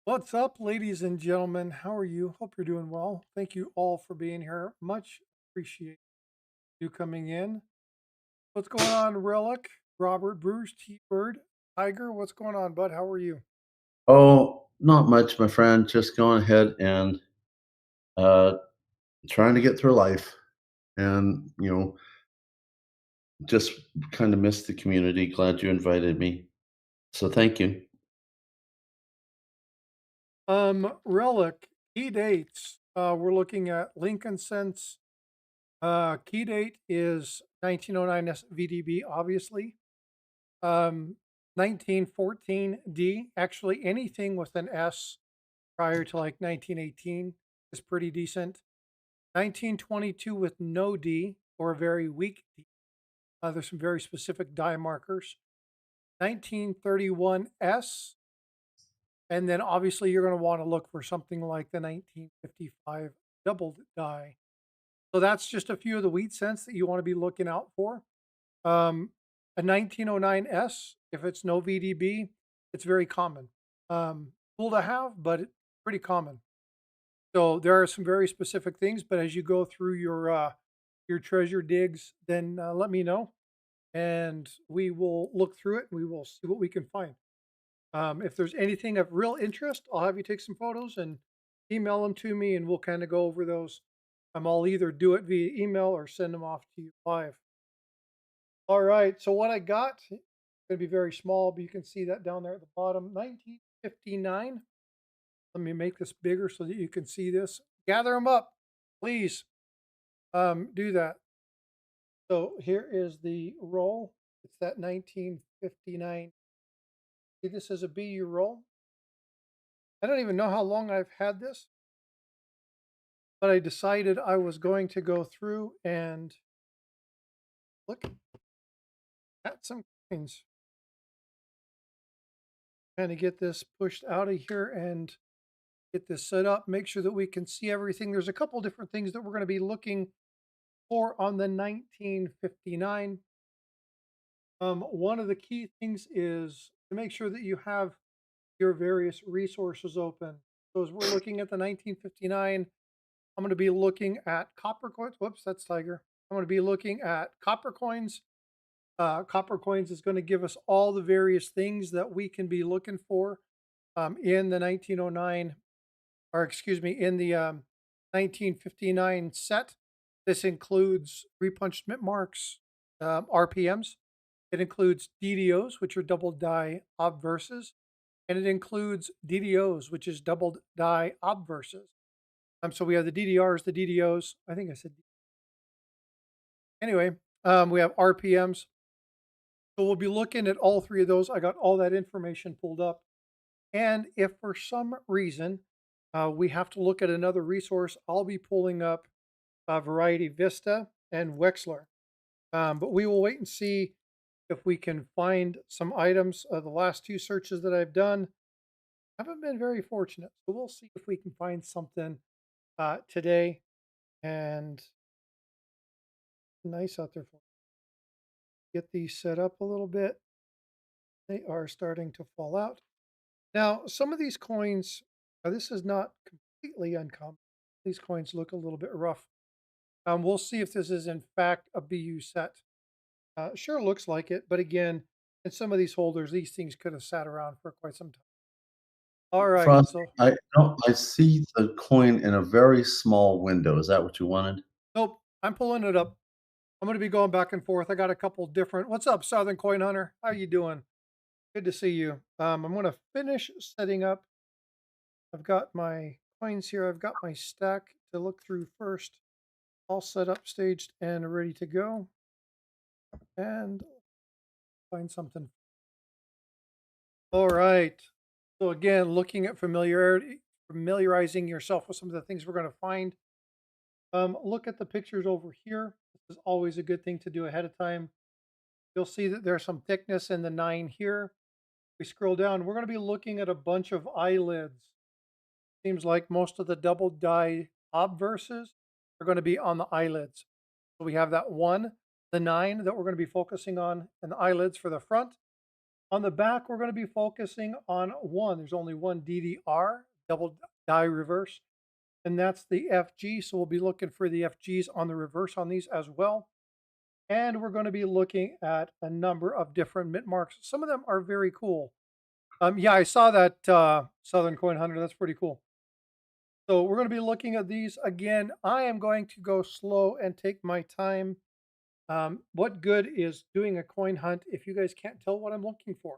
What's up, ladies and gentlemen? How are you? Hope you're doing well. Thank you all for being here. Much appreciate you coming in. What's going on, Relic, Robert, Bruce, T Bird, Tiger? What's going on, bud? How are you? Oh, not much, my friend. Just going ahead and uh, trying to get through life, and just kind of missed the community. Glad you invited me, so thank you. Relic, key dates. We're looking at Lincoln Sense. Key date is 1909 VDB, obviously. Um, 1914 D. Actually, anything with an S prior to like 1918 is pretty decent. 1922 with no D or a very weak D. There's some very specific die markers. 1931 S, and then obviously you're going to want to look for something like the 1955 doubled die. So that's just a few of the wheat cents that you want to be looking out for. A 1909 S, if it's no VDB, it's very common. Cool to have, but it's pretty common. So there are some very specific things, but as you go through your treasure digs, then let me know, and we will look through it. And we will see what we can find. If there's anything of real interest, I'll have you take some photos and email them to me, and we'll kind of go over those. I'll either do it via email or send them off to you live. All right. So what I got going to be very small, but you can see that down there at the bottom. 1959. Let me make this bigger so that you can see this. Gather them up, please. Do that. So here is the roll. It's that 1959. See, this is a BU roll. I don't even know how long I've had this, but I decided I was going to go through and look at some coins. Kind of get this pushed out of here and get this set up. Make sure that we can see everything. There's a couple different things that we're going to be looking for on the 1959. One of the key things is to make sure that you have your various resources open. So as we're looking at the 1959, I'm going to be looking at copper coins. Whoops, that's Tiger. I'm going to be looking at copper coins. Copper coins is going to give us all the various things that we can be looking for in the 1909, or excuse me, in the 1959 set. This includes repunched mint marks, RPMs. It includes DDOs, which are double die obverses, and it includes DDOs, which is doubled die obverses. So we have the DDRs, the DDOs. I think I said anyway. We have RPMs. So we'll be looking at all three of those. I got all that information pulled up. And if for some reason we have to look at another resource, I'll be pulling up Variety Vista and Wexler. But we will wait and see if we can find some items. The last two searches that I've done haven't been very fortunate. So we'll see if we can find something today. And nice out there for get these set up a little bit. They are starting to fall out. Now, some of these coins, this is not completely uncommon. These coins look a little bit rough. We'll see if this is in fact a BU set. Sure looks like it, but again, in some of these holders, these things could have sat around for quite some time. All right, Frosty, so I no, I see the coin in a very small window. Is that what you wanted? nope, I'm pulling it up. I'm going to be going back and forth. I got a couple different. What's up, Southern Coin Hunter? How you doing? Good to see you. I'm going to finish setting up. I've got my coins here. I've got my stack to look through first. All set up, staged, and ready to go. And find something. All right. So again, looking at familiarity, familiarizing yourself with some of the things we're going to find. Look at the pictures over here. This is always a good thing to do ahead of time. You'll see that there's some thickness in the 9 here. We scroll down. We're going to be looking at a bunch of eyelids. Seems like most of the double die obverses are going to be on the eyelids. So we have that 1, the 9 that we're going to be focusing on, and the eyelids for the front. On the back, we're going to be focusing on one. There's only one DDR, double die reverse, and that's the FG. So we'll be looking for the FGs on the reverse on these as well. And we're going to be looking at a number of different mint marks. Some of them are very cool. Yeah, I saw that Southern Coin Hunter. That's pretty cool. So we're going to be looking at these again. I am going to go slow and take my time. What good is doing a coin hunt if you guys can't tell what I'm looking for?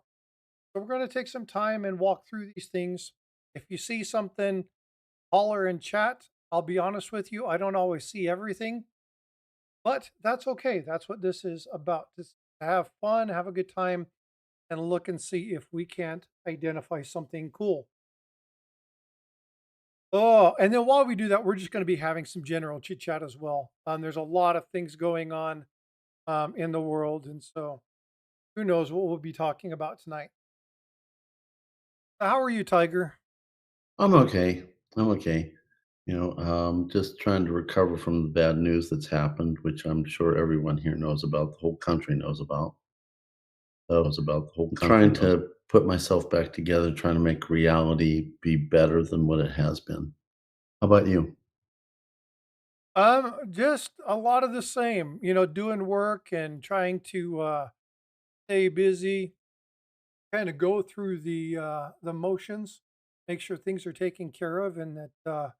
So we're going to take some time and walk through these things. If you see something, holler in chat. I'll be honest with you, I don't always see everything, but that's okay. That's what this is about. Just to have fun, have a good time, and look and see if we can't identify something cool. Oh, and then while we do that, we're just going to be having some general chit chat as well. There's a lot of things going on in the world, and so who knows what we'll be talking about tonight. How are you, Tiger? I'm okay. I'm okay. Just trying to recover from the bad news that's happened, which I'm sure everyone here knows about, the whole country knows about. Trying to put myself back together, trying to make reality be better than what it has been. How about you? Just a lot of the same. Doing work and trying to stay busy, kind of go through the motions, make sure things are taken care of, and that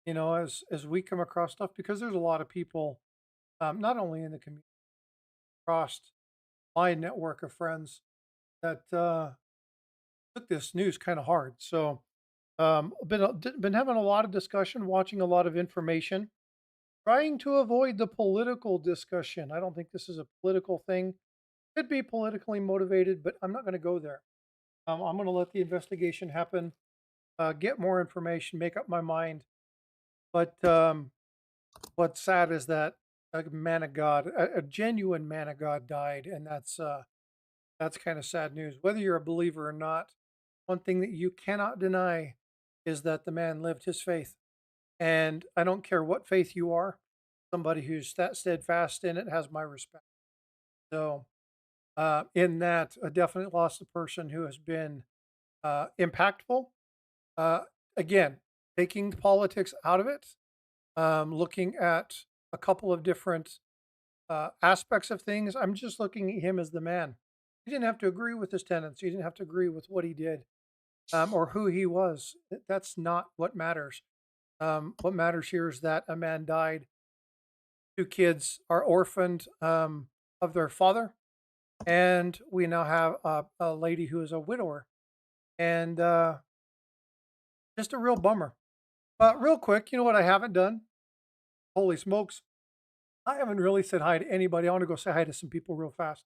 as we come across stuff, because there's a lot of people, not only in the community, across my network of friends that took this news kind of hard. So, been having a lot of discussion, watching a lot of information, trying to avoid the political discussion. I don't think this is a political thing. Could be politically motivated, but I'm not going to go there. I'm going to let the investigation happen, get more information, make up my mind. But what's sad is that a man of God, a genuine man of God, died, and that's kind of sad news. Whether you're a believer or not, one thing that you cannot deny is that the man lived his faith. And I don't care what faith you are, somebody who's that steadfast in it has my respect. So, in that, I definitely lost a person who has been impactful. Uh, Again, taking politics out of it, looking at a couple of different aspects of things. I'm just looking at him as the man. You didn't have to agree with his tenets. You didn't have to agree with what he did or who he was. That's not what matters. What matters here is that a man died. Two kids are orphaned of their father, and we now have a lady who is a widower, and just a real bummer. Real quick, you know what I haven't done? Holy smokes! I haven't really said hi to anybody. I want to go say hi to some people real fast.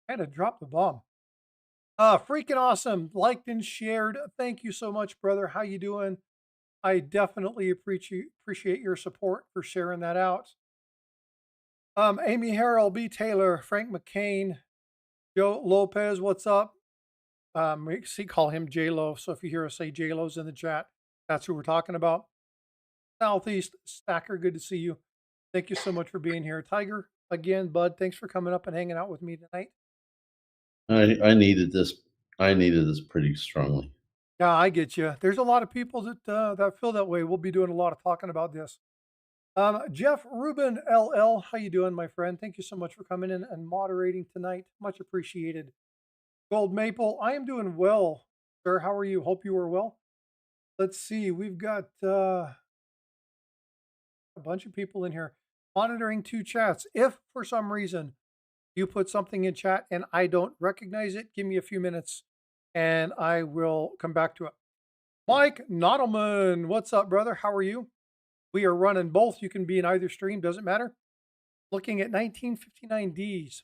I had to drop the bomb. Freaking awesome! Liked and shared. Thank you so much, brother. How you doing? I definitely appreciate your support for sharing that out. Amy Harrell, B. Taylor, Frank McCain, Joe Lopez, what's up? We see call him J Lo. So if you hear us say J Lo's in the chat, that's who we're talking about. Southeast Stacker, good to see you. Thank you so much for being here. Tiger, again, bud, thanks for coming up and hanging out with me tonight. I needed this. I needed this pretty strongly. Yeah, I get you. There's a lot of people that feel that way. We'll be doing a lot of talking about this. Jeff Rubin LL, how you doing, my friend? Thank you so much for coming in and moderating tonight. Much appreciated. Gold Maple, I am doing well, sir. How are you? Hope you are well. Let's see. We've got a bunch of people in here monitoring two chats. If for some reason you put something in chat and I don't recognize it, give me a few minutes and I will come back to it. Mike Nottleman, what's up, brother? How are you? We are running both. You can be in either stream, doesn't matter. Looking at 1959 Ds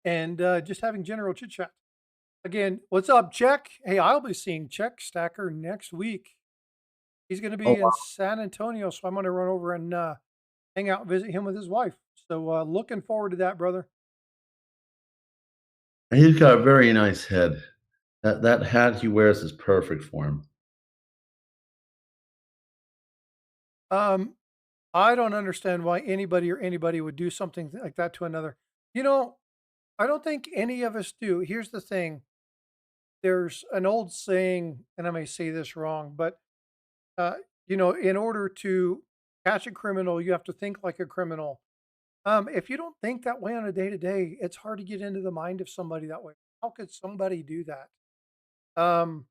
and just having general chit chat. Again, what's up, Check? Hey, I'll be seeing Check Stacker next week. He's going to Oh, be in San Antonio, so I'm going to run over and hang out and visit him with his wife. So looking forward to that, brother. he's got a very nice head. That hat he wears is perfect for him. Um, I don't understand why anybody or anybody would do something like that to another. You know, I don't think any of us do. Here's the thing. There's an old saying, and I may say this wrong, but uh, in order to catch a criminal, you have to think like a criminal. If you don't think that way on a day to day, it's hard to get into the mind of somebody that way. How could somebody do that? Um,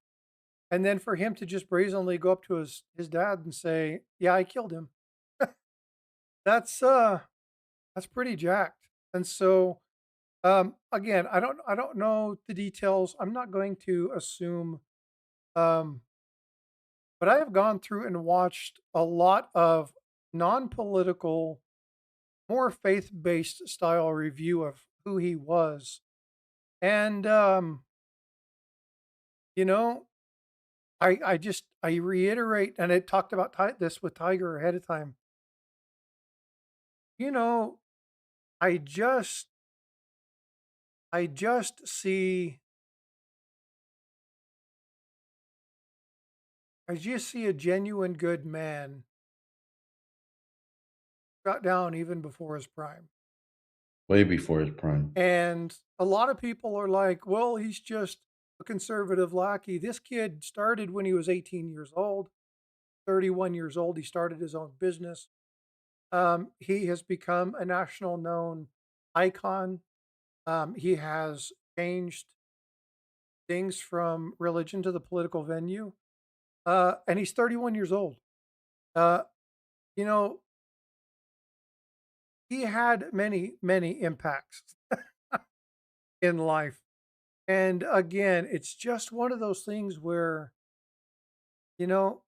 and then for him to just brazenly go up to his dad and say, "Yeah, I killed him." That's that's pretty jacked. And so again, I don't know the details. I'm not going to assume um but I have gone through and watched a lot of non-political, more faith-based style review of who he was. And you know, I reiterate, and I talked about this with Tiger ahead of time. You know, I just I just see I just see a genuine good man got down even before his prime. Way before his prime. And a lot of people are like, well, he's just a conservative lackey. This kid started when he was 18 years old, 31 years old. He started his own business. He has become a national known icon. He has changed things from religion to the political venue. And he's 31 years old. Uh, you know, he had many, many impacts in life. And again, it's just one of those things where, you know,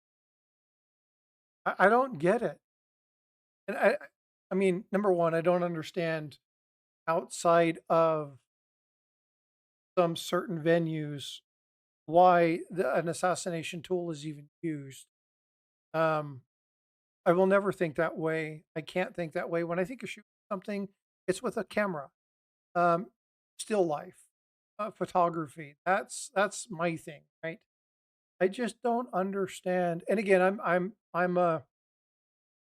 I don't get it. And I mean, number one, I don't understand outside of some certain venues why an assassination tool is even used. Um, I will never think that way. I can't think that way. When I think of shooting something, it's with a camera, um, still life, photography. That's my thing, right? I just don't understand. And again, I'm a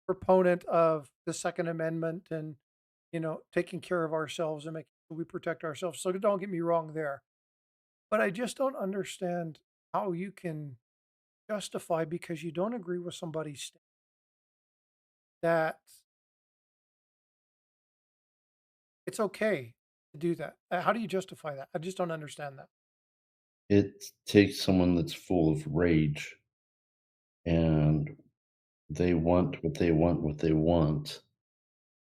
proponent of the Second Amendment and taking care of ourselves and making sure we protect ourselves. So don't get me wrong there, but I just don't understand how you can justify because you don't agree with somebody's that it's okay to do that. How do you justify that? I just don't understand that. It takes someone that's full of rage and they want what they want what they want.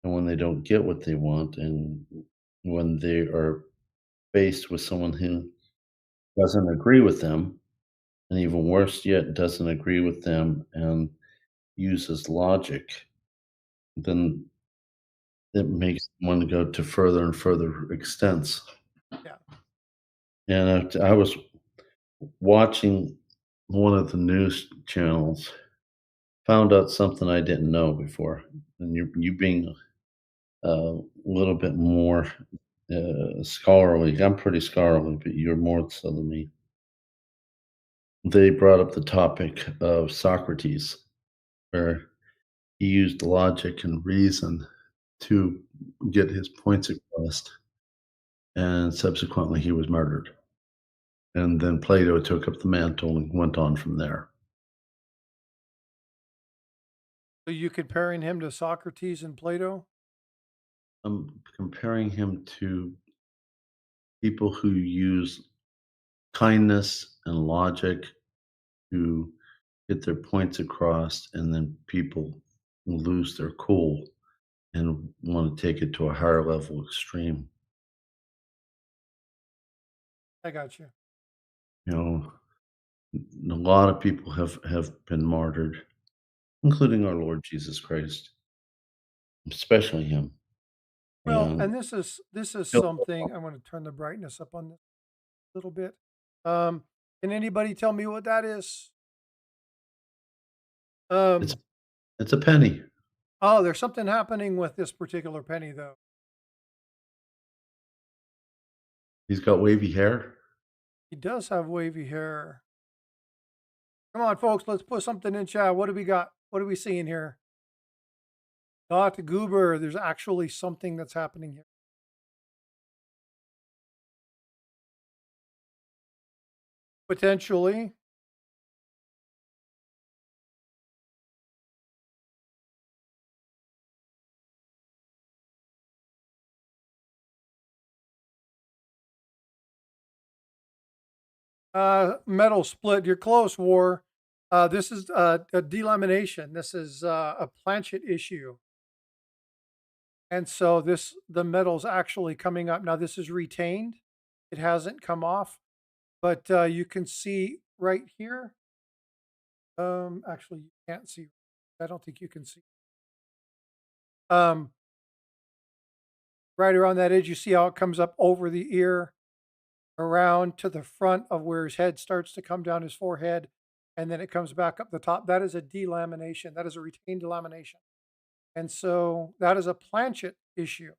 And when they don't get what they want, and when they are faced with someone who doesn't agree with them, and even worse yet, doesn't agree with them and uses logic, then it makes them want to go to further and further extents. Yeah, And I was watching one of the news channels, found out something I didn't know before. And you being a little bit more scholarly, I'm pretty scholarly, but you're more so than me. They brought up the topic of Socrates, where he used logic and reason to get his points across, and subsequently he was murdered. And then Plato took up the mantle and went on from there. so you comparing him to Socrates and Plato? I'm comparing him to people who use kindness and logic to get their points across, and then people lose their cool and want to take it to a higher level extreme. I got you. You know, a lot of people have been martyred, including our Lord Jesus Christ, especially him. Well, And and this is still, something I want to turn the brightness up on this a little bit. Um, can anybody tell me what that is? it's Um, it's a penny. oh, there's something happening with this particular penny, though. He's got wavy hair. He does have wavy hair. Come on, folks, let's put something in chat. What do we got? What are we seeing here? Dot Goober. There's actually something that's happening here. Potentially. Metal split. You're close, War. This is a delamination. This is a planchet issue. And so the metal's actually coming up. Now this is retained. It hasn't come off, but you can see right here. Actually, you can't see. I don't think you can see. Um, right around that edge, you see how it comes up over the ear, around to the front of where his head starts to come down his forehead, and then it comes back up the top. That is a delamination. That is a retained delamination. And so that is a planchet issue.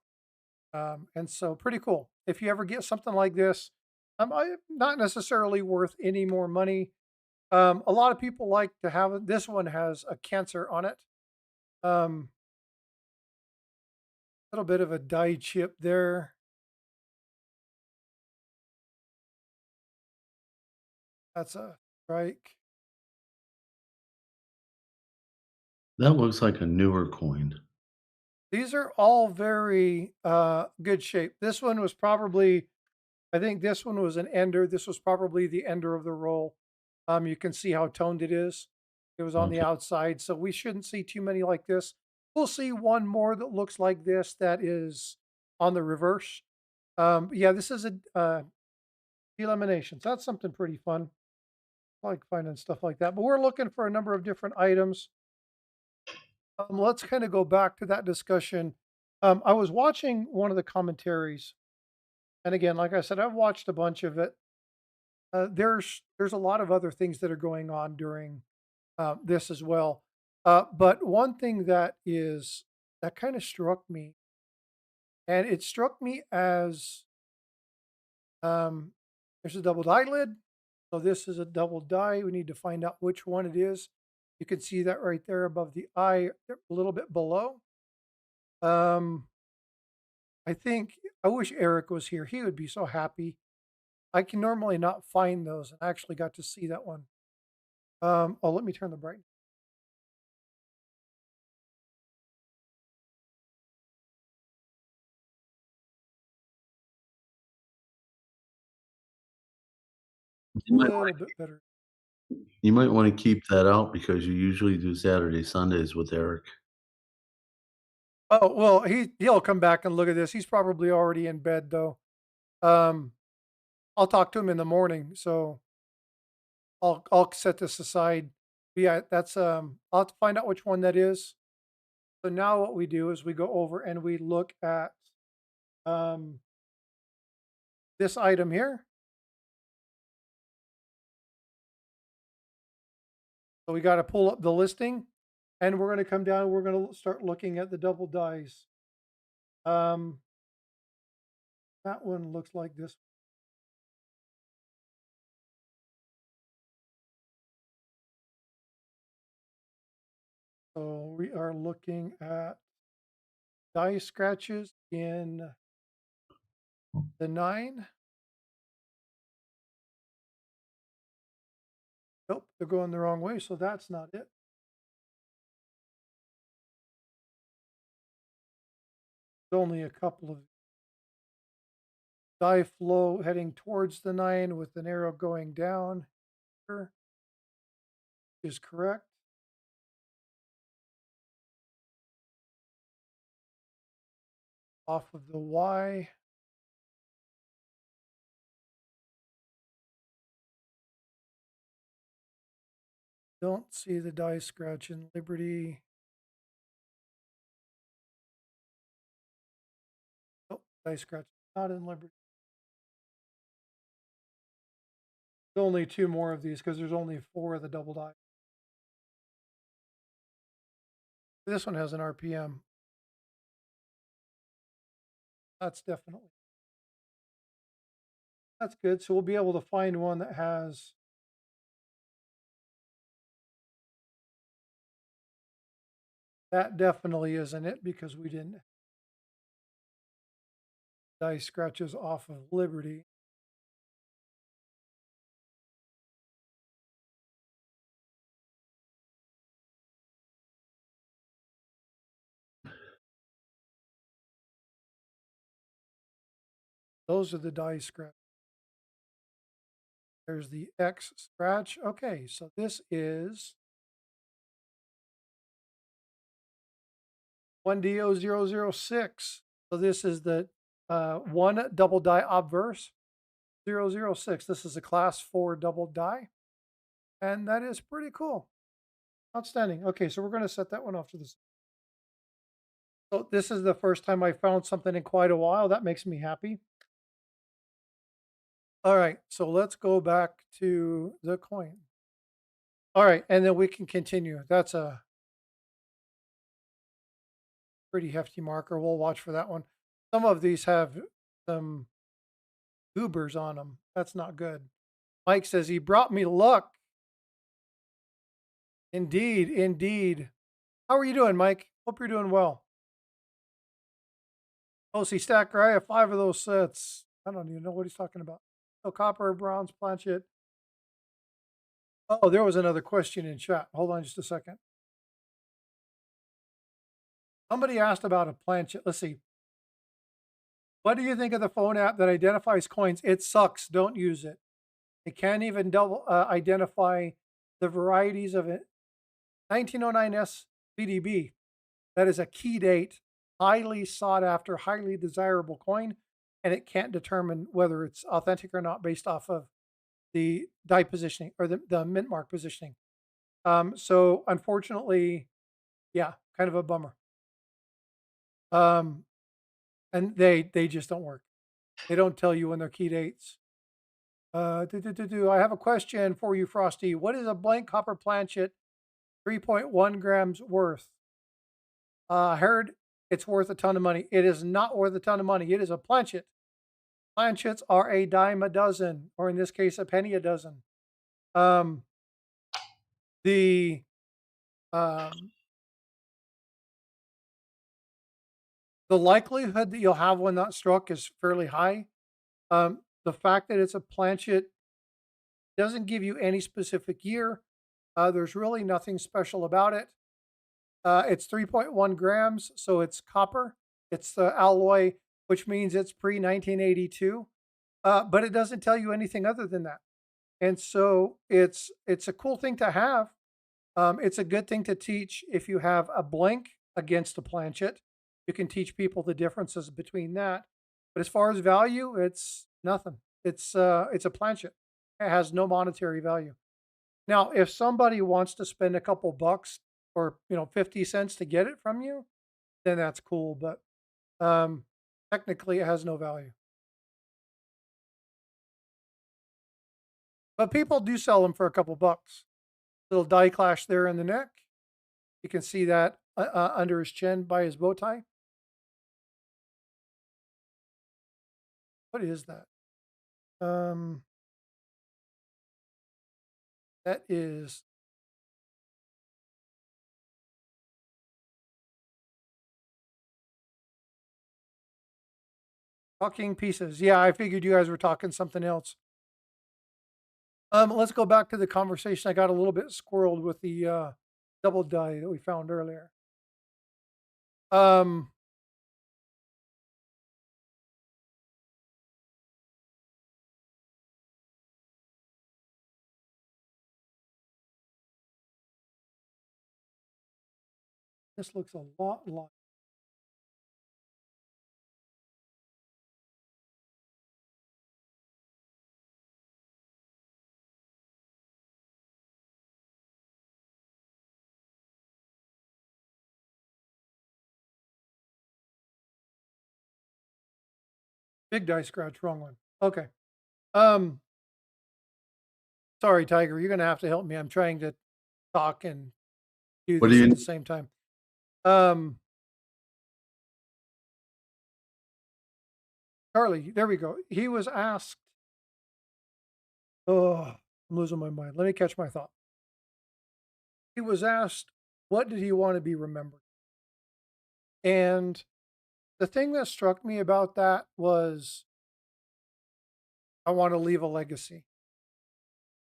And so pretty cool. If you ever get something like this, not necessarily worth any more money. A lot of people like to have it. This one has a cancer on it. Little bit of a die chip there. That's a strike. That looks like a newer coin. These are all very good shape. This one was probably, I think this one was an ender. This was probably the ender of the roll. You can see how toned it is. It was on the Okay. outside, so we shouldn't see too many like this. We'll see one more that looks like this that is on the reverse. Yeah, this is a delamination. So that's something pretty fun. I like finding stuff like that. But we're looking for a number of different items. Let's kind of go back to that discussion. I was watching one of the commentaries, and again, like I said, I've watched a bunch of it. There's a lot of other things that are going on during this as well. But one thing that kind of struck me, and it struck me as um, there's a double die lid. So this is a double die. We need to find out which one it is. You can see that right there above the eye, a little bit below. Um, I think I wish Eric was here. He would be so happy. I can normally not find those, and I actually got to see that one. Oh, let me turn the brightness a You might little bit better. you might wanna keep that out because you usually do Saturday, Sundays with Eric. Oh, well, he'll come back and look at this. He's probably already in bed though. Um, I'll talk to him in the morning, so I'll set this aside. But yeah, that's I'll have to find out which one that is. So now what we do is we go over and we look at um this item here. So we got to pull up the listing, and we're going to come down. We're going to start looking at the double dies. Um, that one looks like this. So we are looking at die scratches in the 9. Nope, they're going the wrong way, so that's not it. There's only a couple of die flow heading towards the 9 with an arrow going down here is correct. Off of the Y. Don't see the die scratch in Liberty. Oh, die scratch not in Liberty. There's only 2 more of these because there's only 4 of the double die. This one has an RPM. That's definitely that's good. So we'll be able to find one that has that definitely isn't it because we didn't die scratches off of Liberty. Those are the die scratch. There's the X scratch. Okay, so this is 1DO006. So this is the one double die obverse 006. This is a class 4 double die, and that is pretty cool. Outstanding. Okay, so we're going to set that one off to the side. So this is the first time I found something in quite a while. That makes me happy. All right, so let's go back to the coin. All right, and then we can continue. That's a pretty hefty marker. We'll watch for that one. Some of these have some goobers on them. That's not good. Mike says he brought me luck. Indeed, indeed. How are you doing, Mike? Hope you're doing well. Oh, see, Stacker, I have 5 of those sets. I don't even know what he's talking about. So copper, bronze, planchet. Oh, there was another question in chat. Hold on just a second. Somebody asked about a planchet. Let's see. What do you think of the phone app that identifies coins? It sucks. Don't use it. It can't even identify the varieties of it. 1909S BDB. That is a key date, highly sought after, highly desirable coin, and it can't determine whether it's authentic or not based off of the die positioning or the mint mark positioning. So unfortunately, yeah, kind of a bummer. Um, and they just don't work. They don't tell you when they're key dates. I have a question for you, Frosty. What is a blank copper planchet 3.1 grams worth? I heard it's worth a ton of money. It is not worth a ton of money. It is a planchet. Planchets are a dime a dozen, or in this case, a penny a dozen. Um, the um, the likelihood that you'll have one not struck is fairly high. The fact that it's a planchet doesn't give you any specific year. There's really nothing special about it. It's 3.1 grams, so it's copper. It's the alloy, which means it's pre 1982. But it doesn't tell you anything other than that. And so it's a cool thing to have. It's a good thing to teach if you have a blank against a planchet. You can teach people the differences between that. But as far as value, it's nothing. It's a planchet. It has no monetary value. Now, if somebody wants to spend a couple bucks or 50 cents to get it from you, then that's cool. But technically, it has no value. But people do sell them for a couple bucks. Little die clash there in the neck. You can see that under his chin by his bow tie. What is that? That is talking pieces. Yeah, I figured you guys were talking something else. Let's go back to the conversation. I got a little bit squirreled with the double die that we found earlier. Um, this looks a lot like big die scratch. Wrong one. Okay. Um, sorry, Tiger. You're gonna have to help me. I'm trying to talk and do What do this at you the same time. Um, Charlie, there we go. He was asked. Oh, I'm losing my mind. Let me catch my thought. He was asked, what did he want to be remembered? And the thing that struck me about that was I want to leave a legacy.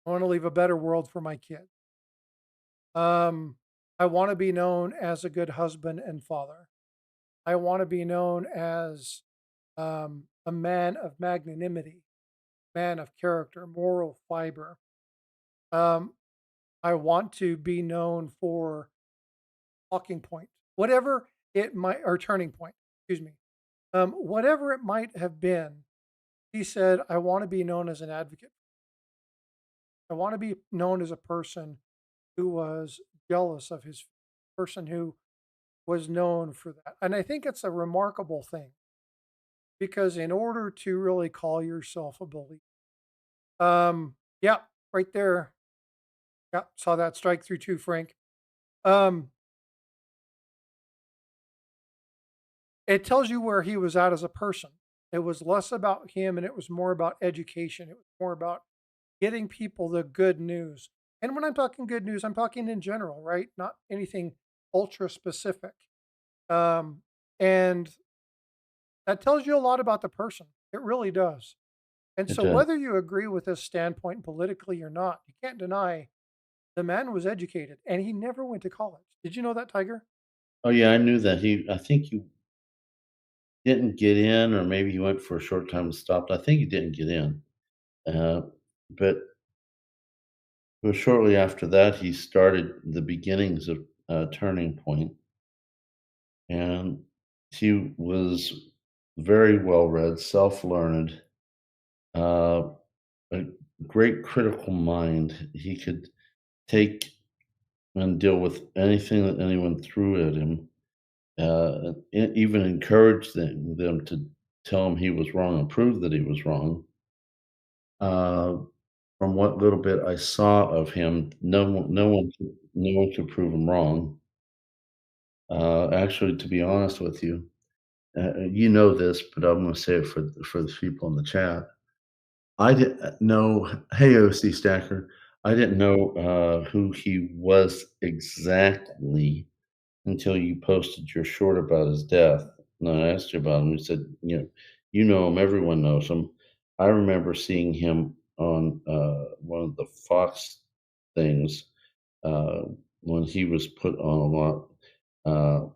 I want to leave a better world for my kids. I want to be known as a good husband and father. I want to be known as a man of magnanimity, man of character, moral fiber. Um, I want to be known for talking point, whatever it might, or turning point, excuse me. Whatever it might have been, he said, I want to be known as an advocate. I want to be known as a person who was jealous of his person who was known for that. And I think it's a remarkable thing because in order to really call yourself a believer, yeah, right there. Yeah, saw that strike through too, Frank. Um, it tells you where he was at as a person. It was less about him and it was more about education. It was more about getting people the good news. And when I'm talking good news, I'm talking in general, right? Not anything ultra specific. Um, and that tells you a lot about the person. It really does. And It so, does. whether you agree with this standpoint politically or not, you can't deny the man was educated and he never went to college. Did you know that, Tiger? Oh, yeah, I knew that I think he didn't get in, or maybe he went for a short time and stopped. I think he didn't get in. Uh, but shortly after that, he started the beginnings of Turning Point, and he was very well read, self learned, uh, a great critical mind. He could take and deal with anything that anyone threw at him, even encourage them to tell him he was wrong and prove that he was wrong. Uh, from what little bit I saw of him, no one could prove him wrong. Actually, to be honest with you, you know this, but I'm going to say it for the people in the chat. I didn't know. Hey, OC Stacker, I didn't know who he was exactly until you posted your short about his death. And I asked you about him. You said, you know him. Everyone knows him. I remember seeing him on one of the Fox things uh, when he was put on a lot, uh,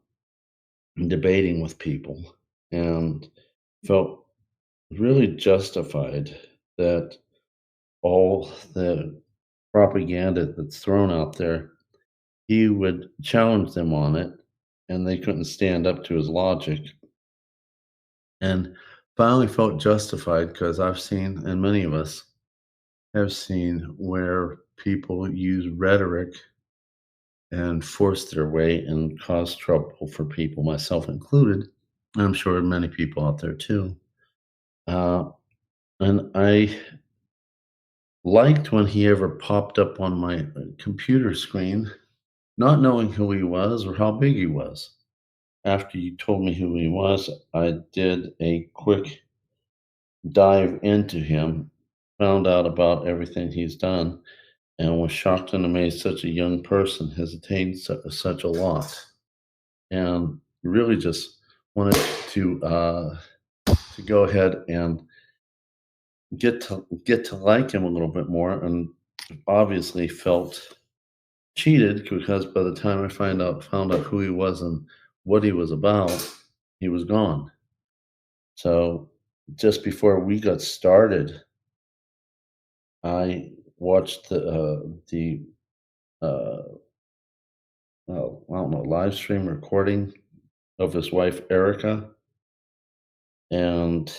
debating with people, and felt really justified that all the propaganda that's thrown out there, he would challenge them on it, and they couldn't stand up to his logic. And finally felt justified because I've seen, and many of us have seen, where people use rhetoric and force their way and cause trouble for people, myself included. I'm sure many people out there too. Uh, and I liked when he ever popped up on my computer screen, not knowing who he was or how big he was. After you told me who he was, I did a quick dive into him, found out about everything he's done, and was shocked and amazed such a young person has attained such a lot. And really just wanted to go ahead and get to like him a little bit more, and obviously felt cheated because by the time I found out who he was and what he was about, he was gone. So just before we got started, I watched the uh, I don't know, live stream recording of his wife Erica, and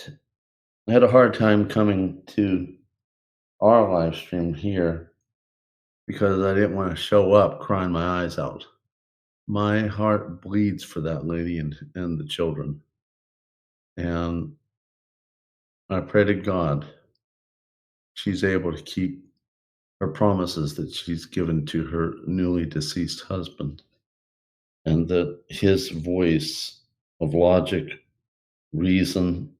I had a hard time coming to our live stream here because I didn't want to show up crying my eyes out. My heart bleeds for that lady and the children, and I pray to God she's able to keep her promises that she's given to her newly deceased husband, and that his voice of logic, reason,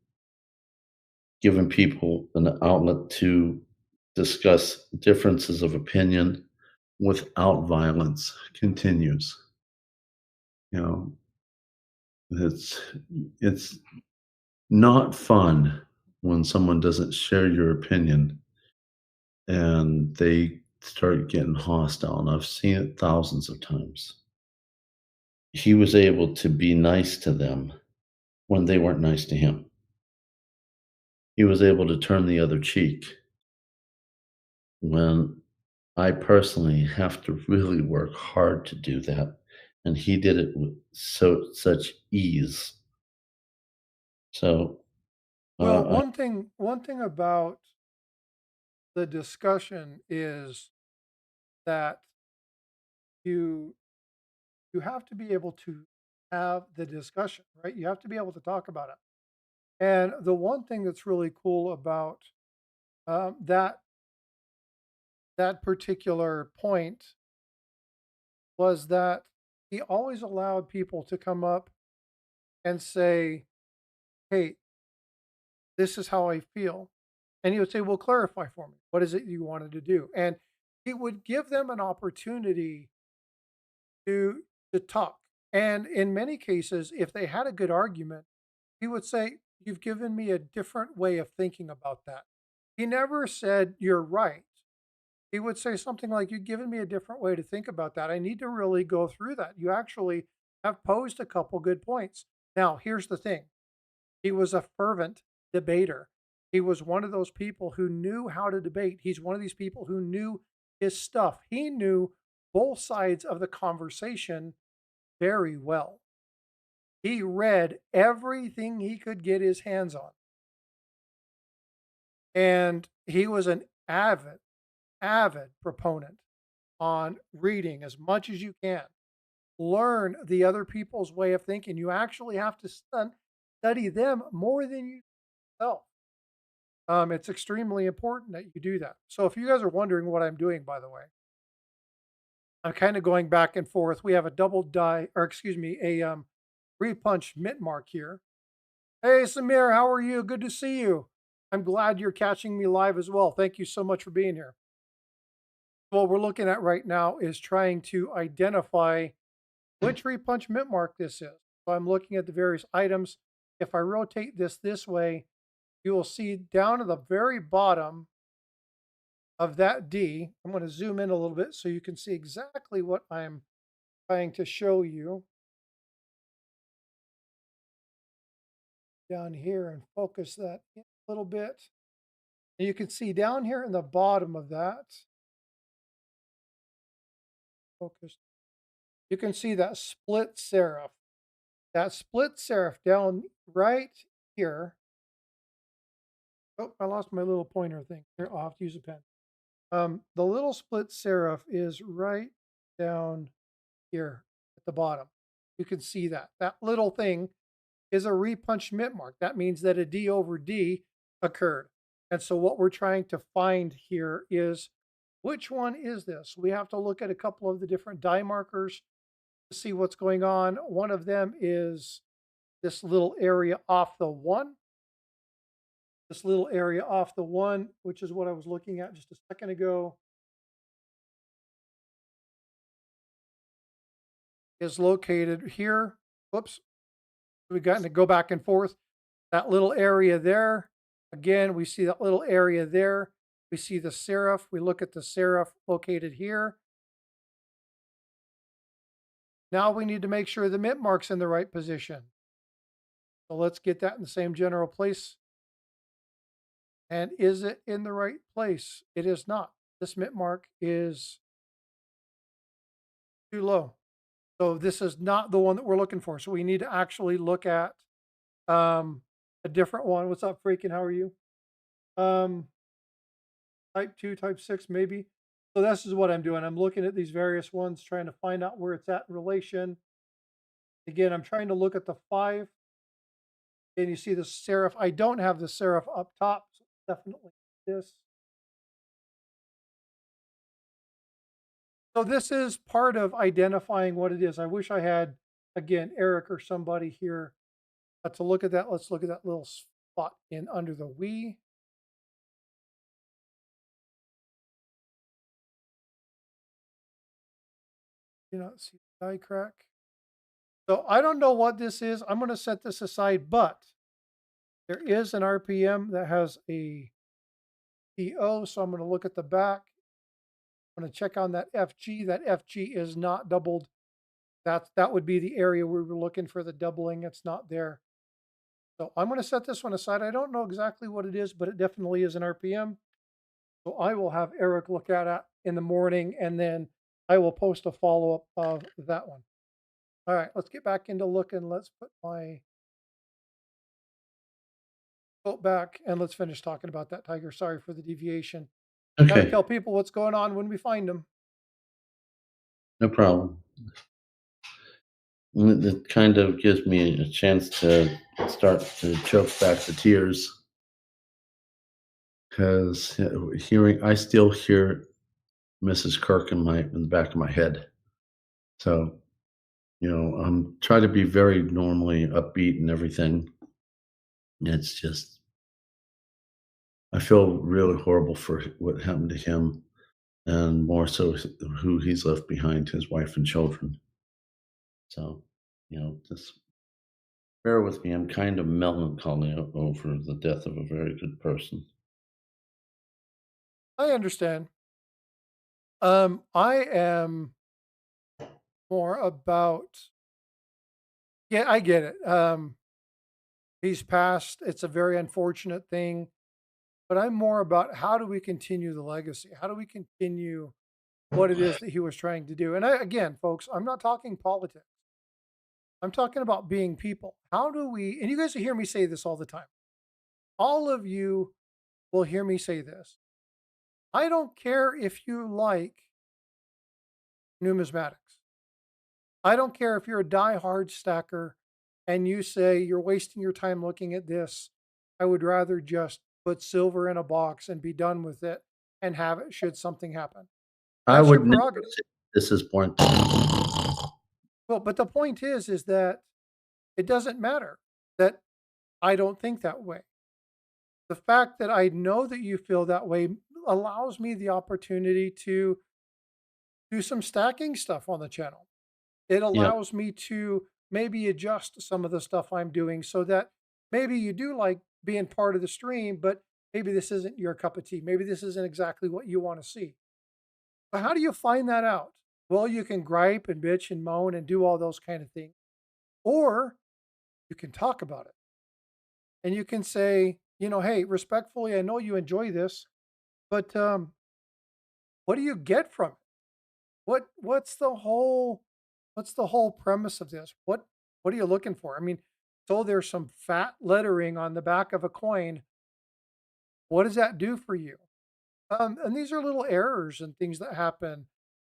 giving people an outlet to discuss differences of opinion without violence continues. You know, it's it's not fun when someone doesn't share your opinion and they start getting hostile, and I've seen it thousands of times. He was able to be nice to them when they weren't nice to him. he was able to turn the other cheek when I personally have to really work hard to do that, and he did it with such ease. So, Well, I one thing about the discussion is that you you have to be able to have the discussion, right? You have to be able to talk about it. And the one thing that's really cool about that particular point was that he always allowed people to come up and say, "Hey, this is how I feel," and he would say, "Well, clarify for me. What is it you wanted to do?" And he would give them an opportunity to talk. And in many cases, if they had a good argument, he would say, "You've given me a different way of thinking about that." He never said, "You're right." He would say something like, "You've given me a different way to think about that. I need to really go through that. You actually have posed a couple good points." Now, here's the thing. He was a fervent debater. He was one of those people who knew how to debate. He's one of these people who knew his stuff. He knew both sides of the conversation very well. He read everything he could get his hands on. And he was an avid proponent on reading as much as you can. Learn the other people's way of thinking. You actually have to study them more than you yourself. It's extremely important that you do that. So if you guys are wondering what I'm doing, by the way, I'm kind of going back and forth. We have a double die, or excuse me, a repunch mint mark here. Hey, Samir, how are you? Good to see you. I'm glad you're catching me live as well. Thank you so much for being here. What we're looking at right now is trying to identify which repunch mint mark this is. So I'm looking at the various items. If I rotate this way, you will see down at the very bottom of that D. I'm going to zoom in a little bit so you can see exactly what I'm trying to show you down here and focus that in a little bit. And you can see down here in the bottom of that, focus, you can see that split serif. That split serif down right here. Oh, I lost my little pointer thing. Here, I'll have to use a pen. The little split serif is right down here at the bottom. You can see that. That little thing is a repunch mint mark. That means that a D over D occurred. And so what we're trying to find here is which one is this? We have to look at a couple of the different die markers to see what's going on. One of them is this little area off the one. This little area off the one, which is what I was looking at just a second ago, is located here. Whoops. We've gotten to go back and forth. That little area there. Again, we see that little area there. We see the serif. We look at the serif located here. Now we need to make sure the mint mark's in the right position. So let's get that in the same general place. And is it in the right place? It is not. This mint mark is too low. So this is not the one that we're looking for. So we need to actually look at a different one. What's up, Freaking? How are you? Um, type 2, type 6, maybe. So this is what I'm doing. I'm looking at these various ones, trying to find out where it's at in relation. Again, I'm trying to look at the 5. And you see the serif. I don't have the serif up top. So definitely this. So this is part of identifying what it is. I wish I had, again, Eric or somebody here to look at that. Let's look at that little spot in under the we. You know, see die crack. So I don't know what this is. I'm going to set this aside, but there is an RPM that has a PO. So I'm going to look at the back. I'm going to check on that FG. That FG is not doubled. That would be the area we were looking for the doubling. It's not there. So I'm going to set this one aside. I don't know exactly what it is, but it definitely is an RPM. So I will have Eric look at it in the morning, and then I will post a follow up of that one. All right, let's get back into looking. Let's put my quote back and let's finish talking about that tiger. Sorry for the deviation. Got to Okay, tell people what's going on when we find them. no problem. It kind of gives me a chance to start to choke back the tears because hearing, I still hear Mrs. Kirk in the back of my head. So, I'm try to be very normally upbeat and everything. It's just I feel really horrible for what happened to him, and more so who he's left behind, his wife and children. So, just bear with me. I'm kind of melancholy over the death of a very good person. I understand. I am more about, yeah, I get it. He's passed. It's a very unfortunate thing, but I'm more about how do we continue the legacy? How do we continue what it is that he was trying to do? And again, folks, I'm not talking politics. I'm talking about being people. How do we, and you guys will hear me say this all the time. All of you will hear me say this. I don't care if you like numismatics. I don't care if you're a die-hard stacker and you say you're wasting your time looking at this. I would rather just put silver in a box and be done with it and have it should something happen. I That's your would never prerogative. say this is point. Well, but the point is that it doesn't matter that I don't think that way. The fact that I know that you feel that way allows me the opportunity to do some stacking stuff on the channel. It Yeah, allows me to maybe adjust some of the stuff I'm doing so that maybe you do like being part of the stream, but maybe this isn't your cup of tea. Maybe this isn't exactly what you want to see. But how do you find that out? Well, you can gripe and bitch and moan and do all those kind of things. Or you can talk about it and you can say, hey, respectfully, I know you enjoy this, but what do you get from it? What's the whole premise of this? What are you looking for? I mean, so there's some fat lettering on the back of a coin. What does that do for you? And these are little errors and things that happen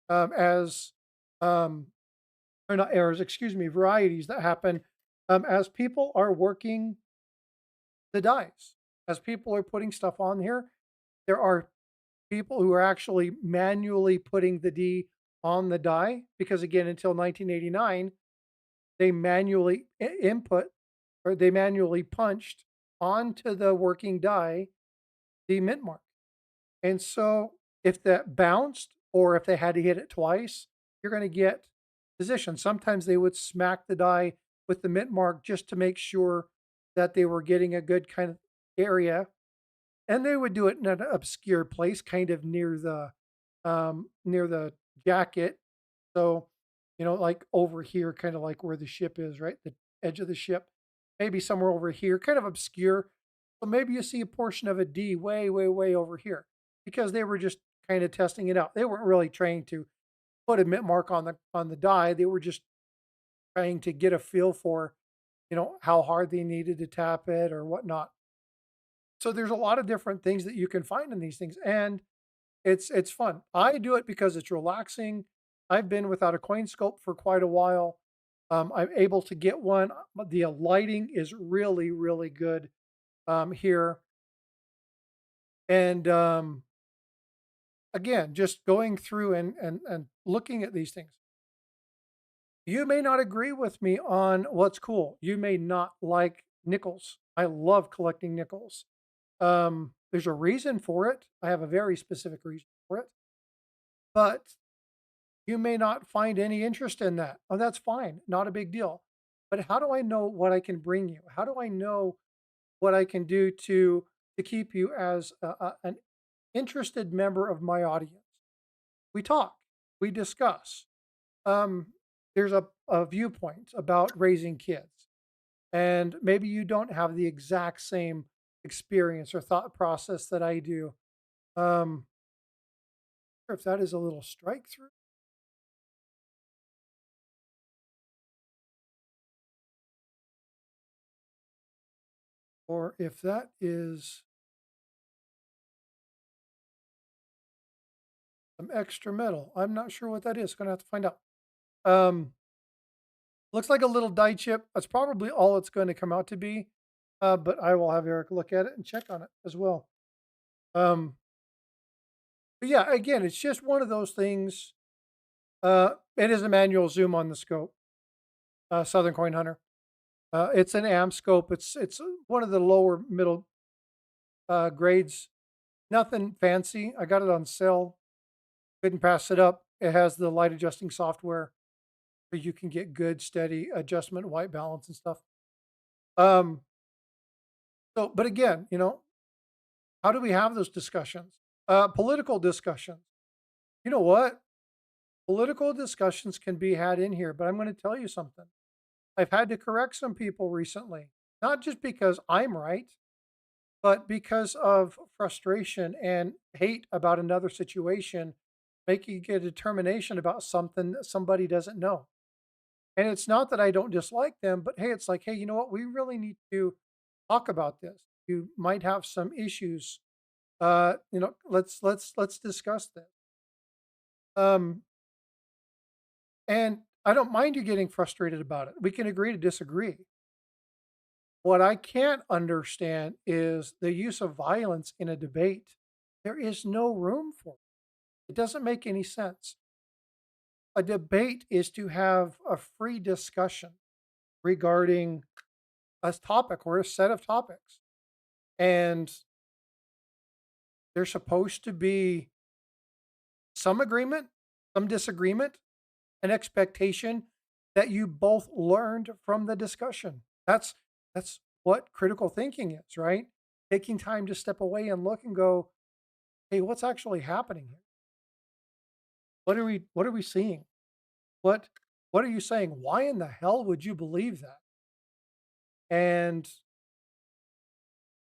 as um, or not errors, excuse me, varieties that happen as people are working the dice. As people are putting stuff on here, there are people who are actually manually putting the D on the die because again, until 1989, they manually input or they manually punched onto the working die the mint mark. And so if that bounced or if they had to hit it twice, you're going to get position. Sometimes they would smack the die with the mint mark just to make sure that they were getting a good kind of area. And they would do it in an obscure place, kind of near the jacket. So, like over here, kind of like where the ship is, right? The edge of the ship, maybe somewhere over here, kind of obscure. So maybe you see a portion of a D way, way, way over here because they were just kind of testing it out. They weren't really trying to put a mint mark on the die. They were just trying to get a feel for, how hard they needed to tap it or whatnot. So there's a lot of different things that you can find in these things, and it's fun. I do it because it's relaxing. I've been without a coin scope for quite a while. I'm able to get one. The lighting is really, really good here. And again, just going through and looking at these things. You may not agree with me on what's cool. You may not like nickels. I love collecting nickels. There's a reason for it. I have a very specific reason for it. But you may not find any interest in that. Oh, that's fine. Not a big deal. But how do I know what I can bring you? How do I know what I can do to keep you as an interested member of my audience? We talk, we discuss. Um, there's a viewpoint about raising kids. and maybe you don't have the exact same experience or thought process that I do. Um, if that is a little strike through, or if that is some extra metal. I'm not sure what that is. Gonna have to find out. Um, Looks like a little die chip. That's probably all it's going to come out to be. But I will have Eric look at it and check on it as well. Um, but yeah, again, it's just one of those things. It is a manual zoom on the scope, Southern Coin Hunter. It's an AM scope. It's one of the lower middle grades. Nothing fancy. I got it on sale. Couldn't pass it up. It has the light adjusting software, so you can get good steady adjustment, white balance, and stuff. Um, but again, how do we have those discussions? Political discussions. You know what? Political discussions can be had in here, but I'm going to tell you something. I've had to correct some people recently, not just because I'm right, but because of frustration and hate about another situation, making a determination about something that somebody doesn't know. And it's not that I don't dislike them, but hey, it's like, hey, you know what? We really need to talk about this. You might have some issues. Let's discuss this. Um, and I don't mind you getting frustrated about it. We can agree to disagree. What I can't understand is the use of violence in a debate. There is no room for it. It doesn't make any sense. A debate is to have a free discussion regarding a topic or a set of topics. And there's supposed to be some agreement, some disagreement, an expectation that you both learned from the discussion. That's what critical thinking is, right? Taking time to step away and look and go, "Hey, what's actually happening here? What are we seeing? What what are you saying? Why in the hell would you believe that?" And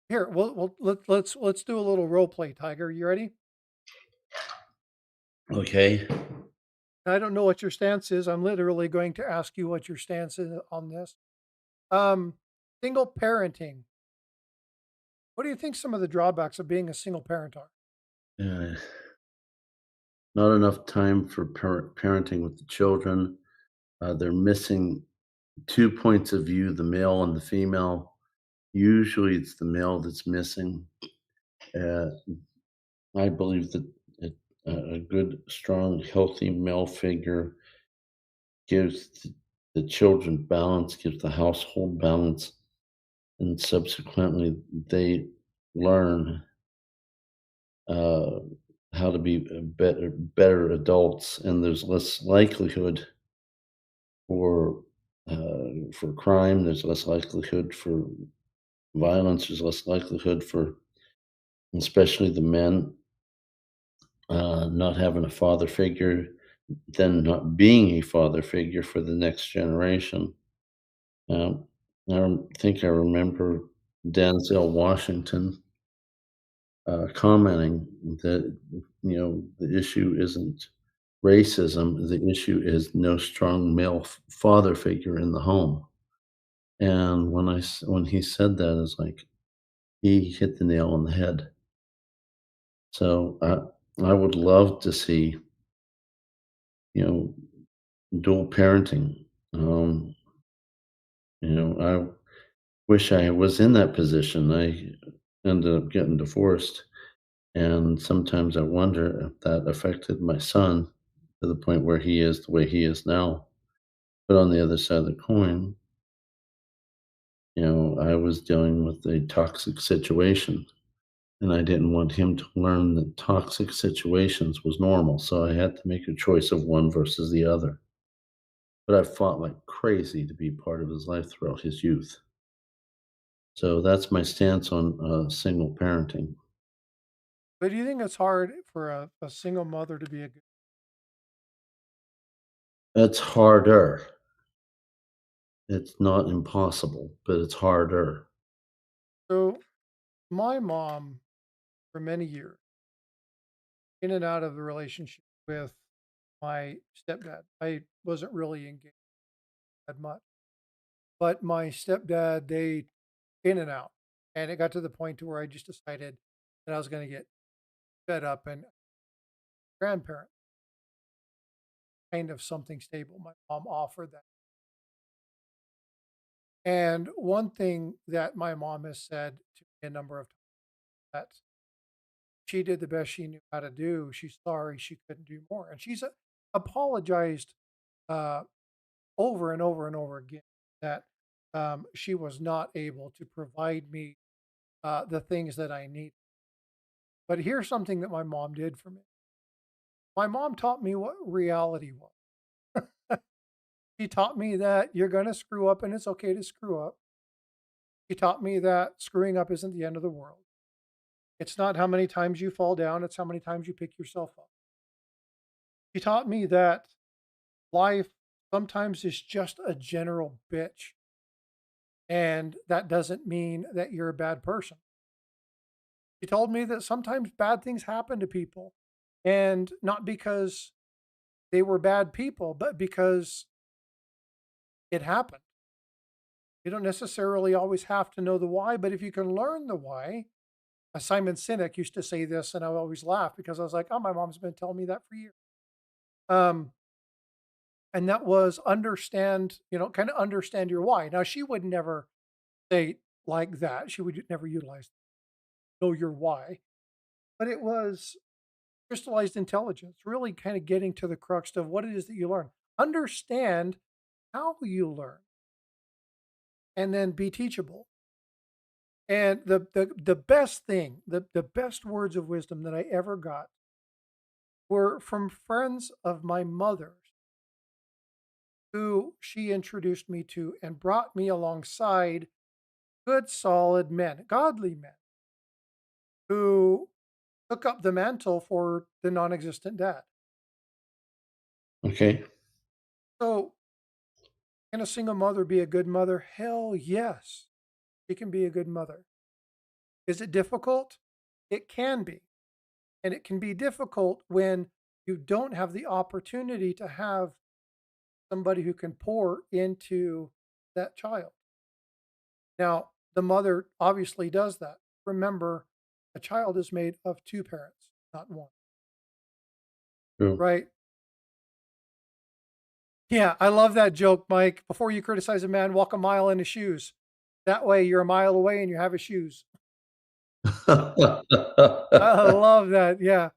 here, let's do a little role play, Tiger. You ready? Okay. I don't know what your stance is. I'm literally going to ask you what your stance is on this. Um, Single parenting. What do you think some of the drawbacks of being a single parent are? Uh, Not enough time for parenting with the children. They're missing 2 points of view, the male and the female. Usually, it's the male that's missing. Uh, I believe that it, a good, strong, healthy male figure gives the children balance, gives the household balance, and subsequently they learn uh, how to be better adults, and there's less likelihood for crime. There's less likelihood for violence. There's less likelihood for, especially the men, not having a father figure, then not being a father figure for the next generation. Um, think I remember Denzel Washington commenting that the issue isn't racism. The issue is no strong male father figure in the home. And when he said that, it's like he hit the nail on the head. So I would love to see you know dual parenting. Um, I wish I was in that position. I ended up getting divorced, and sometimes I wonder if that affected my son to the point where he is the way he is now. But on the other side of the coin, I was dealing with a toxic situation, and I didn't want him to learn that toxic situations was normal. So I had to make a choice of one versus the other. But I fought like crazy to be part of his life throughout his youth. So that's my stance on single parenting. But do you think it's hard for a single mother to be a good? It's harder. It's not impossible, but it's harder. So my mom, for many years, in and out of the relationship with my stepdad. I wasn't really engaged that much, but my stepdad, they in and out, and it got to the point to where I just decided that I was going to get fed up and grandparent kind of something stable. My mom offered that, and one thing that my mom has said to me a number of times that she did the best she knew how to do. She's sorry she couldn't do more, and she's apologized uh, over and over and over again that she was not able to provide me the things that I need. But here's something that my mom did for me. My mom taught me what reality was. She taught me that you're going to screw up and it's okay to screw up. She taught me that screwing up isn't the end of the world. It's not how many times you fall down, it's how many times you pick yourself up. She taught me that life sometimes is just a general bitch. And that doesn't mean that you're a bad person. She told me that sometimes bad things happen to people, and not because they were bad people, but because it happened. You don't necessarily always have to know the why, but if you can learn the why, Simon Sinek used to say this, and I would always laugh because I was like, "Oh, my mom's been telling me that for years." Um, and that was understand, kind of understand your why. Now, she would never say like that. She would never utilize know your why, but it was crystallized intelligence, really kind of getting to the crux of what it is that you learn. Understand how you learn and then be teachable. And the best thing, the best words of wisdom that I ever got were from friends of my mother's who she introduced me to and brought me alongside good, solid men, godly men who took up the mantle for the non existent dad. Okay. So, can a single mother be a good mother? Hell yes, she can be a good mother. Is it difficult? It can be. And it can be difficult when you don't have the opportunity to have somebody who can pour into that child. Now, the mother obviously does that. Remember, a child is made of two parents, not one, True. right? Yeah, I love that joke, Mike. Before you criticize a man, walk a mile in his shoes. That way you're a mile away and you have his shoes. I love that. Yeah.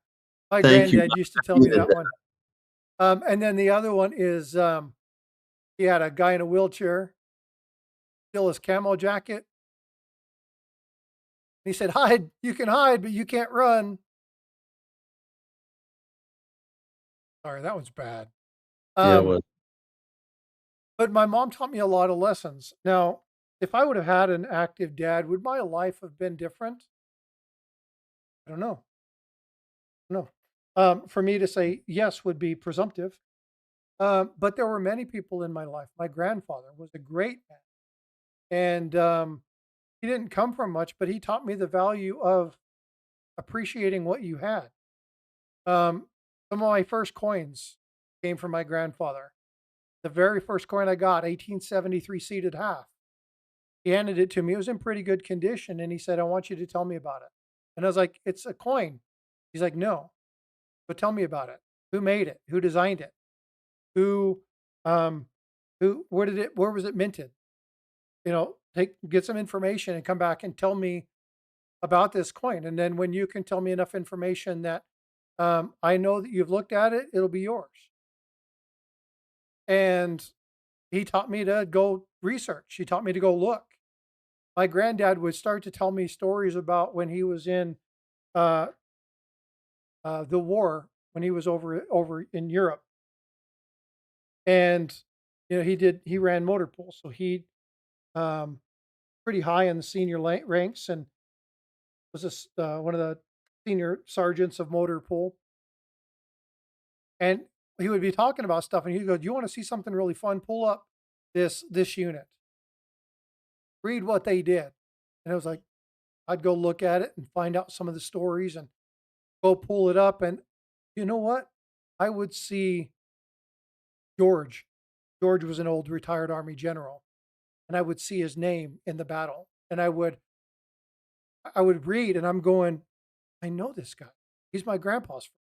My Thank you. granddad used to tell me Yeah, that one. And then the other one is he had a guy in a wheelchair, steal his camo jacket. He said, "Hide, you can hide, but you can't run." Sorry, that one's bad. yeah, Um, well, but my mom taught me a lot of lessons. Now, if I would have had an active dad, would my life have been different? I don't know. No. For me to say yes would be presumptive. But there were many people in my life. My grandfather was a great man, and he didn't come from much, but he taught me the value of appreciating what you had. Um, some of my first coins came from my grandfather. The very first coin I got, 1873 seated half. He handed it to me. It was in pretty good condition, and he said, "I want you to tell me about it." And I was like, "It's a coin." He's like, "No, but tell me about it. Who made it? Who designed it? Who, um, where did it? Where was it minted? Get some information and come back and tell me about this coin. And then when you can tell me enough information that I know that you've looked at it, it'll be yours." And he taught me to go research. He taught me to go look. My granddad would start to tell me stories about when he was in uh, the war, when he was over in Europe, and he ran motor pool, so he um, pretty high in the senior ranks, and was one of the senior sergeants of motor pool. And he would be talking about stuff, and he'd go, "Do you want to see something really fun? Pull up." this unit. Read what they did. And it was like, I'd go look at it and find out some of the stories and go pull it up. And you know what? I would see George. George was an old retired Army general, and I would see his name in the battle. And I would read and I'm going, I know this guy. He's my grandpa's friend.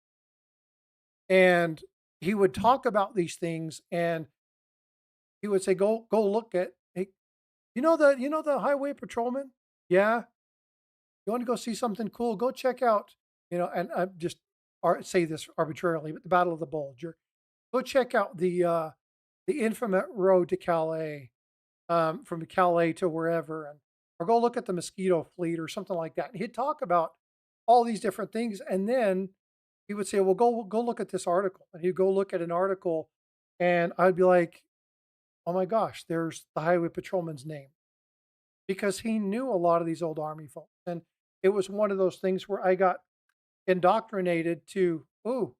And he would talk about these things and he would say, go look at hey, you know the highway patrolman? Yeah. You want to go see something cool? Go check out, and I just say this arbitrarily, but the Battle of the Bulge. Or go check out the infamous road to Calais, from Calais to wherever, and or go look at the Mosquito Fleet or something like that. And he'd talk about all these different things, and then he would say, "Well, go look at this article." And he'd go look at an article, and I'd be like, "Oh my gosh, there's the highway patrolman's name," because he knew a lot of these old army folks, and it was one of those things where I got indoctrinated to, "Oh,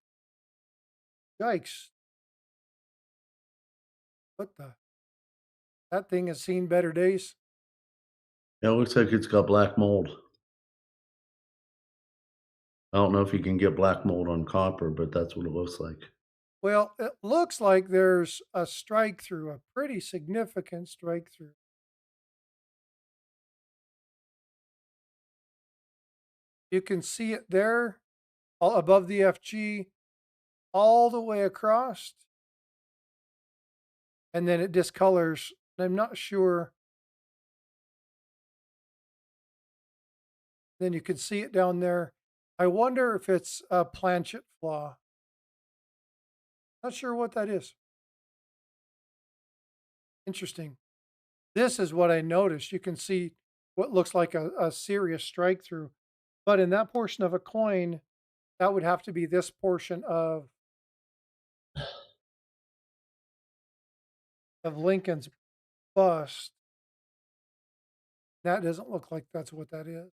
yikes! What the? That thing has seen better days." Yeah, it looks like it's got black mold. I don't know if you can get black mold on copper, but that's what it looks like. Well, it looks like there's a strike through, a pretty significant strike through. You can see it there, all above the FG, all the way across, and then it discolors. I'm not sure. Then you can see it down there. I wonder if it's a planchet flaw. Not sure what that is. Interesting. This is what I noticed. You can see what looks like a serious strike through. But in that portion of a coin, that would have to be this portion of Lincoln's bust. That doesn't look like that's what that is.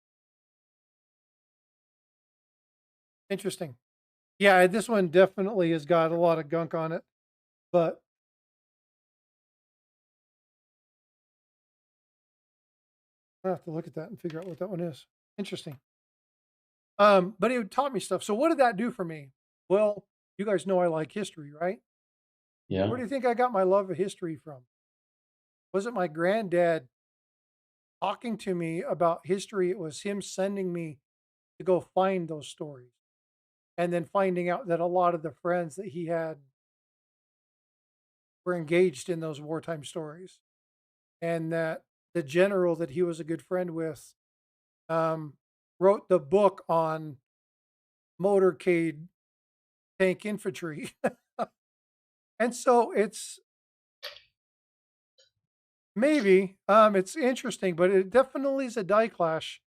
Interesting. Yeah, this one definitely has got a lot of gunk on it, but I have to look at that and figure out what that one is. Interesting. But it taught me stuff. So what did that do for me? Well, you guys know I like history, right? Where Yeah. do you think I got my love of history from? Was it my granddad talking to me about history? It was him sending me to go find those stories and then finding out that a lot of the friends that he had were engaged in those wartime stories, and that the general that he was a good friend with um, wrote the book on motorcade tank infantry. And so it's maybe it's interesting, but it definitely is a die clash,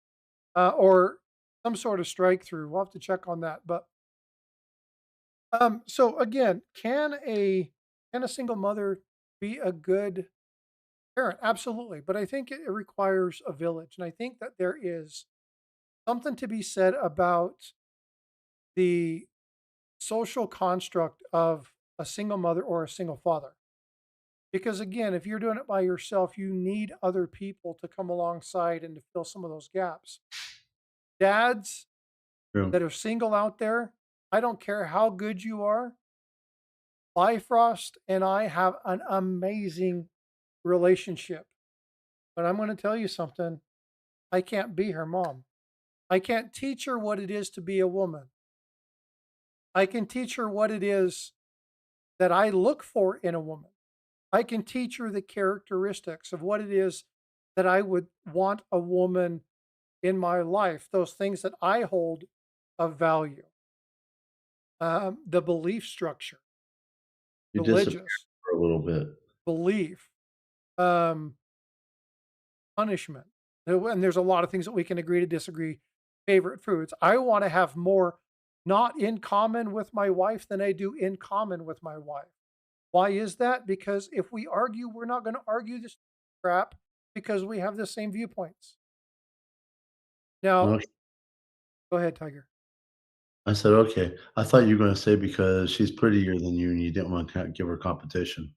or some sort of strike through. We'll have to check on that. But so again, can a single mother be a good parent? Absolutely, but I think it requires a village, and I think that there is something to be said about the social construct of a single mother or a single father. Because again, if you're doing it by yourself, you need other people to come alongside and to fill some of those gaps. Dads True. that are single out there, I don't care how good you are. Bifrost and I have an amazing relationship. But I'm going to tell you something. I can't be her mom. I can't teach her what it is to be a woman. I can teach her what it is that I look for in a woman. I can teach her the characteristics of what it is that I would want a woman in my life, those things that I hold of value, the belief structure, You disappeared religious for a little bit. belief, um, punishment. And there's a lot of things that we can agree to disagree. Favorite foods. I want to have more not in common with my wife than I do in common with my wife. Why is that? Because if we argue, we're not going to argue this crap because we have the same viewpoints. Now, Okay. go ahead, Tiger. I said, okay. I thought you were going to say because she's prettier than you and you didn't want to give her competition.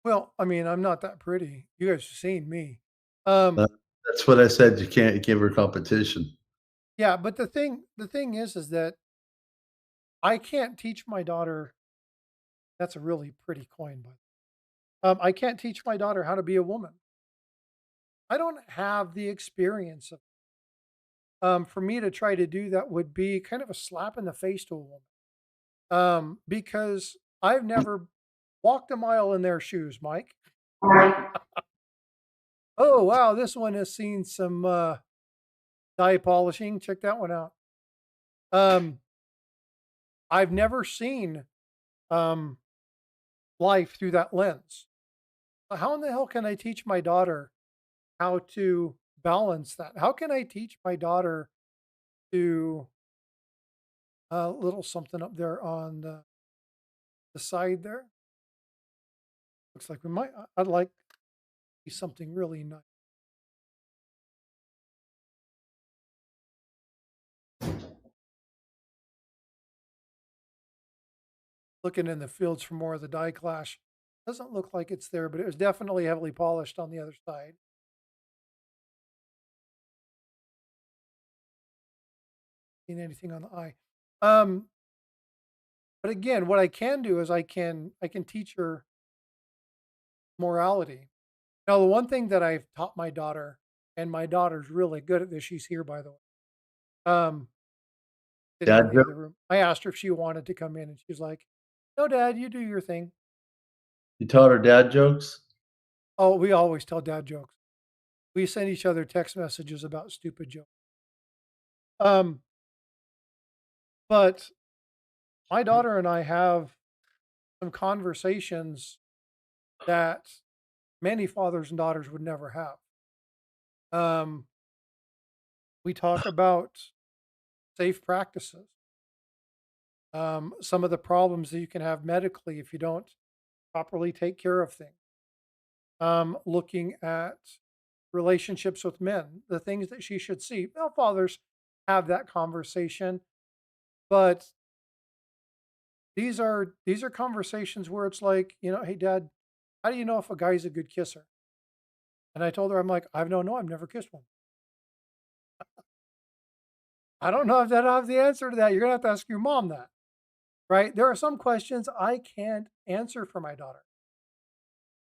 Well, I mean, I'm not that pretty. You guys have seen me. Uh, Um, that's what I said, you can't give her competition. yeah, but the thing is that I can't teach my daughter. That's a really pretty coin, but I can't teach my daughter how to be a woman. I don't have the experience of. For me to try to do that would be kind of a slap in the face to a woman. Because I've never walked a mile in their shoes, Mike. Oh wow, this one has seen some dye polishing. Check that one out. Um, I've never seen um, life through that lens. How in the hell can I teach my daughter how to balance that? How can I teach my daughter to a little something up there on the side there? Looks like we might. I'd like to see something really nice. Looking in the fields for more of the dye clash. Doesn't look like it's there, but it was definitely heavily polished on the other side. Seen anything on the eye? Um, but again, what I can do is I can teach her morality. Now, the one thing that I've taught my daughter, and my daughter's really good at this. She's here, by the way. Um, Sitting in Dad the other joke? room. I asked her if she wanted to come in, and she's like, "No, Dad, you do your thing." You taught her dad jokes? Oh, we always tell dad jokes. We send each other text messages about stupid jokes. Um, but my daughter and I have some conversations that many fathers and daughters would never have. Um, we talk about safe practices, some of the problems that you can have medically if you don't properly take care of things, looking at relationships with men, the things that she should see. Well, fathers have that conversation, but these are conversations where it's like, hey, Dad, how do you know if a guy's a good kisser? And I told her, I'm like, I don't know. I've never kissed one. I don't know if that I have the answer to that. You're gonna have to ask your mom that, right? There are some questions I can't answer for my daughter,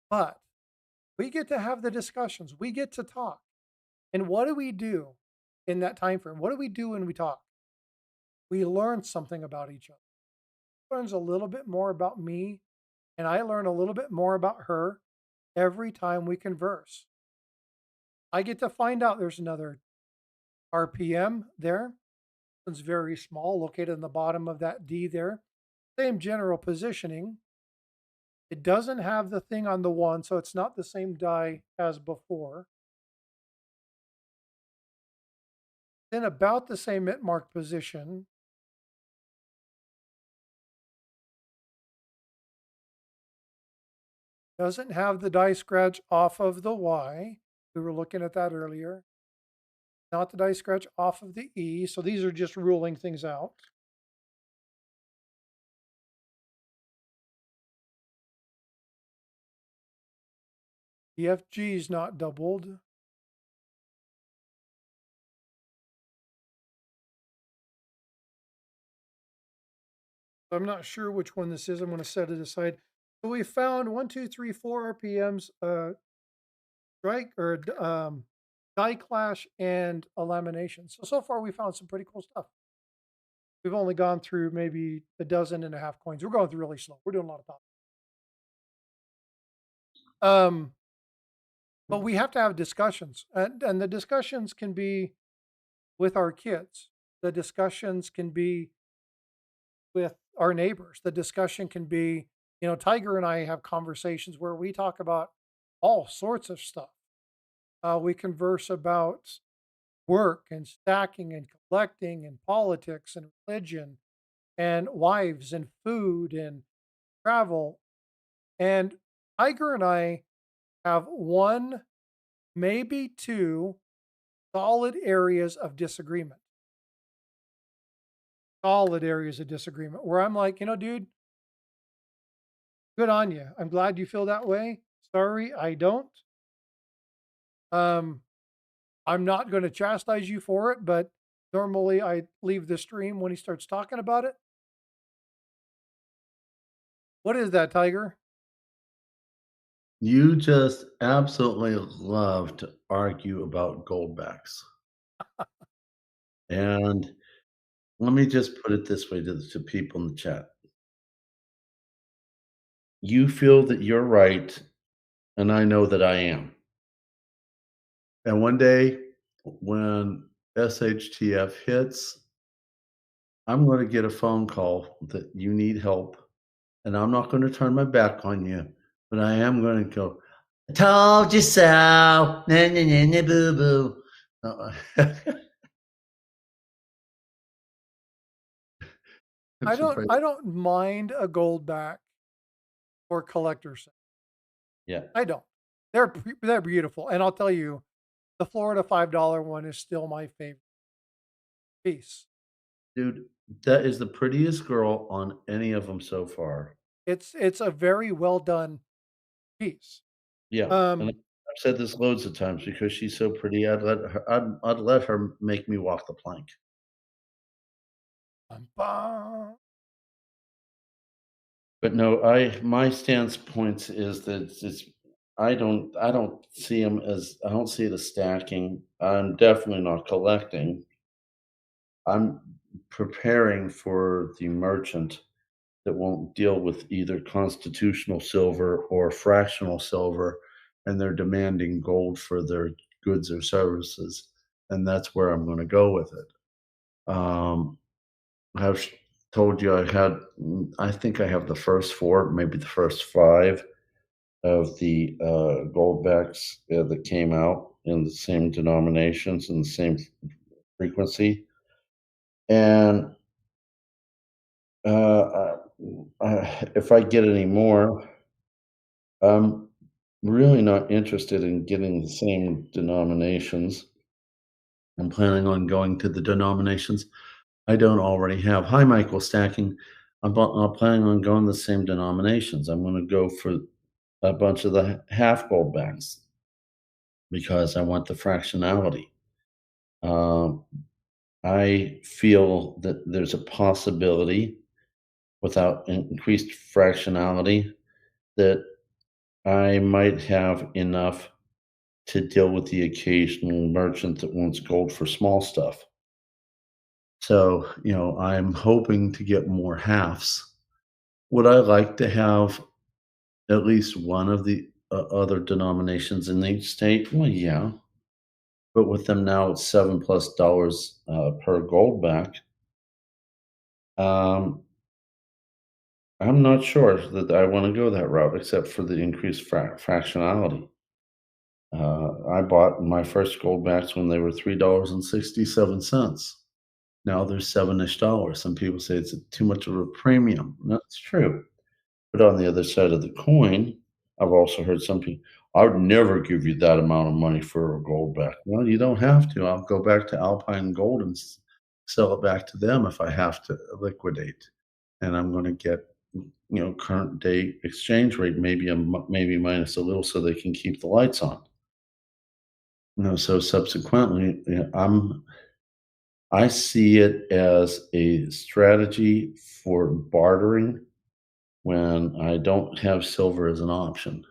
but we get to have the discussions. We get to talk. And what do we do in that time frame? What do we do when we talk? We learn something about each other. She learns a little bit more about me, and I learn a little bit more about her every time we converse. I get to find out there's another RPM there. It's very small, located in the bottom of that D there. Same general positioning. It doesn't have the thing on the one, so it's not the same die as before. Then about the same mint mark position. Doesn't have the die scratch off of the Y. We were looking at that earlier. Not the die scratch off of the E. So these are just ruling things out. The FG is not doubled. I'm not sure which one this is. I'm going to set it aside. So we found 1, 2, 3, 4 RPMs, strike or die clash and a lamination. So far we found some pretty cool stuff. We've only gone through maybe a dozen and a half coins. We're going through really slow. We're doing a lot of talk. Um, but we have to have discussions, and the discussions can be with our kids. The discussions can be with our neighbors. The discussion can be, Tiger and I have conversations where we talk about all sorts of stuff. We converse about work and stacking and collecting and politics and religion and wives and food and travel. And Tiger and I have one, maybe two solid areas of disagreement. Solid areas of disagreement where I'm like, dude, Good on you. I'm glad you feel that way. Sorry, I don't. Um, I'm not gonna chastise you for it, but normally I leave the stream when he starts talking about it. What is that, Tiger? You just absolutely love to argue about goldbacks. And let me just put it this way to people in the chat. You feel that you're right, and I know that I am. And one day when SHTF hits, I'm going to get a phone call that you need help. And I'm not going to turn my back on you, but I am going to go, I told you so. Nah, nah, nah, nah, boo boo. I'm surprised. I don't mind a gold back or collector's set. Yeah. I don't. They're beautiful, and I'll tell you, the Florida $5 one is still my favorite piece. Dude, that is the prettiest girl on any of them so far. It's a very well done piece. Yeah, and Um, I've said this loads of times because she's so pretty, I'd let her make me walk the plank. bum, bum. But no, I my stance points is that it's I don't see them as I don't see it as stacking. I'm definitely not collecting. I'm preparing for the merchant that won't deal with either constitutional silver or fractional silver, and they're demanding gold for their goods or services, and that's where I'm going to go with it. I've told you I think I have the first four, maybe the first five of the goldbacks that came out in the same denominations and the same frequency, and uh, if I get any more, I'm really not interested in getting the same denominations. I'm planning on going to the denominations I don't already have. Hi, Michael Stacking. I'm planning on going the same denominations. I'm going to go for a bunch of the half gold backs because I want the fractionality. Um, I feel that there's a possibility without increased fractionality that I might have enough to deal with the occasional merchant that wants gold for small stuff. So, I'm hoping to get more halves. Would I like to have at least one of the other denominations in each state? Well, yeah. But with them now, it's $7+ per gold back. Um, I'm not sure that I want to go that route, except for the increased fractionality. I bought my first gold backs when they were $3.67. Now they're seven-ish dollars. Some people say it's too much of a premium. That's true. But on the other side of the coin, I've also heard some people, I would never give you that amount of money for a gold back. Well, you don't have to. I'll go back to Alpine Gold and sell it back to them if I have to liquidate. And I'm going to get, current day exchange rate, maybe minus a little so they can keep the lights on. So subsequently, I see it as a strategy for bartering when I don't have silver as an option.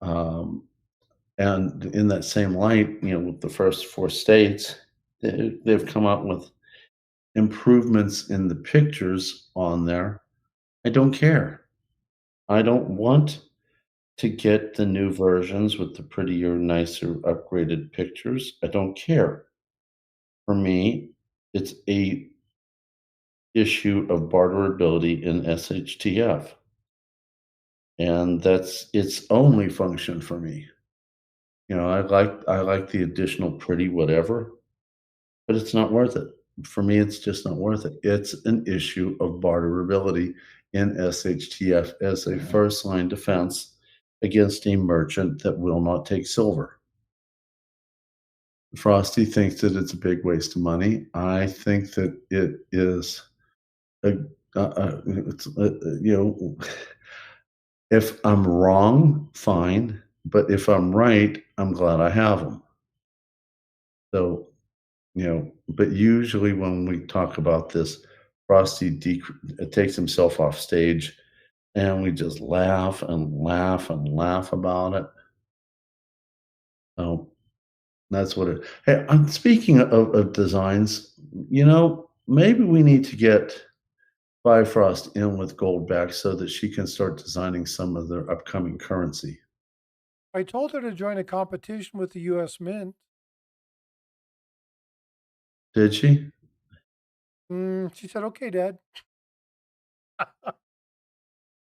Um, and in that same light, with the first four states, they've come up with improvements in the pictures on there. I don't care. I don't want to get the new versions with the prettier, nicer, upgraded pictures. I don't care. For me, it's a issue of barterability in SHTF, and that's its only function for me. I like the additional pretty whatever, but it's not worth it. For me, it's just not worth it. It's an issue of barterability in SHTF as a first line defense against a merchant that will not take silver. Frosty thinks that it's a big waste of money. I think that it is a, it's, If I'm wrong, fine, but if I'm right, I'm glad I have them. So, but usually when we talk about this, Frosty takes himself off stage, and we just laugh and laugh and laugh about it. So that's what it Hey, speaking of designs, maybe we need to get Bifrost in with Goldback so that she can start designing some of their upcoming currency. I told her to join a competition with the US Mint. Did she? She said, "Okay, Dad."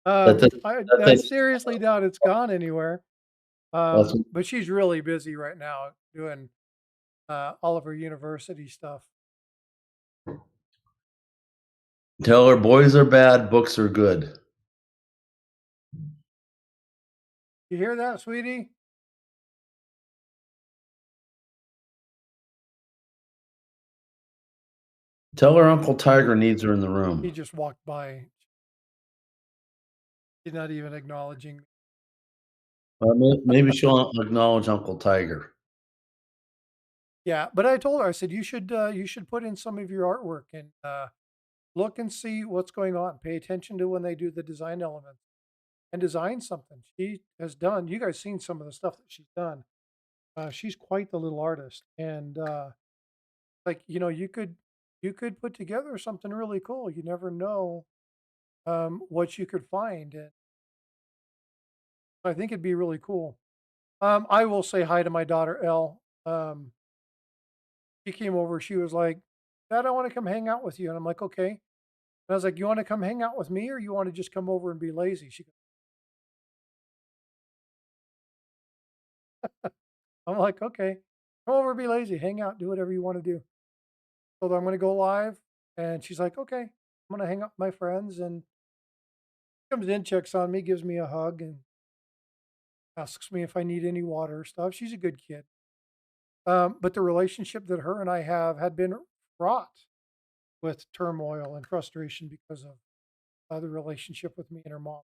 That does that I does seriously doubt it's gone anywhere. that's But she's really busy right now doing, all of her university stuff. Tell her boys are bad, books are good. You hear that, sweetie? Tell her Uncle Tiger needs her in the He room. just walked by. She's not even acknowledging me. Maybe she'll acknowledge Uncle Tiger. Yeah, but I told her, I said, you should put in some of your artwork and, look and see what's going on. Pay attention to when they do the design elements and design something." She has done you guys seen some of the stuff that she's done. She's quite the little artist, and, like, you could put together something really cool. You never know, what you could find, and I think it'd be really cool. I will say hi to my daughter, Elle. She came over, she was like, "Dad, I wanna come hang out with you," and I'm like, "Okay." And I was like, "You wanna come hang out with me, or you wanna just come over and be lazy?" I'm like, "Okay. Come over, be lazy, hang out, do whatever you wanna do." So I'm gonna go live, and she's like, "Okay. I'm gonna hang out with my friends," and comes in, checks on me, gives me a hug, and asks me if I need any water or stuff. She's a good kid. But the relationship that her and I have had been fraught with turmoil and frustration because of, the relationship with me and her mom.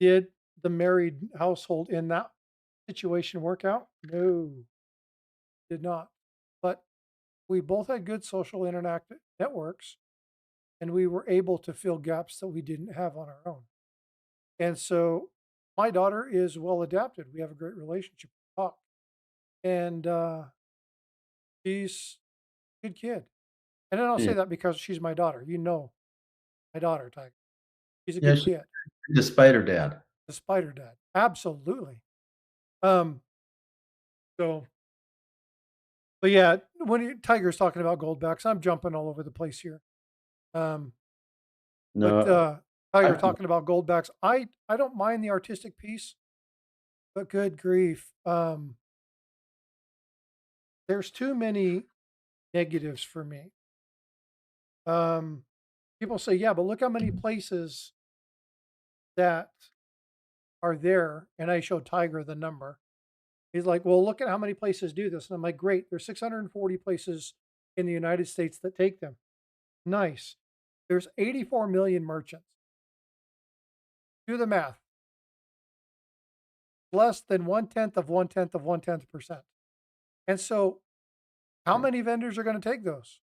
Did the married household in that situation work out? No, did not. But we both had good social internet networks, and we were able to fill gaps that we didn't have on our own. And so my daughter is well adapted. We have a great relationship. We talk. And she's a good kid. And I don't Yeah. say that because she's my daughter. You know my daughter, Tiger. She's a Yeah, good she kid, despite her dad. despite her dad. Absolutely. Um, so, but yeah, when Tiger's talking about goldbacks, I'm jumping all over the place here. Um, but No, Tiger I talking about goldbacks, I don't mind the artistic piece, but good grief, there's too many negatives for me. Um, People say, yeah, but look how many places that are there, and I showed Tiger the number. He's like, "Well, look at how many places do this." And I'm like, "Great, there's 640 places in the United States that take them. Nice. There's 84 million merchants. Do the math. Less than 1/10 of 1/10 of 1/10%. And so, how many vendors are going to take those?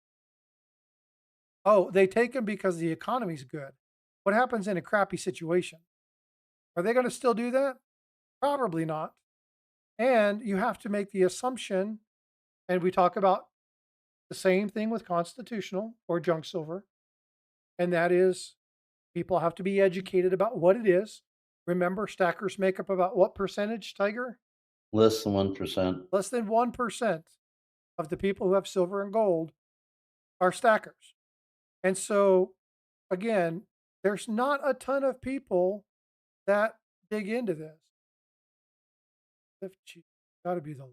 Oh, they take them because the economy's good. What happens in a crappy situation? Are they going to still do that? Probably not. And you have to make the assumption, and we talk about the same thing with constitutional or junk silver, and that is people have to be educated about what it is. Remember, stackers make up about what percentage, Tiger? less than 1%. Less than 1% of the people who have silver and gold are stackers. And so, again, there's not a ton of people that dig into this. Got to be the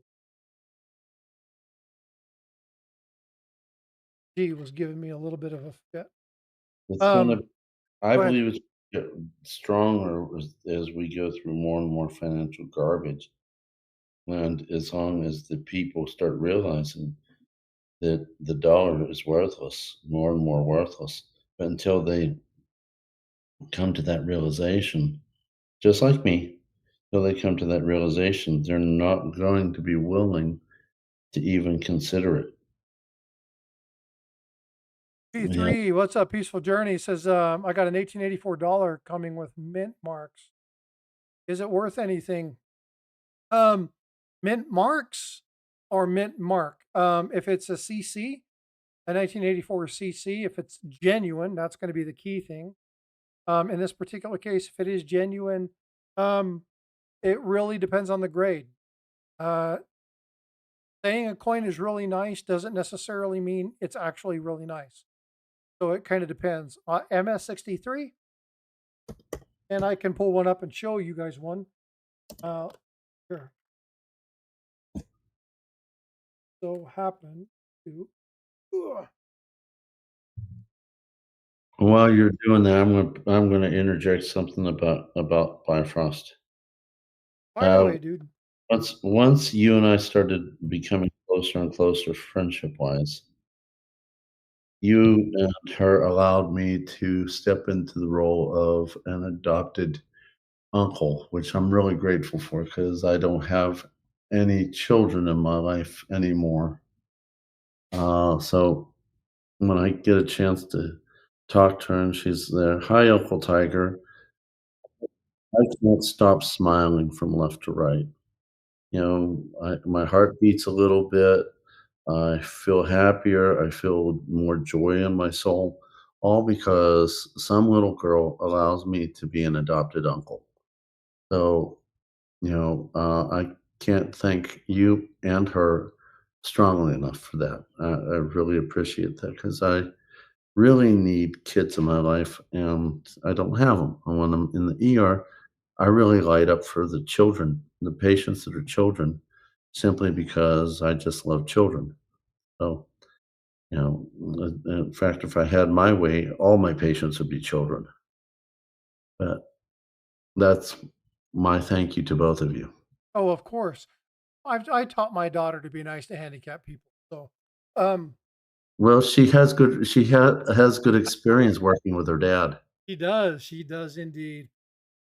G was giving me a little bit of a fit. It's gonna Um, I go ahead. believe it's get stronger as we go through more and more financial garbage, and as long as the people start realizing that the dollar is worthless, more and more worthless, but until they come to that realization, just like me, till they come to that realization, they're not going to be willing to even consider it. Yeah. P3, what's up, Peaceful Journey? Says, I got an 1884 dollar coming with mint marks. Is it worth anything? Um, mint marks or mint mark? If it's a CC, a 1984 CC, if it's genuine, that's going to be the key thing. In this particular case, if it is genuine, um, it really depends on the grade. Uh, saying a coin is really nice doesn't necessarily mean it's actually really nice. So it kind of depends. MS63, and I can pull one up and show you guys one. Uh, Here. So happen to. Ugh, While you're doing that, I'm gonna interject something about Bifrost. fire Uh, away, dude. once you and I started becoming closer and closer friendship wise, you and her allowed me to step into the role of an adopted uncle, which I'm really grateful for because I don't have any children in my life anymore. So when I get a chance to talk to her and she's there, hi, Uncle Tiger, I can't stop smiling from left to right. My heart beats a little bit. I feel happier. I feel more joy in my soul, all because some little girl allows me to be an adopted uncle. So, I can't thank you and her strongly enough for that. I really appreciate that because I really need kids in my life and I don't have them. And when I'm in the ER, I really light up for the children, the patients that are children, simply because I just love children. So, in fact, if I had my way, all my patients would be children. But that's my thank you to both of you. Oh, of course. I taught my daughter to be nice to handicapped people. So, um, Well, has good experience working with her dad. she does. She does indeed.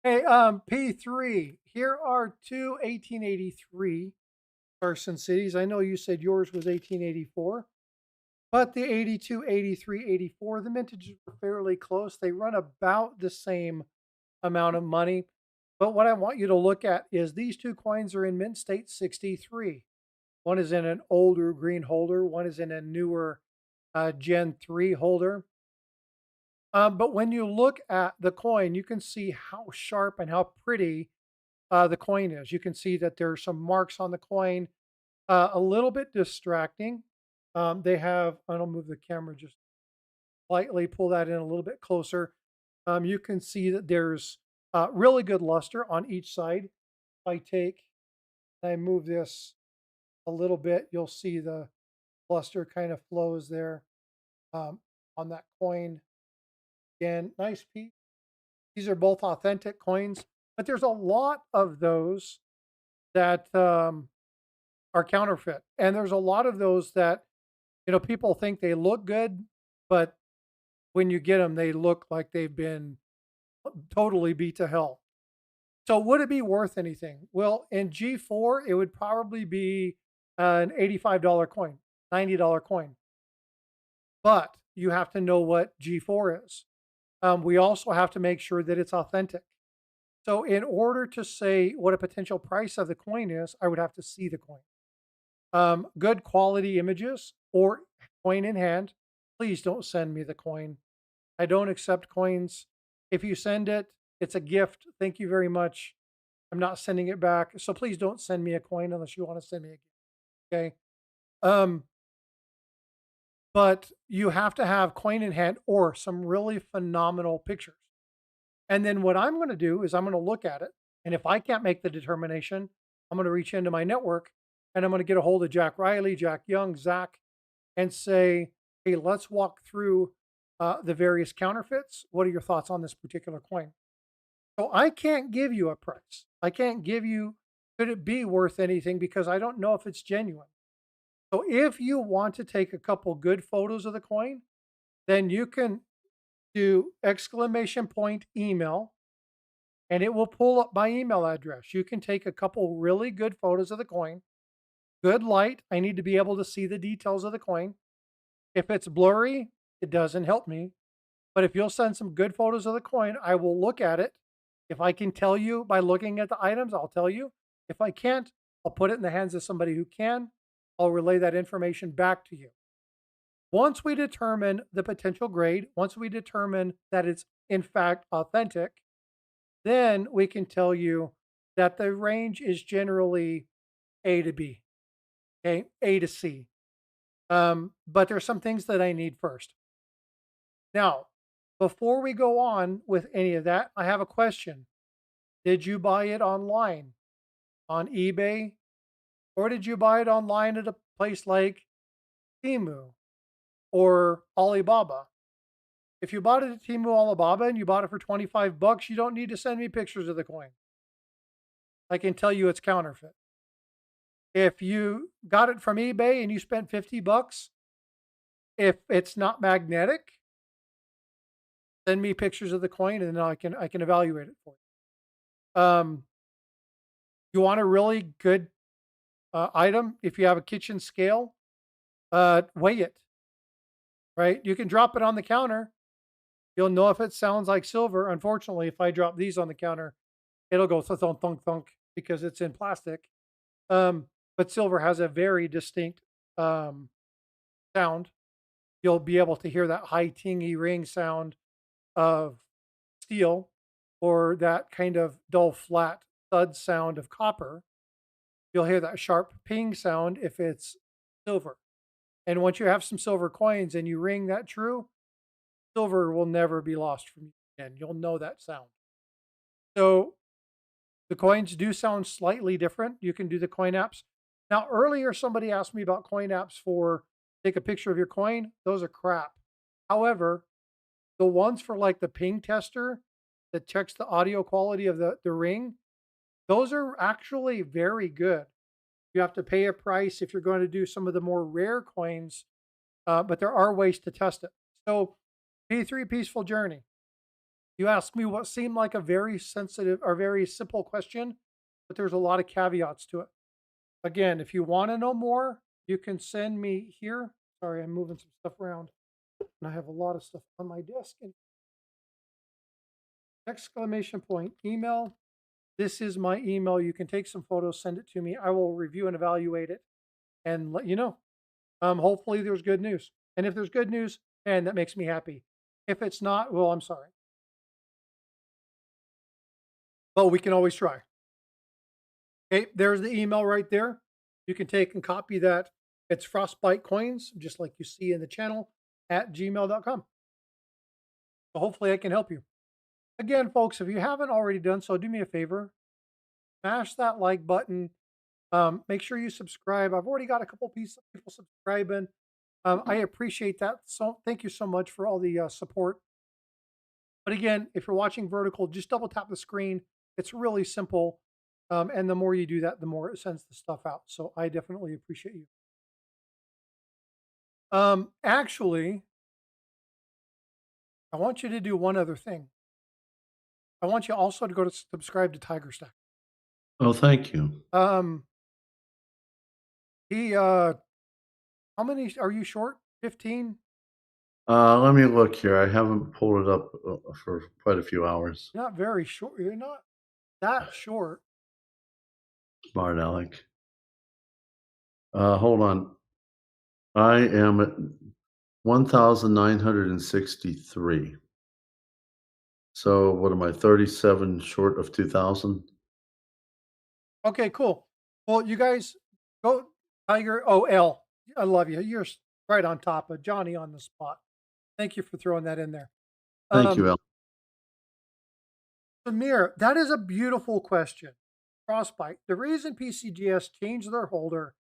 Hey, P3. Here are two 1883 Carson cities. I know you said yours was 1884, but the 82, 83, 84, the mintages were fairly close. They run about the same amount of money. But what I want you to look at is these two coins are in mint state 63. One is in an older green holder, one is in a newer Gen 3 holder. But when you look at the coin, you can see how sharp and how pretty the coin is. You can see that there are some marks on the coin, a little bit distracting. They have, I'll move the camera just slightly, pull that in a little bit closer. You can see that there's really good luster on each side. If I move this a little bit, you'll see the luster kind of flows there on that coin. Again, nice piece. These are both authentic coins, but there's a lot of those that are counterfeit. And there's a lot of those that, people think they look good, but when you get them, they look like they've been totally beat to hell. So would it be worth anything? Well, in G4, it would probably be an $85 coin, $90 coin. But you have to know what G4 is. We also have to make sure that it's authentic. So in order to say what a potential price of the coin is, I would have to see the coin. Good quality images or coin in hand. Please don't send me the coin. I don't accept coins. If you send it, it's a gift. Thank you very much. I'm not sending it back. So please don't send me a coin unless you want to send me a gift. Okay. Um, but you have to have coin in hand or some really phenomenal pictures. And then what I'm going to do is I'm going to look at it. And if I can't make the determination, I'm going to reach into my network and I'm going to get a hold of Jack Riley, Jack Young, Zach, and say, hey, let's walk through the various counterfeits. What are your thoughts on this particular coin? So I can't give you a price. I can't give you, could it be worth anything because I don't know if it's genuine. So if you want to take a couple good photos of the coin, then you can do exclamation point email, and it will pull up my email address. You can take a couple really good photos of the coin, good light. I need to be able to see the details of the coin. If it's blurry, it doesn't help me. But if you'll send some good photos of the coin, I will look at it. If I can tell you by looking at the items, I'll tell you. If I can't, I'll put it in the hands of somebody who can. I'll relay that information back to you. Once we determine the potential grade, once we determine that it's in fact authentic, then we can tell you that the range is generally A to B, okay, A to C. But there's some things that I need first. Now, before we go on with any of that, I have a question. Did you buy it online, on eBay, or did you buy it online at a place like Temu or Alibaba? If you bought it at Temu Alibaba and you bought it for 25 bucks, you don't need to send me pictures of the coin. I can tell you it's counterfeit. If you got it from eBay and you spent 50 bucks, if it's not magnetic, send me pictures of the coin and then I can evaluate it for you. You want a really good item? If you have a kitchen scale, weigh it. Right? You can drop it on the counter. You'll know if it sounds like silver. Unfortunately, if I drop these on the counter, it'll go thunk thunk thunk because it's in plastic. But silver has a very distinct sound. You'll be able to hear that high tingy ring sound of steel or that kind of dull flat thud sound of copper. You'll hear that sharp ping sound if it's silver. And once you have some silver coins and you ring that true, silver will never be lost from you again. You'll know that sound. So the coins do sound slightly different. You can do the coin apps. Now, earlier somebody asked me about coin apps for take a picture of your coin. Those are crap. However, the ones for like the ping tester that checks the audio quality of the ring, those are actually very good. You have to pay a price if you're going to do some of the more rare coins, but there are ways to test it. So, P3 Peaceful Journey. You asked me what seemed like a very sensitive or very simple question, but there's a lot of caveats to it. Again, if you want to know more, you can send me here. Sorry, I'm moving some stuff around and I have a lot of stuff on my desk. And exclamation point email. This is my email. You can take some photos, send it to me. I will review and evaluate it and let you know. Hopefully there's good news. And if there's good news, man, that makes me happy. If it's not, well, I'm sorry. But we can always try. Okay, there's the email right there. You can take and copy that. It's Frostbite Coins, just like you see in the channel at gmail.com. So hopefully I can help you. Again, folks, if you haven't already done so, do me a favor, smash that like button. Make sure you subscribe. I've already got a couple people subscribing. I appreciate that. So thank you so much for all the support. But again, if you're watching vertical, just double tap the screen. It's really simple. And the more you do that, the more it sends the stuff out. So I definitely appreciate you. Actually, I want you to do one other thing. I want you also to go to subscribe to Tiger Stack. Oh, thank you. He how many are you short? 15? Let me look here. I haven't pulled it up for quite a few hours. Not very short. You're not that short. Smart Alec. Hold on. I am at 1,963. So what am I, 37 short of 2,000? Okay, cool. Well, you guys go Tiger. Oh, L. I love you. You're right on top of Johnny on the spot. Thank you for throwing that in there. Thank you, Um, Al. Samir, that is a beautiful question. Frostbite. The reason PCGS changed their holder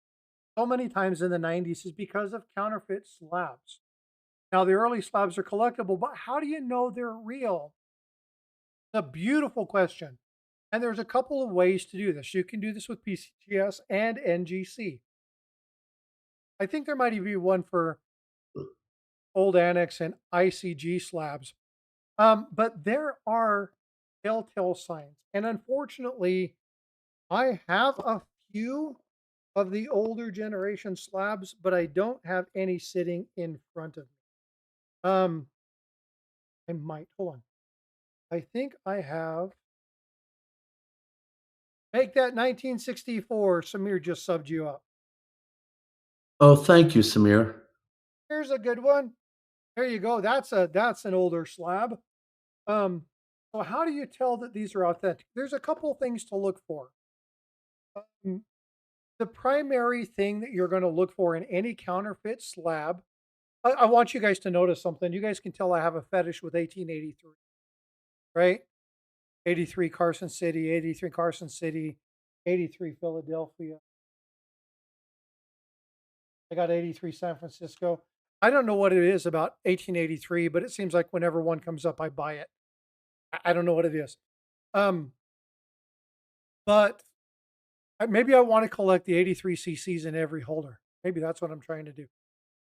so many times in the 90s is because of counterfeit slabs. Now, the early slabs are collectible, but how do you know they're real? It's a beautiful question. And there's a couple of ways to do this. You can do this with PCGS and NGC. I think there might even be one for old Annex and ICG slabs. But there are telltale signs, and unfortunately, I have a few of the older generation slabs, but I don't have any sitting in front of me. Um, I might hold on. I think I have. Make that 1964. Samir just subbed you up. Oh, thank you, Samir. Here's a good one. There you go. That's an older slab. Um, so how do you tell that these are authentic? There's a couple things to look for. Um, the primary thing that you're going to look for in any counterfeit slab, I want you guys to notice something. You guys can tell I have a fetish with 1883, right? 83 Carson City, 83 Carson City, 83 Philadelphia. I got 83 San Francisco. I don't know what it is about 1883, but it seems like whenever one comes up, I buy it. I don't know what it is. Um, but maybe I want to collect the 83 CCs in every holder. Maybe that's what I'm trying to do.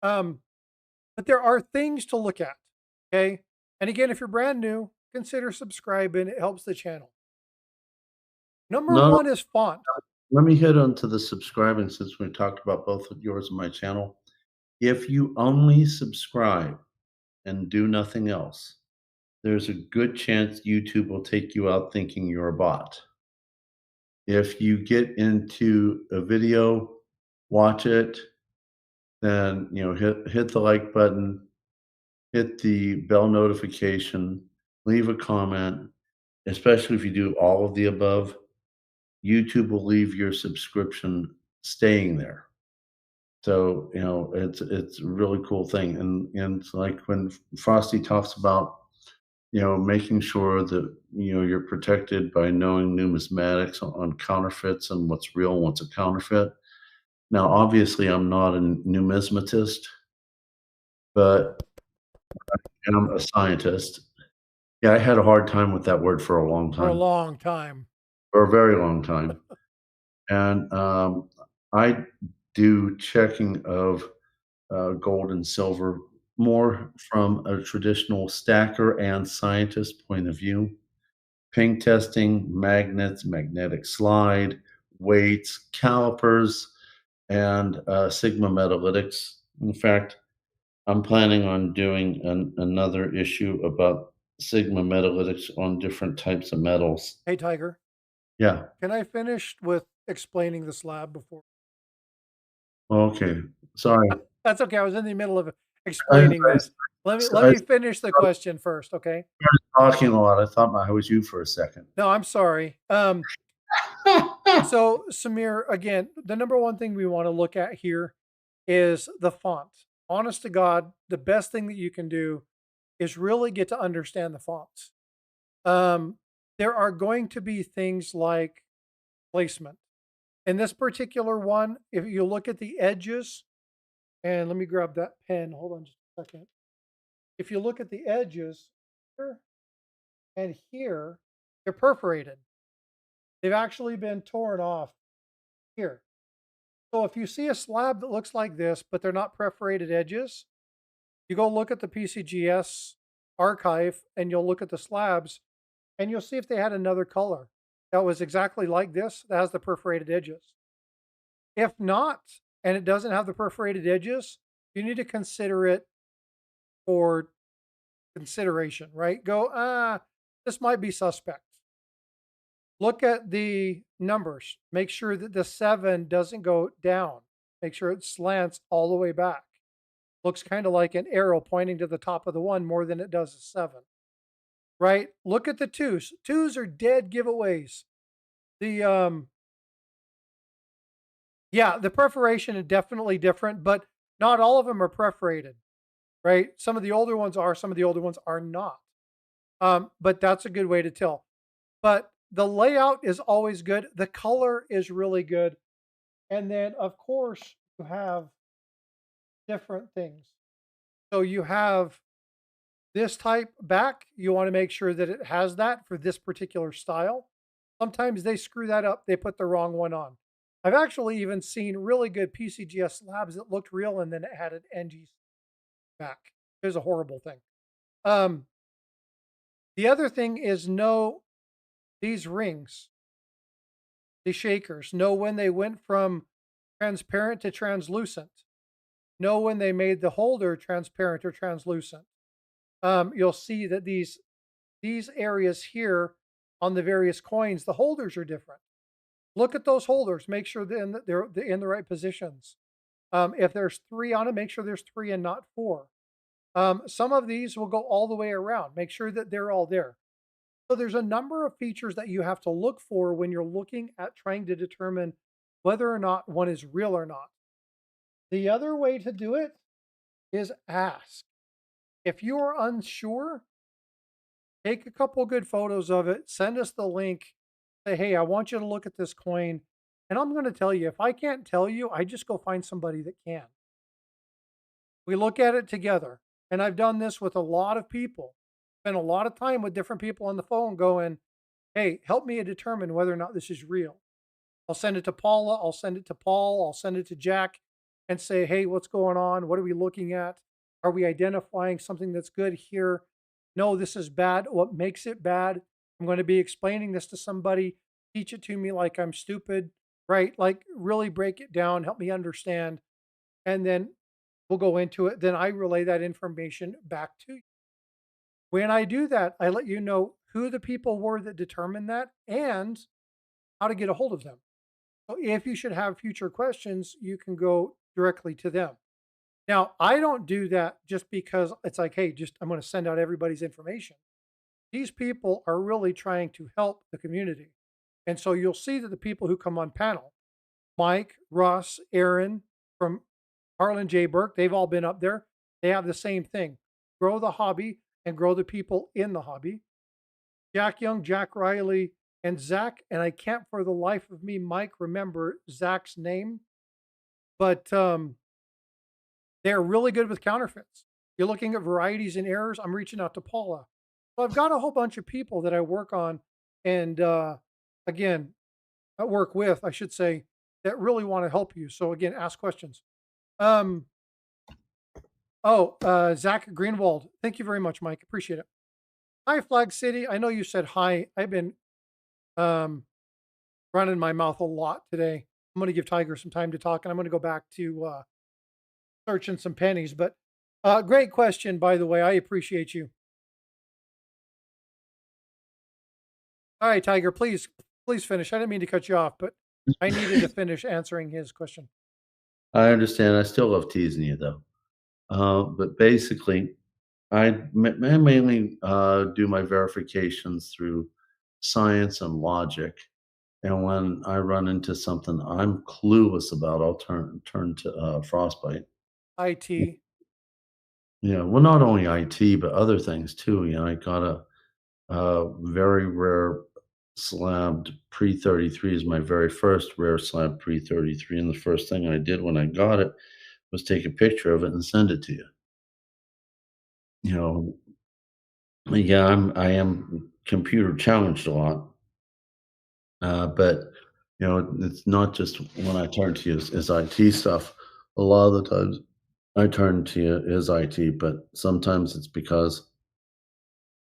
Um, but there are things to look at. Okay. And again, if you're brand new, consider subscribing. It helps the channel. Number No, one is font. let me hit onto the subscribing since we talked about both of yours and my channel. If you only subscribe and do nothing else, there's a good chance YouTube will take you out thinking you're a bot. If you get into a video, watch it, then hit the like button, hit the bell notification, leave a comment, especially if you do all of the above. YouTube will leave your subscription staying there. So, it's a really cool thing. And it's like when Frosty talks about, making sure that, you're protected by knowing numismatics on counterfeits and what's real and what's a counterfeit. Now, obviously, I'm not a numismatist, but I'm a scientist. Yeah, I had a hard time with that word for a long For a time, long time. for a very long time. And I do checking of gold and silver more from a traditional stacker and scientist point of view. Ping testing, magnets, magnetic slide, weights, calipers, and sigma metalytics. In fact, I'm planning on doing another issue about sigma metalytics on different types of metals. Hey, Tiger, Yeah. can I finish with explaining the slab before? Okay. Sorry. That's okay. I was in the middle of I, explaining I, this. Let I me finish the question first, okay? started talking a lot. I thought I was you for a second. No, I'm sorry. So Samir, again, the number one thing we want to look at here is the font. Honest to God, the best thing that you can do is really get to understand the fonts. Um, there are going to be things like placement. In this particular one, if you look at the edges, and let me grab that pen. Hold on just a second. If you look at the edges here and here, they're perforated. They've actually been torn off here. So if you see a slab that looks like this, but they're not perforated edges, you go look at the PCGS archive and you'll look at the slabs and you'll see if they had another color that was exactly like this that has the perforated edges. If not, and it doesn't have the perforated edges, you need to consider it for consideration, right? Go, this might be suspect. Look at the numbers. Make sure that the 7 doesn't go down. Make sure it slants all the way back. Looks kind of like an arrow pointing to the top of the 1 more than it does a 7, right? Look at the 2s. 2s are dead giveaways. The yeah, the perforation is definitely different, but not all of them are perforated, right? Some of the older ones are, some of the older ones are not. But that's a good way to tell. But the layout is always good. The color is really good. And then, of course, you have different things. So you have this type back. You want to make sure that it has that for this particular style. Sometimes they screw that up. They put the wrong one on. I've actually even seen really good PCGS slabs that looked real and then it had an NG back. It was a horrible thing. Um, The other thing is know these rings, the shakers, know when they went from transparent to translucent, know when they made the holder transparent or translucent. You'll see that these areas here on the various coins, the holders are different. Look at those holders. Make sure they're in the right positions. If there's three on it, make sure there's three and not four. Some of these will go all the way around. Make sure that they're all there. So there's a number of features that you have to look for when you're looking at trying to determine whether or not one is real or not. The other way to do it is ask. If you are unsure, take a couple good photos of it, send us the link, say, hey, I want you to look at this coin. And I'm going to tell you, if I can't tell you, I just go find somebody that can. We look at it together. And I've done this with a lot of people, spent a lot of time with different people on the phone going, hey, help me determine whether or not this is real. I'll send it to Paula. I'll send it to Paul. I'll send it to Jack and say, hey, what's going on? What are we looking at? Are we identifying something that's good here? No, this is bad. What makes it bad? I'm going to be explaining this to somebody. Teach it to me like I'm stupid, right? Like really break it down, help me understand. And then we'll go into it. Then I relay that information back to you. When I do that, I let you know who the people were that determined that and how to get a hold of them. So if you should have future questions, you can go directly to them. Now, I don't do that just because it's like, hey, just I'm going to send out everybody's information. These people are really trying to help the community. And so you'll see that the people who come on panel, Mike, Russ, Aaron from Harlan J. Burke, they've all been up there. They have the same thing: grow the hobby and grow the people in the hobby. Jack Young, Jack Riley, and Zach. And I can't for the life of me, Mike, remember Zach's name, but they're really good with counterfeits. You're looking at varieties and errors. I'm reaching out to Paula. So I've got a whole bunch of people that I work on and again, I work with, I should say, that really want to help you. So again, ask questions. Um, Zach Greenwald. Thank you very much, Mike. Appreciate it. Hi, Flag City. I know you said hi. I've been um, running my mouth a lot today. I'm going to give Tiger some time to talk, and I'm going to go back to searching some pennies. But great question, by the way. I appreciate you. All right, Tiger, please finish. I didn't mean to cut you off, but I needed to finish answering his question. I understand. I still love teasing you though. But basically, I mainly do my verifications through science and logic. And when I run into something I'm clueless about, I'll turn to frostbite. IT. Yeah, well, not only IT, but other things too. I got a very rare slabbed pre 33 is my very first rare slab pre 33, and the first thing I did when I got it was take a picture of it and send it to you. You know, yeah, I am computer challenged a lot, but it's not just when I turn to you as IT stuff. A lot of the times I turn to you as IT, but sometimes it's because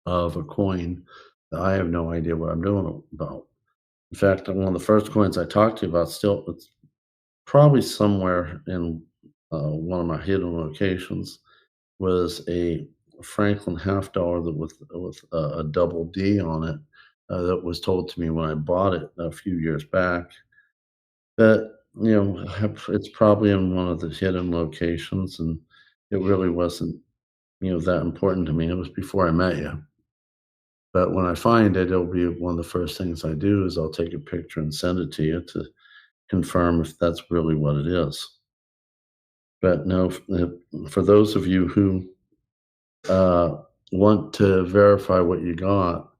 of a coin that I have no idea what I'm doing about. In fact, one of the first coins I talked to you about still it's probably somewhere in one of my hidden locations was a Franklin half dollar that with a double D on it that was told to me when I bought it a few years back. That it's probably in one of the hidden locations, and it really wasn't that important to me. It was before I met you. But when I find it, it'll be one of the first things I do is I'll take a picture and send it to you to confirm if that's really what it is. But no, for those of you who uh, want to verify what you got,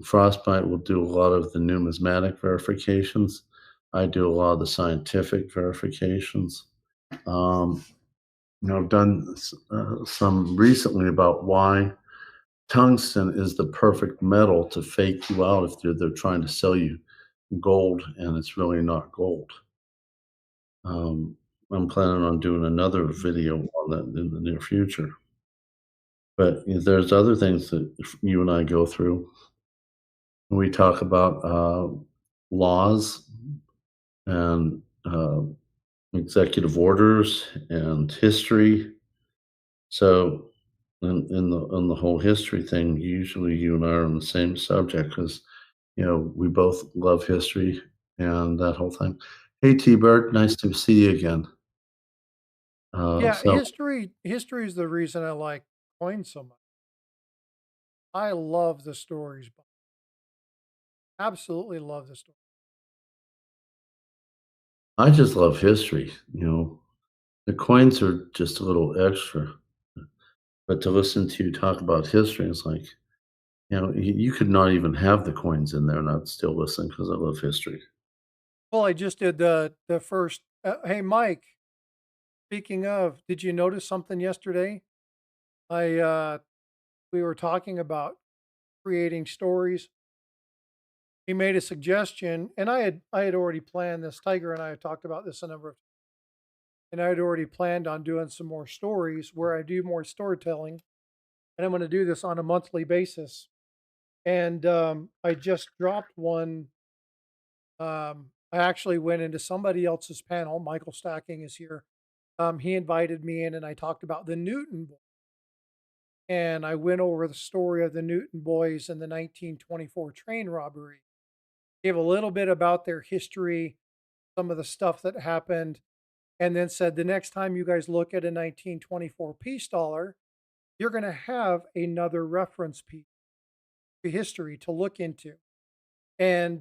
Frostbite will do a lot of the numismatic verifications. I do a lot of the scientific verifications. Um, I've done some recently about why tungsten is the perfect metal to fake you out if they're trying to sell you gold and it's really not gold. Um, I'm planning on doing another video on that in the near future. But there's other things that you and I go through. We talk about laws and executive orders and history. So, in the whole history thing, usually you and I are on the same subject because we both love history and that whole thing. Hey, T Bird, nice to see you again. Yeah, So history is the reason I like coins so much. I love the stories, absolutely love the story. I just love history. The coins are just a little extra, but to listen to you talk about history is like, you could not even have the coins in there and I'd still listen because I love history. Well, I just did the first hey, Mike, speaking of, did you notice something yesterday? I We were talking about creating stories. He made a suggestion, and I had already planned this. Tiger and I had talked about this a number of, and I had already planned on doing some more stories where I do more storytelling, and I'm going to do this on a monthly basis. And I just dropped one. I actually went into somebody else's panel. Michael Stacking is here. He invited me in, and I talked about the Newton boys, and I went over the story of the Newton boys and the 1924 train robbery. Gave a little bit about their history, some of the stuff that happened, and then said the next time you guys look at a 1924 peace dollar, you're going to have another reference piece to history to look into. And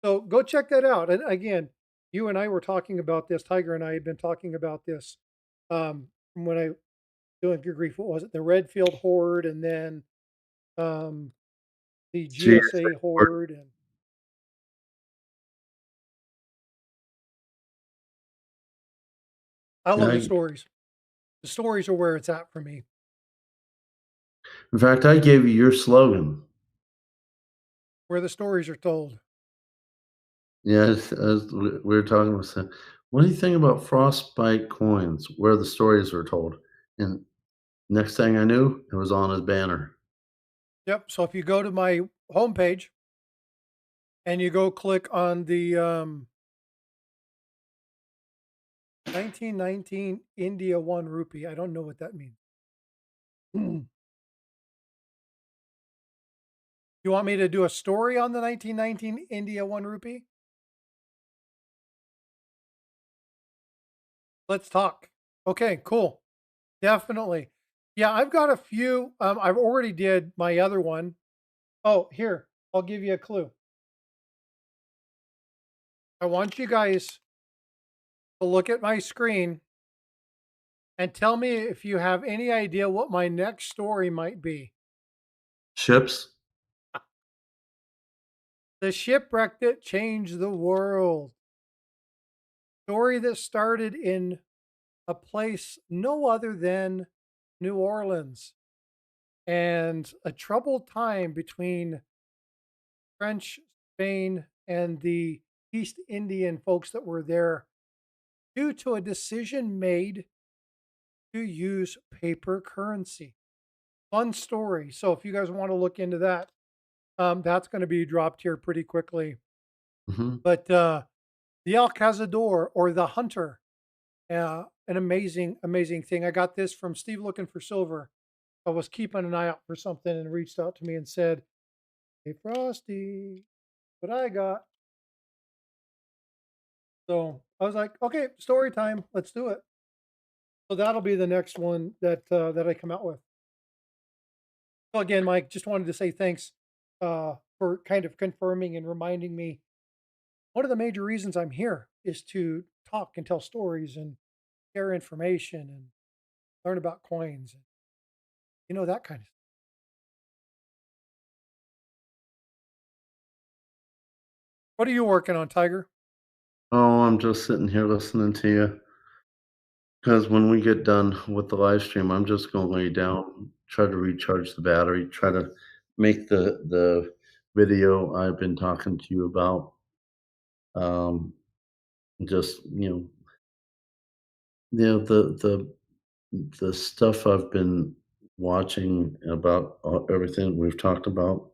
so go check that out. And again, you and I were talking about this. Tiger and I had been talking about this when I doing good grief. What was it? The Redfield Horde, and then um, the Gee, GSA Horde, and I love the I, stories. The stories are where it's at for me, in fact, I gave you your slogan. where the stories are told. Yes, as we were talking about, what do you think about frostbite coins, where the stories are told? And next thing I knew, it was on his banner. Yep. So if you go to my homepage and you go click on the 1919 India 1 rupee, I don't know what that means. You want me to do a story on the 1919 India 1 rupee? Let's talk. Okay, cool. Definitely. Yeah, I've got a few. I've already did my other one. Oh, here, I'll give you a clue. I want you guys to look at my screen and tell me if you have any idea what my next story might be. Ships? The shipwreck that changed the world. Story that started in a place no other than New Orleans, and a troubled time between French, Spain, and the East Indian folks that were there due to a decision made to use paper currency. Fun story. So if you guys want to look into that, that's going to be dropped here pretty quickly. Mhm. But the El Cazador, or the Hunter, an amazing, amazing thing. I got this from Steve Looking for Silver. I was keeping an eye out for something and reached out to me and said, "Hey, Frosty, what I got." So I was like, "Okay, story time. Let's do it." So that'll be the next one that I come out with. So again, Mike, just wanted to say thanks for kind of confirming and reminding me. One of the major reasons I'm here is to talk and tell stories and share information and learn about coins and that kind of stuff. What are you working on, Tiger? Oh, I'm just sitting here listening to you. Because when we get done with the live stream, I'm just gonna lay down, try to recharge the battery, try to make the video I've been talking to you about. Um, just the stuff I've been watching about everything we've talked about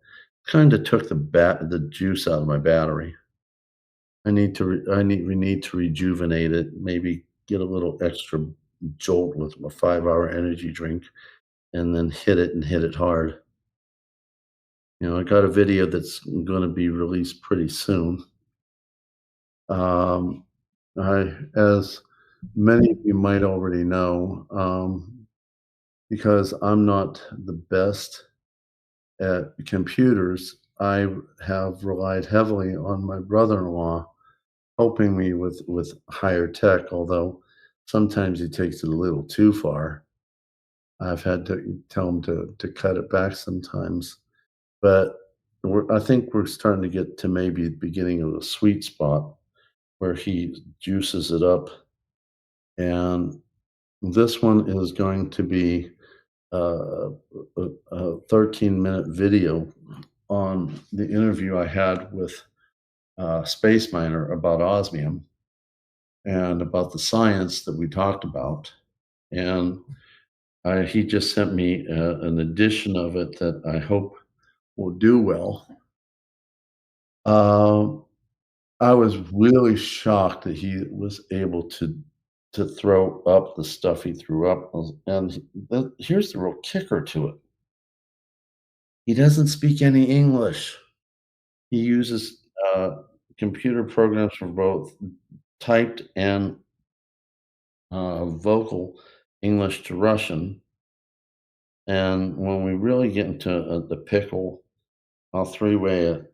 kind of took the juice out of my battery. We need to rejuvenate it, maybe get a little extra jolt with a 5-hour energy drink and then hit it hard. I got a video that's going to be released pretty soon. Um, as many of you might already know, because I'm not the best at computers, I have relied heavily on my brother-in-law helping me with higher tech, although sometimes he takes it a little too far. I've had to tell him to cut it back sometimes, but I think we're starting to get to maybe the beginning of a sweet spot where he juices it up, and this one is going to be a 13-minute video on the interview I had with Space Miner about osmium and about the science that we talked about. And he just sent me an edition of it that I hope will do well. Um, I was really shocked that he was able to throw up the stuff he threw up, and here's the real kicker to it: he doesn't speak any English. He uses computer programs for both typed and vocal English to Russian. And when we really get into the pickle, I'll three-way it,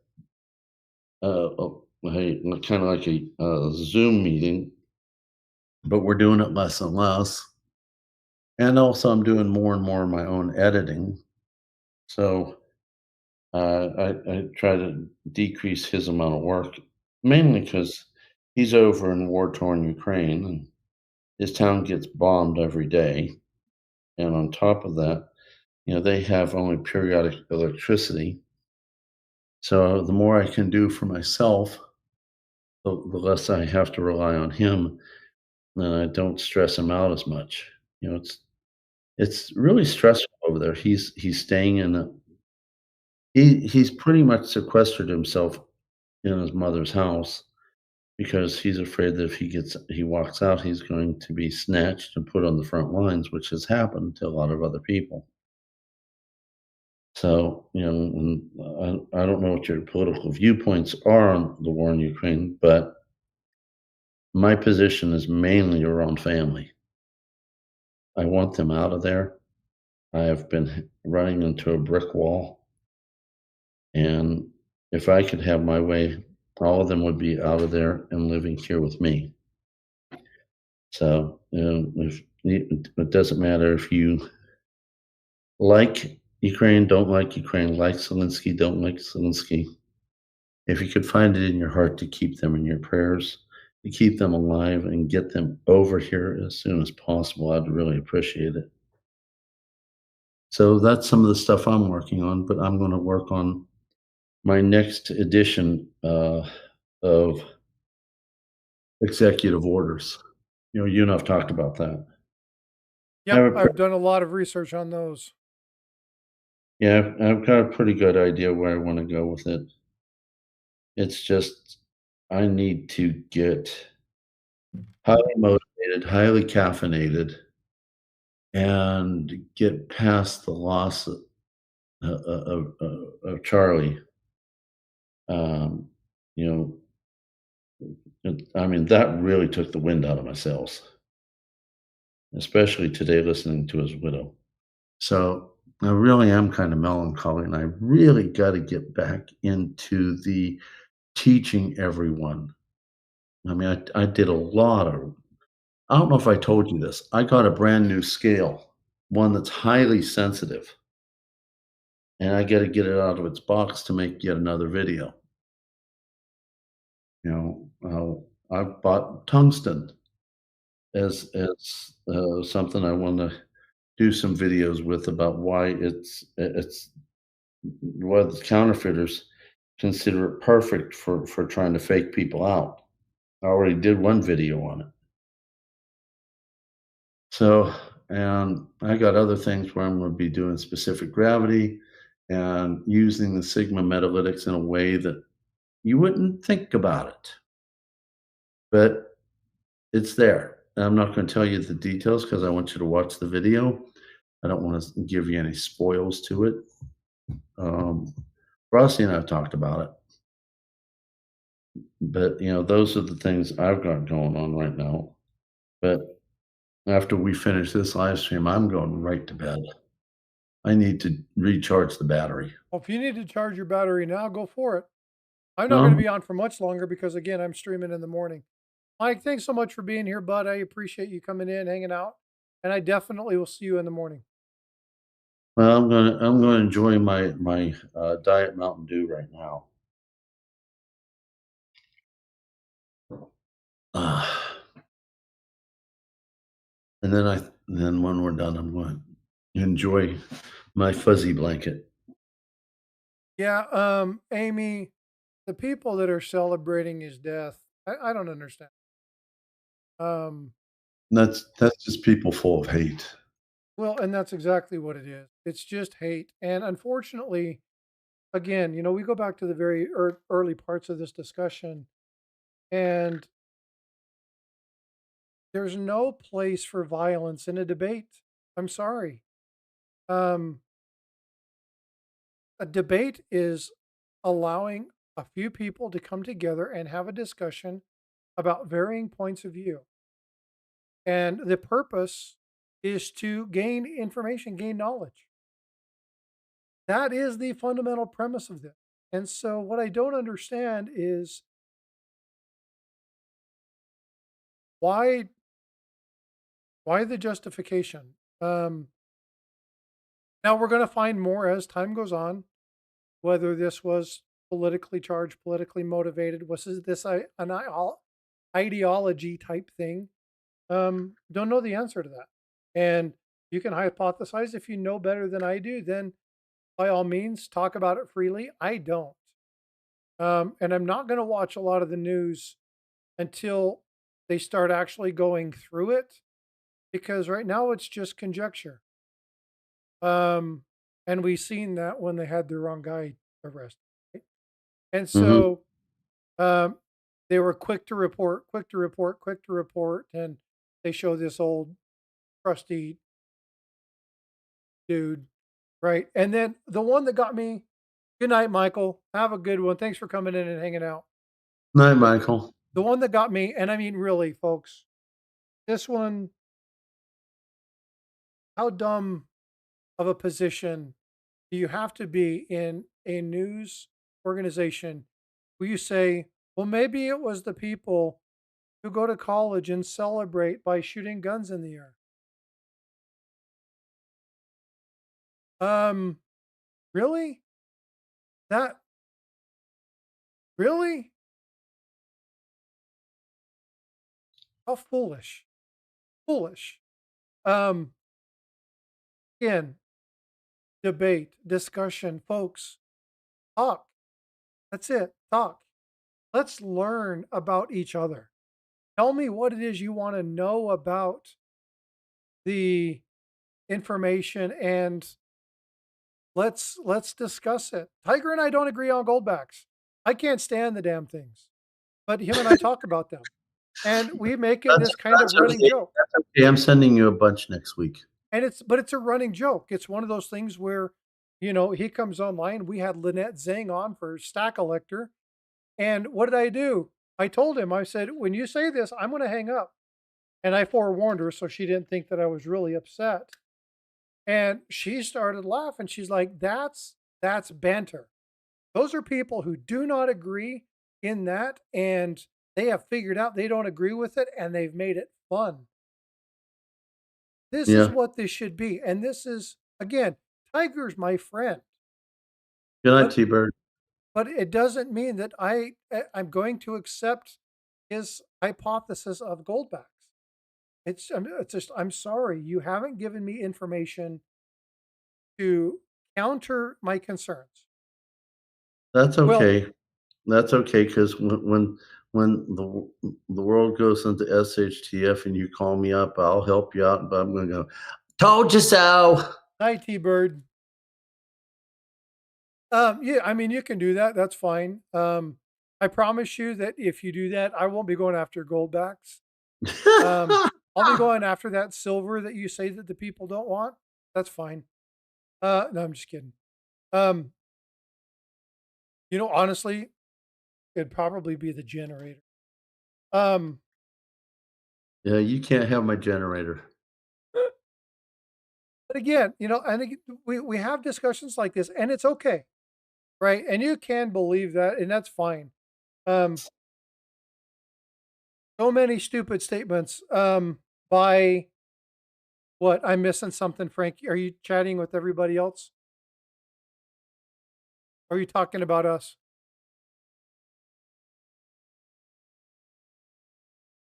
kind of like a Zoom meeting, but we're doing it less and less. And also, I'm doing more and more of my own editing. So I try to decrease his amount of work, mainly because he's over in war-torn Ukraine, and his town gets bombed every day. And on top of that, they have only periodic electricity. So the more I can do for myself, the less I have to rely on him, and I don't stress him out as much. It's really stressful over there. He's staying in a he's pretty much sequestered himself in his mother's house because he's afraid that if he walks out, he's going to be snatched and put on the front lines, which has happened to a lot of other people. So, I don't know what your political viewpoints are on the war in Ukraine, but my position is mainly around family. I want them out of there. I have been running into a brick wall, and if I could have my way, all of them would be out of there and living here with me. So, if it doesn't matter if you like Ukraine, don't like Ukraine, like Zelensky, don't like Zelensky. If you could find it in your heart to keep them in your prayers, to keep them alive and get them over here as soon as possible, I'd really appreciate it. So that's some of the stuff I'm working on, but I'm going to work on my next edition of executive orders. You and I've talked about that. I have Yep, a I've done a lot of research on those. Yeah, I've got a pretty good idea where I want to go with it. It's just I need to get highly motivated, highly caffeinated, and get past the loss of Charlie. Um, you know, I mean, that really took the wind out of my sails, especially today listening to his widow. So I really am kind of melancholy, and I really got to get back into the teaching everyone. I mean, I did a lot of, I don't know if I told you this. I got a brand new scale, one that's highly sensitive, and I got to get it out of its box to make yet another video. I've bought tungsten as something I want to do some videos with about why it's why the counterfeiters consider it perfect for trying to fake people out. I already did one video on it. So And I got other things where I'm going to be doing specific gravity and using the sigma metalytics in a way that you wouldn't think about it, but it's there. And I'm not going to tell you the details because I want you to watch the video. I don't want to give you any spoils to it. Um, Rossi and I have talked about it, but those are the things I've got going on right now. But after we finish this live stream, I'm going right to bed. I need to recharge the battery. Well, if you need to charge your battery now, go for it. I'm not going to No, be on for much longer because, again, I'm streaming in the morning. Mike, thanks so much for being here, bud. I appreciate you coming in, hanging out, and I definitely will see you in the morning. well, I'm gonna enjoy my Diet Mountain Dew right now. Ah, and then when we're done, I'm going to enjoy my fuzzy blanket. Yeah, Amy, the people that are celebrating his death, I don't understand. Um, That's just people full of hate. well, and that's exactly what it is. It's just hate. And unfortunately, again, we go back to the very early parts of this discussion, and there's no place for violence in a debate. I'm sorry. Um, a debate is allowing a few people to come together and have a discussion about varying points of view. And the purpose is to gain information, gain knowledge. That is the fundamental premise of this. And so, what I don't understand is why the justification. Now we're going to find more as time goes on, whether this was politically charged, politically motivated, an ideology type thing. Don't know the answer to that. And you can hypothesize if you know better than I do, then by all means talk about it freely. I don't. And I'm not going to watch a lot of the news until they start actually going through it because right now it's just conjecture. Um, and we've seen that when they had the wrong guy arrested. Right? And Mhm. so um, they were quick to report, quick to report, quick to report. And they show this old crusty dude, right? And then the one that got me, good night, Michael. Have a good one. Thanks for coming in and hanging out. Night, Michael. The one that got me, and I mean, really, folks, this one, how dumb of a position do you have to be in a news organization where you say, well, maybe it was the people who go to college and celebrate by shooting guns in the air? Um, really? That really? How foolish. Foolish. Um, again, debate, discussion, folks, talk. That's it. Talk. Let's learn about each other. Tell me what it is you want to know about the information and let's discuss it. Tiger and I don't agree on goldbacks. I can't stand the damn things. But him and I talk about them. And we make it That's this kind of that's running okay. joke. That's okay. I'm sending you a bunch next week. And it's a running joke. It's one of those things where, he comes online. We had Lynette Zhang on for Stack Elector. And what did I do? I told him, I said, when you say this, I'm going to hang up. And I forewarned her so she didn't think that I was really upset. And she started laughing. She's like, that's banter. Those are people who do not agree in that and they have figured out they don't agree with it and they've made it fun. This is Yeah. what this should be. And this is again, Tiger's my friend. Good night, But T-Bird. it doesn't mean that I'm going to accept his hypothesis of goldbacks. It's just I'm sorry, you haven't given me information to counter my concerns. That's Well, okay. That's okay, 'cause when the world goes into SHTF and you call me up, I'll help you out, but I'm gonna go, Told you so. Night, T-Bird. Yeah, I mean, you can do that. That's fine. I promise you that if you do that, I won't be going after goldbacks. Um, I'll be going after that silver that you say that the people don't want. That's fine. No, I'm just kidding. Um, honestly, it'd probably be the generator. Um, Yeah, you can't have my generator. but again, I think we have discussions like this, and it's okay, right? And you can believe that, and that's fine. Um, so many stupid statements. By what? I'm missing something, Frank. Are you chatting with everybody else? Are you talking about us?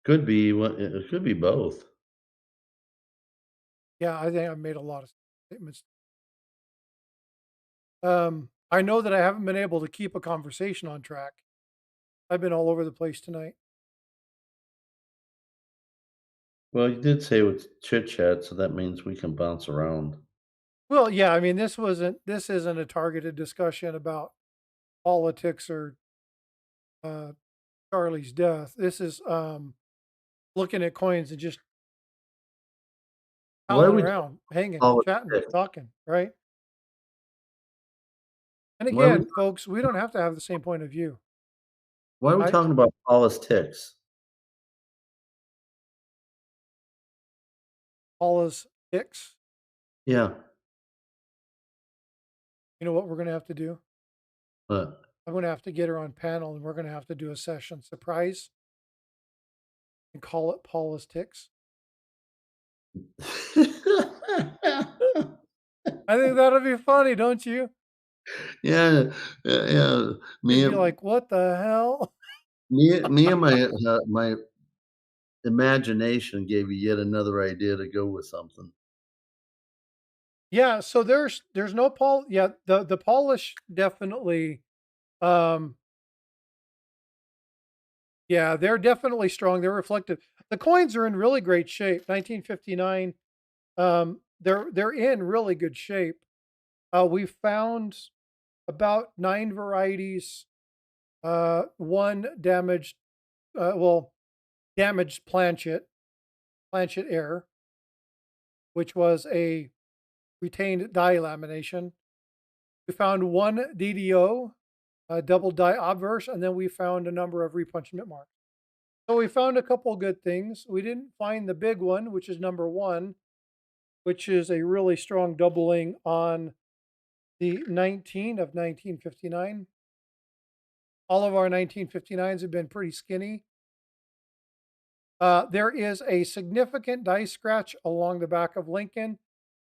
Could be what it could be both. Yeah, I think I've made a lot of statements. I know that I haven't been able to keep a conversation on track. I've been all over the place tonight. Well, you did say with chit chat, so that means we can bounce around. Well, yeah, I mean, this isn't a targeted discussion about politics or uh, Charlie's death. This is looking at coins and just Why are palling we talking around, hanging, chatting, politics? talking, right? And Why are we again, folks, we don't have to have the same point of view. why are we I talking about politics? Paula's Hicks. Yeah, You know what we're going to have to do? but I'm going to have to get her on panel, and we're going to have to do a session surprise and call it Paula's Ticks. I think that'll be funny, don't you? yeah, yeah. You'd Me be and like, "What the hell?" me and my imagination gave you yet another idea to go with something. Yeah, so there's no Paul. Yeah, the Polish definitely. Um, yeah, they're definitely strong. They're reflective. The coins are in really great shape. 1959. They're in really good shape. We found about 9 varieties. One damaged. Well, damaged planchet error, which was a retained die lamination. We found one DDO, double die obverse, and then we found a number of repunchment marks. So we found a couple good things. We didn't find the big one, which is number one, which is a really strong doubling on the 19 of 1959. All of our 1959s have been pretty skinny. There is a significant die scratch along the back of Lincoln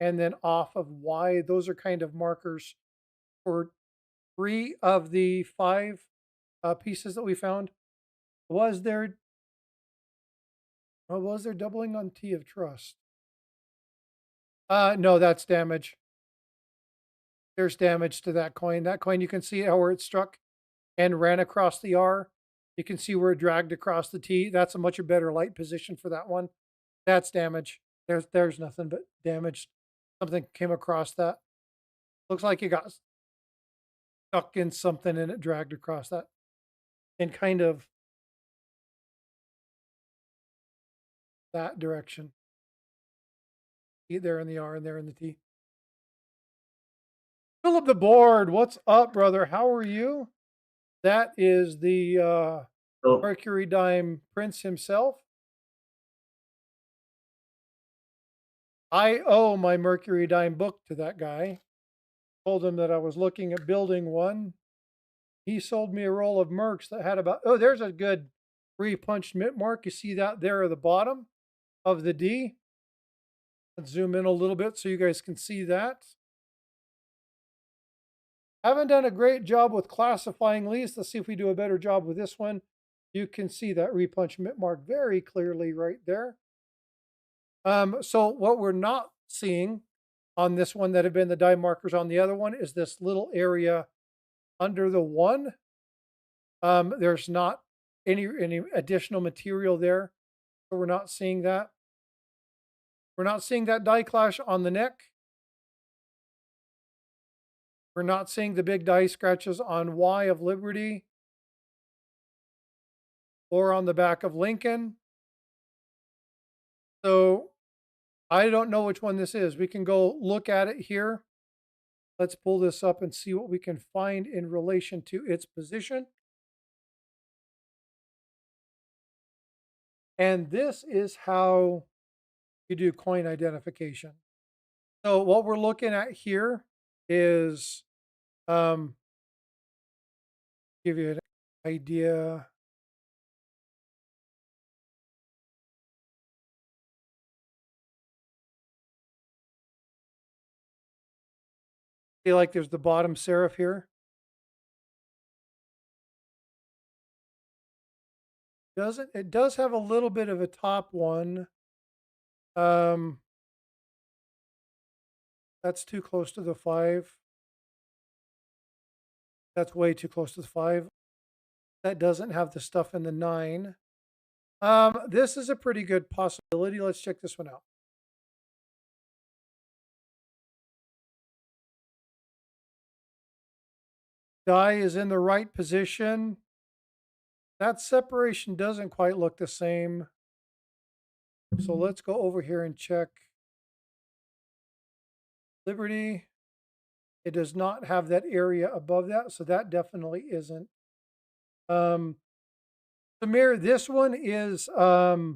and then off of Y. Those are kind of markers for three of the five pieces that we found. Was there was there doubling on T of trust? No, that's damage. There's damage to that coin. That coin, you can see how where it struck and ran across the R. You can see where it dragged across the T. That's a much better light position for that one. That's damage. There's nothing but damage. Something came across that. Looks like it got stuck in something and it dragged across that in kind of that direction. See there in the R and there in the T. Philip the board, what's up, brother? How are you? That is the So Mercury Dime Prince himself. I owe my Mercury Dime book to that guy. Told him that I was looking at building one. He sold me a roll of Mercs that had about, oh, there's a good pre-punched mint mark. You see that there at the bottom of the D. Let's zoom in a little bit so you guys can see that. Haven't done a great job with classifying leads. Let's see if we do a better job with this one. You can see that repunch mint mark very clearly right there. So what we're not seeing on this one that have been the die markers on the other one is this little area under the one. There's not any additional material there, so we're not seeing that. We're not seeing that die clash on the neck. We're not seeing the big die scratches on Y of Liberty or on the back of Lincoln. So I don't know which one this is. We can go look at it here. Let's pull this up and see what we can find in relation to its position. And this is how you do coin identification. So what we're looking at here is um, give you an idea. See, like there's the bottom serif here. Doesn't it does have a little bit of a top one. Um, that's too close to the 5. That's way too close to the 5. That doesn't have the stuff in the 9. This is a pretty good possibility. Let's check this one out. Die is in the right position. That separation doesn't quite look the same. So let's go over here and check Liberty. It does not have that area above that, so that definitely isn't. Samir, this one is a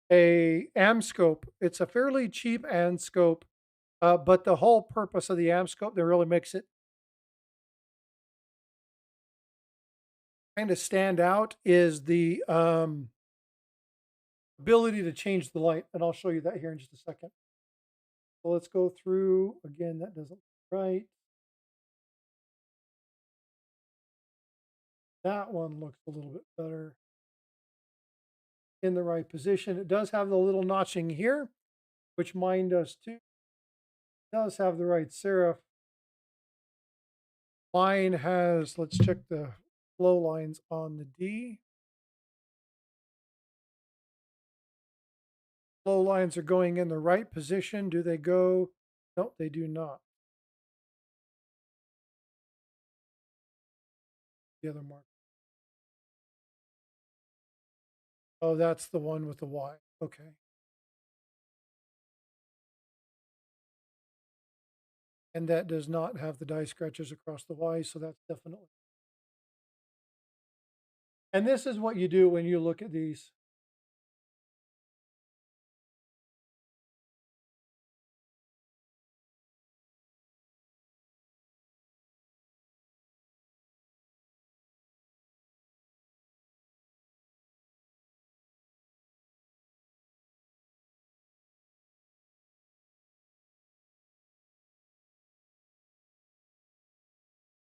Amscope. It's a fairly cheap Amscope, but the whole purpose of the Amscope that really makes it kind of stand out is the ability to change the light, and I'll show you that here in just a second. So let's go through again. That doesn't look right. That one looks a little bit better in the right position. It does have the little notching here, which mine does too. It does have the right serif. Mine has, let's check the flow lines on the D. Flow lines are going in the right position. Do they go? No, they do not. The other mark. Oh, that's the one with the Y. Okay. And that does not have the die scratches across the Y, so that's definitely. And this is what you do when you look at these.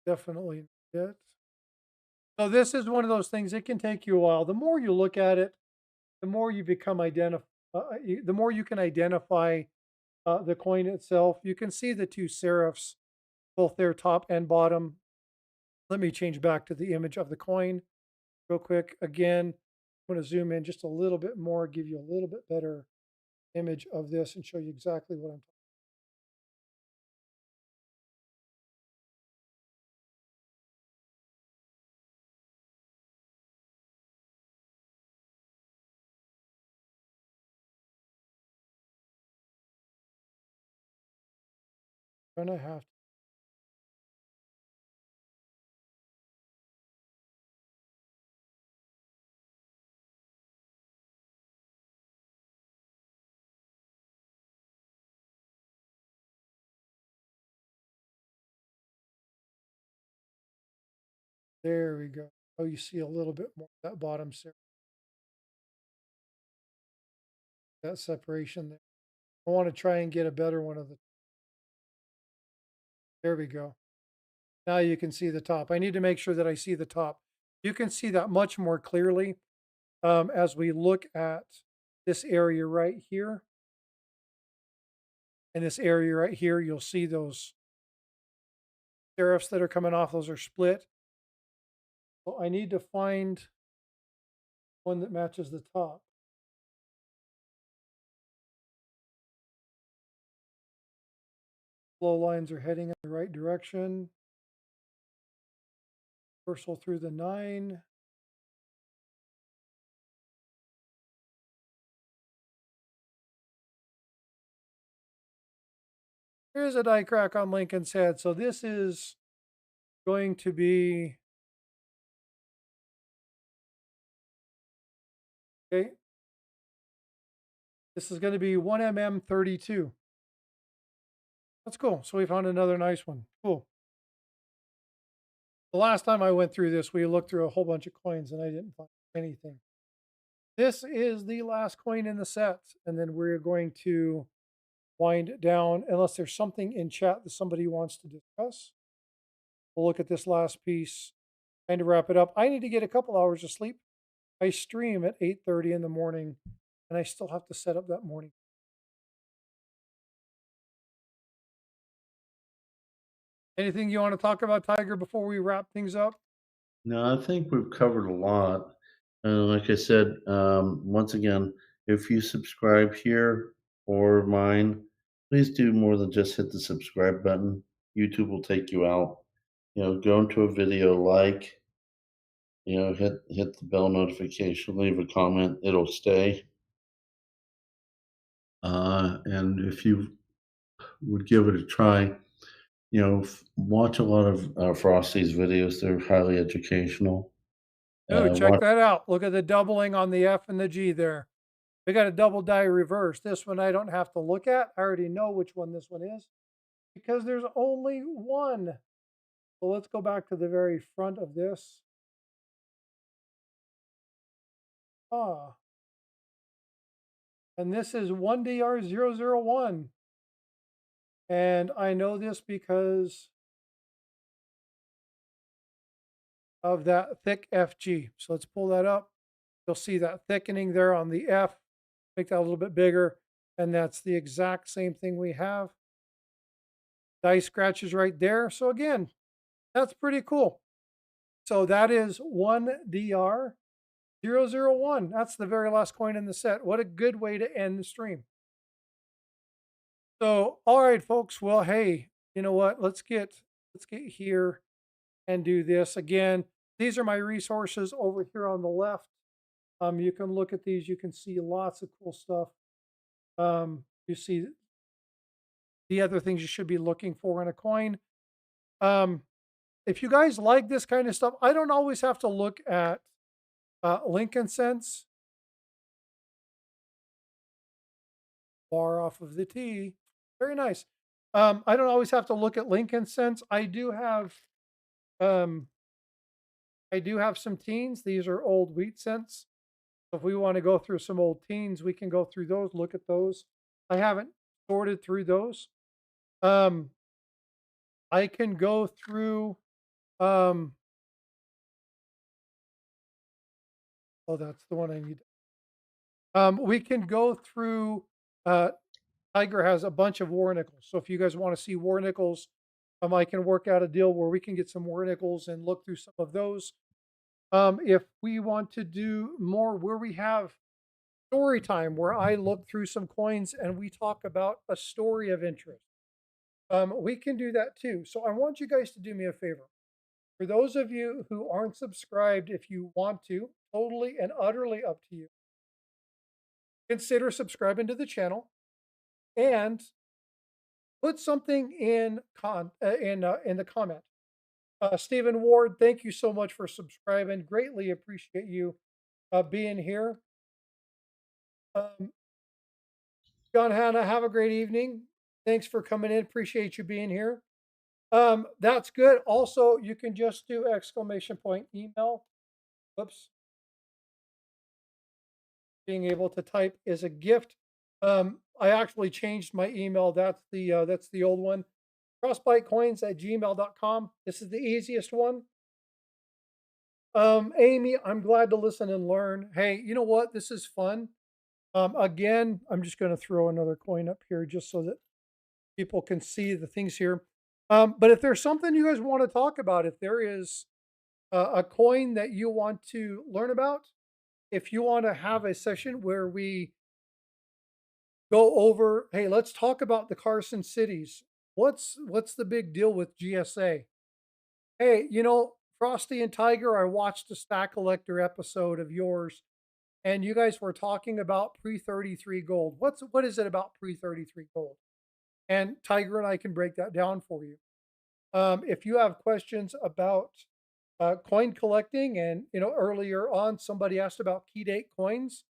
Definitely it. So this is one of those things, it can take you a while. The more you look at it, the more you become the more you can identify the coin itself. You can see the two serifs, both their top and bottom. Let me change back to the image of the coin real quick. Again, I'm going to zoom in just a little bit more, give you a little bit better image of this and show you exactly what I'm talking about. Gonna have to, there we go. Oh, you see a little bit more of that bottom serif, that separation there. I want to try and get a better one of the, there we go. Now you can see the top. I need to make sure that I see the top. You can see that much more clearly as we look at this area right here. And this area right here, you'll see those serifs that are coming off. Those are split. So I need to find one that matches the top. Flow lines are heading in the right direction. Reversal through the 9. Here's a die crack on Lincoln's head. So this is going to be, okay, this is going to be 1mm 32. That's cool. So we found another nice one. Cool. The last time I went through this, we looked through a whole bunch of coins and I didn't find anything. This is the last coin in the set. And then we're going to wind down, unless there's something in chat that somebody wants to discuss. We'll look at this last piece and to wrap it up. I need to get a couple hours of sleep. I stream at 8:30 in the morning and I still have to set up that morning. Anything you want to talk about, Tiger, before we wrap things up? No, I think we've covered a lot. Like I said, once again, if you subscribe here or mine, please do more than just hit the subscribe button. YouTube will take you out. Go into a video, like, hit the bell notification, leave a comment, it'll stay. And if you would give it a try, watch a lot of Frosty's videos. They're highly educational. Oh, check Watch, that out. Look at the doubling on the F and the G there. We got a double die reverse. This one I don't have to look at. I already know which one this one is because there's only one. So let's go back to the very front of this. Ah, and this is 1DR001. And I know this because of that thick FG. So let's pull that up. You'll see that thickening there on the F. Make that a little bit bigger. And that's the exact same thing we have. Die scratches right there. So again, that's pretty cool. So that is 1DR001. That's the very last coin in the set. What a good way to end the stream. So, all right, folks. Well, hey, you know what? Let's get here and do this again. These are my resources over here on the left. You can look at these. You can see lots of cool stuff. You see the other things you should be looking for in a coin. If you guys like this kind of stuff, I don't always have to look at Lincoln cents. Bar off of the T. Very nice. I don't always have to look at Lincoln cents. Um, I do have some teens. These are old wheat cents. So if we want to go through some old teens, we can go through those, look at those. I haven't sorted through those. Um, I can go through, um, oh, that's the one I need. We can go through, Tiger has a bunch of war nickels. So if you guys want to see war nickels, I can work out a deal where we can get some war nickels and look through some of those. If we want to do more where we have story time, where I look through some coins and we talk about a story of interest, we can do that too. So I want you guys to do me a favor. For those of you who aren't subscribed, if you want to, totally and utterly up to you, consider subscribing to the channel and put something in the comment. Stephen Ward, thank you so much for subscribing. Greatly appreciate you being here. John Hanna, have a great evening. Thanks for coming in. Appreciate you being here. That's good. Also, you can just do exclamation point email. Whoops. Being able to type is a gift. I actually changed my email. That's the old one. Crossbitecoins@gmail.com. This is the easiest one. Amy, I'm glad to listen and learn. Hey, you know what? This is fun. Again, I'm just going to throw another coin up here just so that people can see the things here. But if there's something you guys want to talk about, if there is a coin that you want to learn about, if you want to have a session where we go over, hey, let's talk about the Carson cities. what's the big deal with GSA? Hey, you know, Frosty and Tiger, I watched a Stack Collector episode of yours, and you guys were talking about pre-33 gold. What is it about pre-33 gold? And Tiger and I can break that down for you. If you have questions about coin collecting, and you know, earlier on somebody asked about key date coins,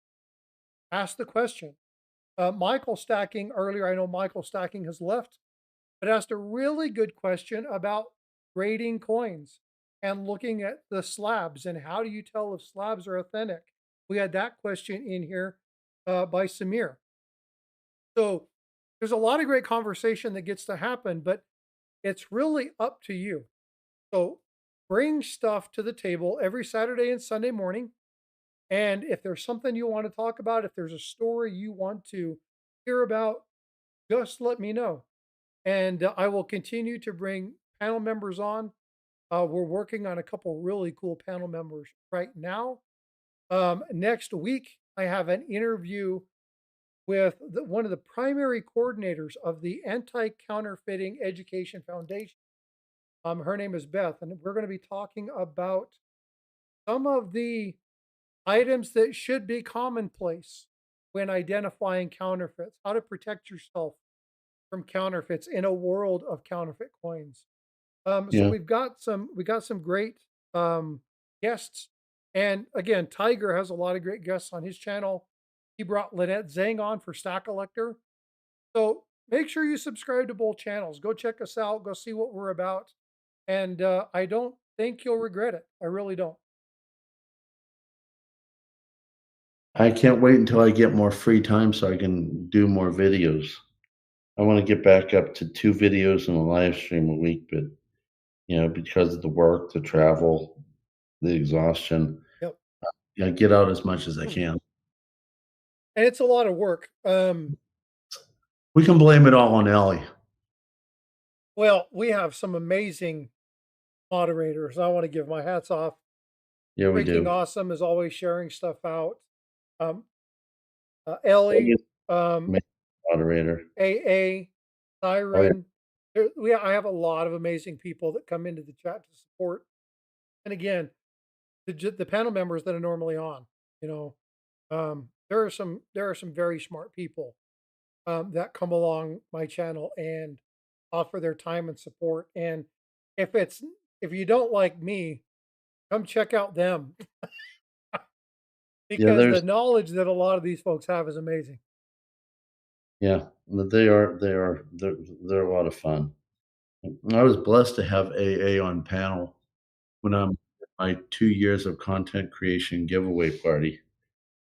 ask the question. Michael Stacking earlier, I know Michael Stacking has left, but asked a really good question about grading coins and looking at the slabs and how do you tell if slabs are authentic. We had that question in here by Samir. So there's a lot of great conversation that gets to happen, but it's really up to you. So bring stuff to the table every Saturday and Sunday morning. And if there's something you want to talk about, if there's a story you want to hear about, just let me know. And I will continue to bring panel members on. We're working on a couple really cool panel members right now. Next week, I have an interview with one of the primary coordinators of the Anti Counterfeiting Education Foundation. Her name is Beth, and we're going to be talking about some of the items that should be commonplace when identifying counterfeits, how to protect yourself from counterfeits in a world of counterfeit coins. So Yeah. we got some great guests, and again, Tiger has a lot of great guests on his channel. He brought Lynette Zhang on for Stack Collector. So make sure you subscribe to both channels. Go check us out. Go see what we're about. And I don't think you'll regret it. I really don't. I can't wait until I get more free time so I can do more videos. I want to get back up to 2 videos and a live stream a week, but because of the work, the travel, the exhaustion, Yep. get out as much as I And can. it's a lot of work. We can blame it all on Ellie. Well, we have some amazing moderators. I want to give my hats off. Yeah, we Freaking do. awesome as always, sharing stuff out. Um, Ellie Ellie, is um, the moderator. AA, Oh, yeah. Siren. I have a lot of amazing people that come into the chat to support. And again, the panel members that are normally on, you know, there are some very smart people that come along my channel and offer their time and support. And if it's if you don't like me, come check out them Yeah, because the there's knowledge that a lot of these folks have is amazing. yeah, but they're a lot of fun. I was blessed to have AA on panel when I'm at my 2 years of content creation giveaway party.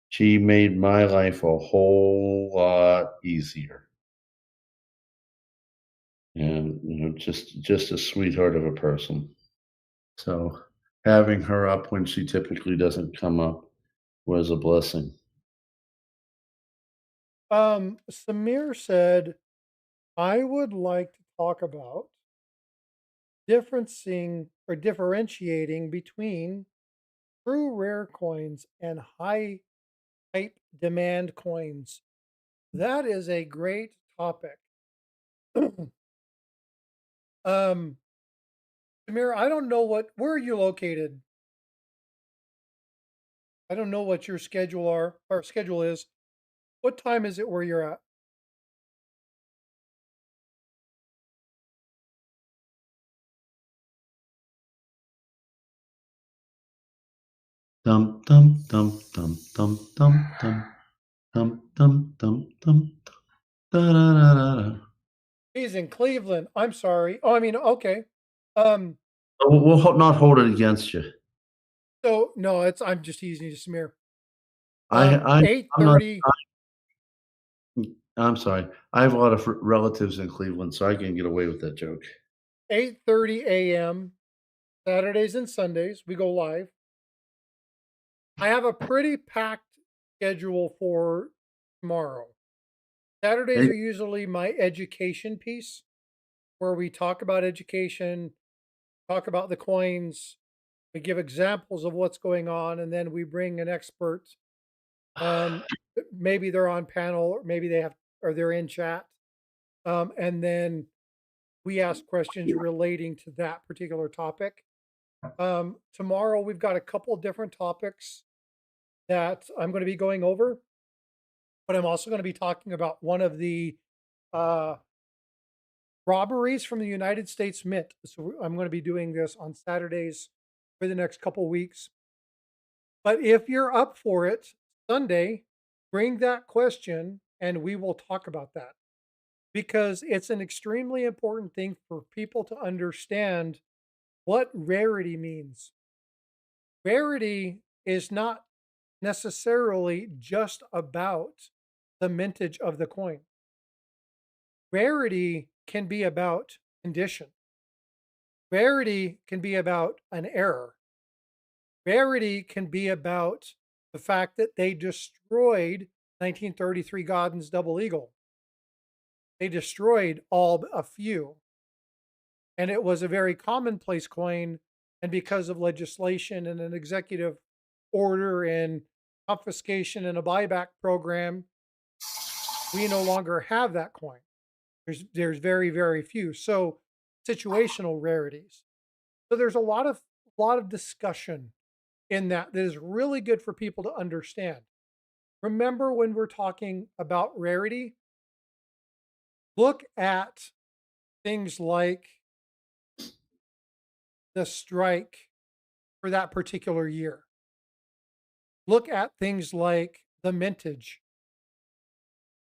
She made my life a whole lot easier, and, just a sweetheart of a person. So, having her up when she typically doesn't come up was a blessing. Samir said, I would like to talk about differentiating between true rare coins and high hype demand coins. That is a great topic. um, Samir, I don't know where are you located? I don't know what your schedule is. What time is it where you're at? Dum dum dum dum dum dum dum dum dum dum dum da da da da da. He's in Cleveland. I'm sorry. Oh, I mean, okay. Um, We'll not hold it against you. so no, I'm just teasing you, Samir. I I Eight I'm not thirty, I'm sorry. I have a lot of relatives in Cleveland, so I can get away with that joke. 8:30 a.m. Saturdays and Sundays. We go live. I have a pretty packed schedule for tomorrow. Saturdays Hey, are usually my education piece where we talk about education, talk about the coins, we give examples of what's going on, and then we bring an expert. Um, maybe they're on panel, or maybe they're in chat. And then we ask questions relating to that particular topic. Tomorrow we've got a couple different topics that I'm going to be going over, but I'm also going to be talking about one of the uh, robberies from the United States Mint. So I'm going to be doing this on Saturdays for the next couple weeks. But if you're up for it, Sunday, bring that question and we will talk about that because it's an extremely important thing for people to understand what rarity means. Rarity is not necessarily just about the mintage of the coin. Rarity can be about condition. Rarity can be about an error. Rarity can be about the fact that they destroyed 1933 Godden's double eagle. They destroyed all a few, and it was a very commonplace coin. And because of legislation and an executive order and confiscation and a buyback program, we no longer have that coin. There's very, very few. So situational rarities. So there's a lot of discussion in that that is really good for people to understand. Remember when we're talking about rarity, look at things like the strike for that particular year. Look at things like the mintage.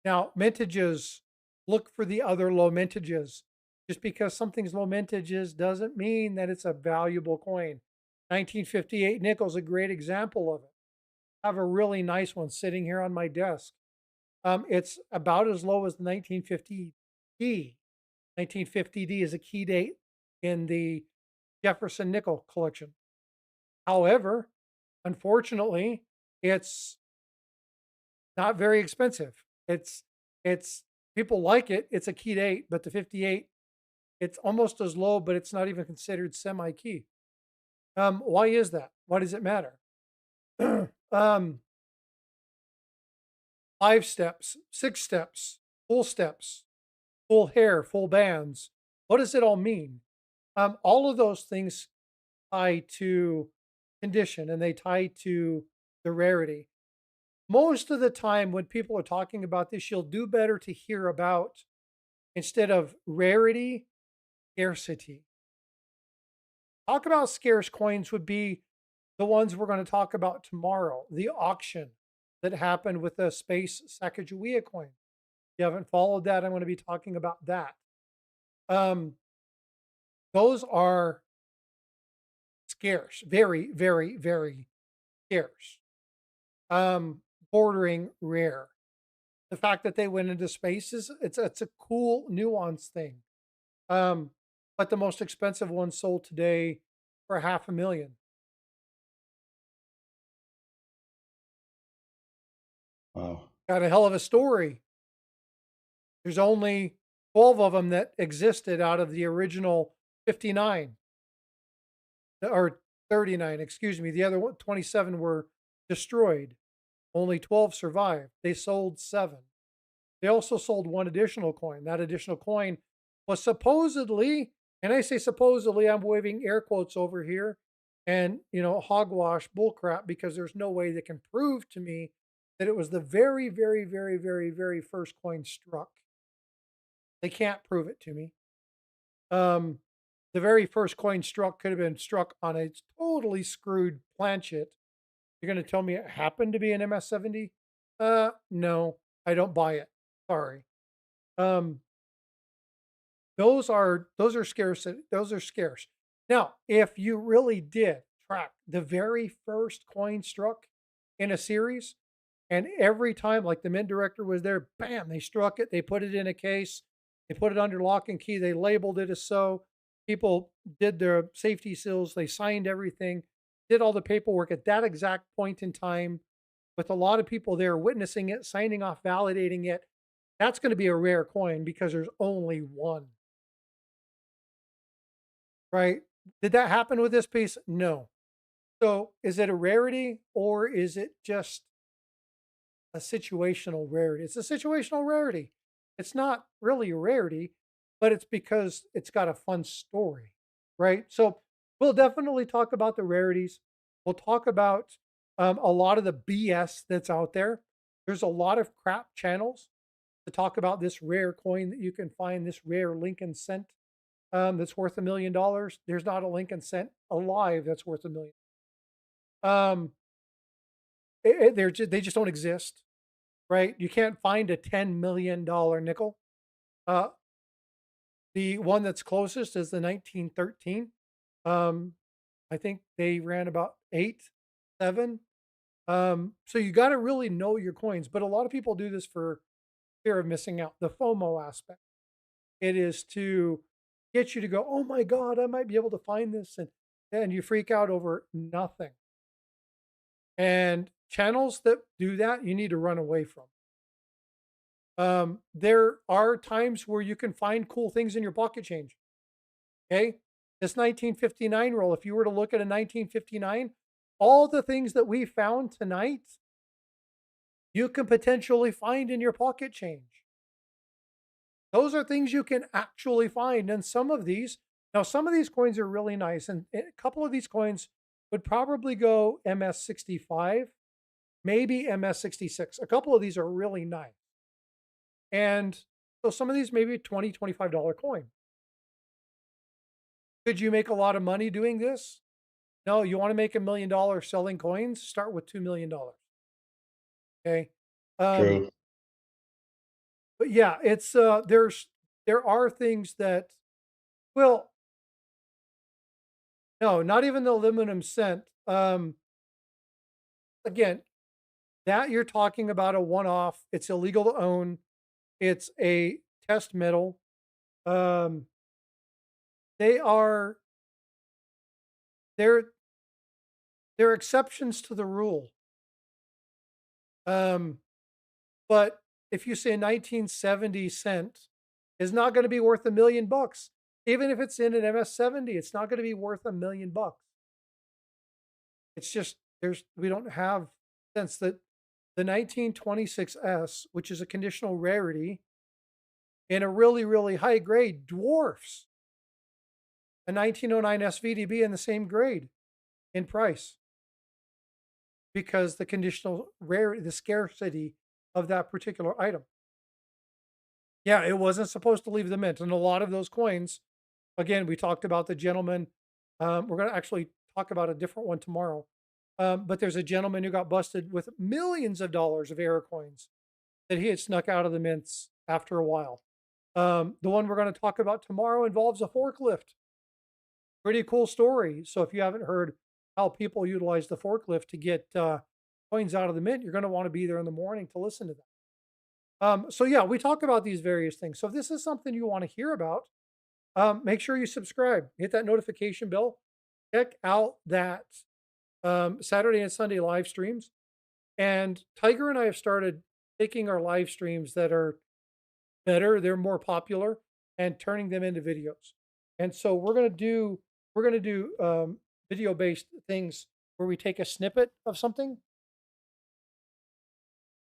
Now, mintages, look for the other low mintages. Just because something's low mintages doesn't mean that it's a valuable coin. 1958 nickel's a great example of it. I have a really nice one sitting here on my desk. It's about as low as the 1950D. 1950D is a key date in the Jefferson nickel collection. However, unfortunately, it's not very expensive. It's people like it. It's a keyed 8, but the 58, it's almost as low, but it's not even considered semi-key. Why is that? Why does it matter? um, 5 steps, 6 steps, full hair, full bands. What does it all mean? All of those things tie to condition and they tie to the rarity. Most of the time, when people are talking about this, you'll do better to hear about, instead of rarity, scarcity. Talk about scarce coins would be the ones we're going to talk about tomorrow. The auction that happened with the Space Sacagawea coin. If you haven't followed that, I'm going to be talking about that. Um, those are scarce, very, very, very scarce, um, bordering rare. The fact that they went into space is it's a cool nuance thing. Um, but the most expensive one sold today for 500,000. Wow. Got a hell of a story. There's only 12 of them that existed out of the original 59 or 39, excuse me. The other 27 were destroyed. Only 12 survived. They sold 7. They also sold one additional coin. That additional coin was supposedly, and I say supposedly, I'm waving air quotes over here, and hogwash bullcrap because there's no way they can prove to me that it was the very, very, very, very, very first coin struck. They can't prove it to me. Um, the very first coin struck could have been struck on a totally screwed planchet. You're going to tell me it happened to be an MS-70? No, I don't buy it. Sorry. Um, those are scarce. Those are scarce. Now, if you really did track the very first coin struck in a series, and every time, like the mint director was there, bam, they struck it. They put it in a case. They put it under lock and key. They labeled it as so. People did their safety seals. They signed everything, did all the paperwork at that exact point in time, with a lot of people there witnessing it, signing off, validating it. That's going to be a rare coin because there's only one. Right? Did that happen with this piece? No. So is it a rarity or is it just a situational rarity? It's a situational rarity. It's not really a rarity, but it's because it's got a fun story, right? So we'll definitely talk about the rarities. We'll talk about a lot of the BS that's out there. There's a lot of crap channels to talk about this rare coin that you can find, this rare Lincoln cent that's worth $1 million. There's not a Lincoln cent alive that's worth 1 million. Um, they just don't exist, right? You can't find a $10 million nickel. Uh, the one that's closest is the 1913. Um, I think they ran about 8, 7. So you got to really know your coins, but a lot of people do this for fear of missing out. The FOMO aspect. It is to get you to go, "Oh my god, I might be able to find this," and you freak out over nothing. And channels that do that, you need to run away from. There are times where you can find cool things in your pocket change. Okay, this 1959 roll. If you were to look at a 1959, all the things that we found tonight, you can potentially find in your pocket change. Those are things you can actually find, and some of these coins are really nice, and a couple of these coins would probably go MS-65, maybe MS-66. A couple of these are really nice, and so some of these maybe $20, $25 coin. Could you make a lot of money doing this? No, you wanna make $1 million selling coins? Start with $2 million, okay? Um, True. but yeah, there are things that well, no, not even the aluminum cent. Again, that you're talking about a one-off. It's illegal to own. It's a test metal. Um, they are they're they're exceptions to the rule. Um, but if you say a 1970 cent is not going to be worth $1 million, even if it's in an MS-70, it's not going to be worth $1 million. It's just we don't have sense that the 1926S, which is a conditional rarity in a really, really high grade, dwarfs a 1909 SVDB in the same grade in price because the conditional rarity, the scarcity of that particular item. Yeah, it wasn't supposed to leave the mint. And a lot of those coins, again, we talked about the gentleman. We're going to actually talk about a different one tomorrow. But there's a gentleman who got busted with millions of dollars of error coins that he had snuck out of the mints after a while. The one we're going to talk about tomorrow involves a forklift. Pretty cool story. So if you haven't heard how people utilize the forklift to get coins out of the mint, you're going to want to be there in the morning to listen to that. So yeah, we talk about these various things. So if this is something you want to hear about, make sure you subscribe, hit that notification bell, check out that Saturday and Sunday live streams. And Tiger and I have started taking our live streams that are better, they're more popular, and turning them into videos. And so we're gonna do video based things where we take a snippet of something.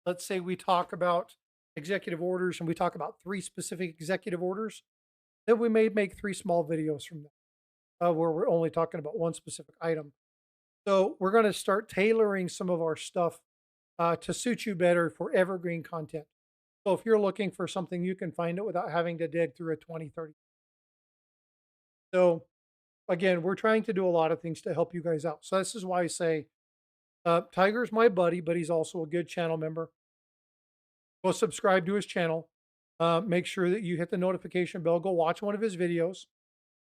Let's say we talk about executive orders and we talk about 3 specific executive orders. Then we may make 3 small videos from that where we're only talking about one specific item. So we're going to start tailoring some of our stuff to suit you better for evergreen content. So if you're looking for something, you can find it without having to dig through a 20, 30. So again, we're trying to do a lot of things to help you guys out. So this is why I say Tiger's my buddy, but he's also a good channel member. Go subscribe to his channel. Make sure that you hit the notification bell. Go watch one of his videos.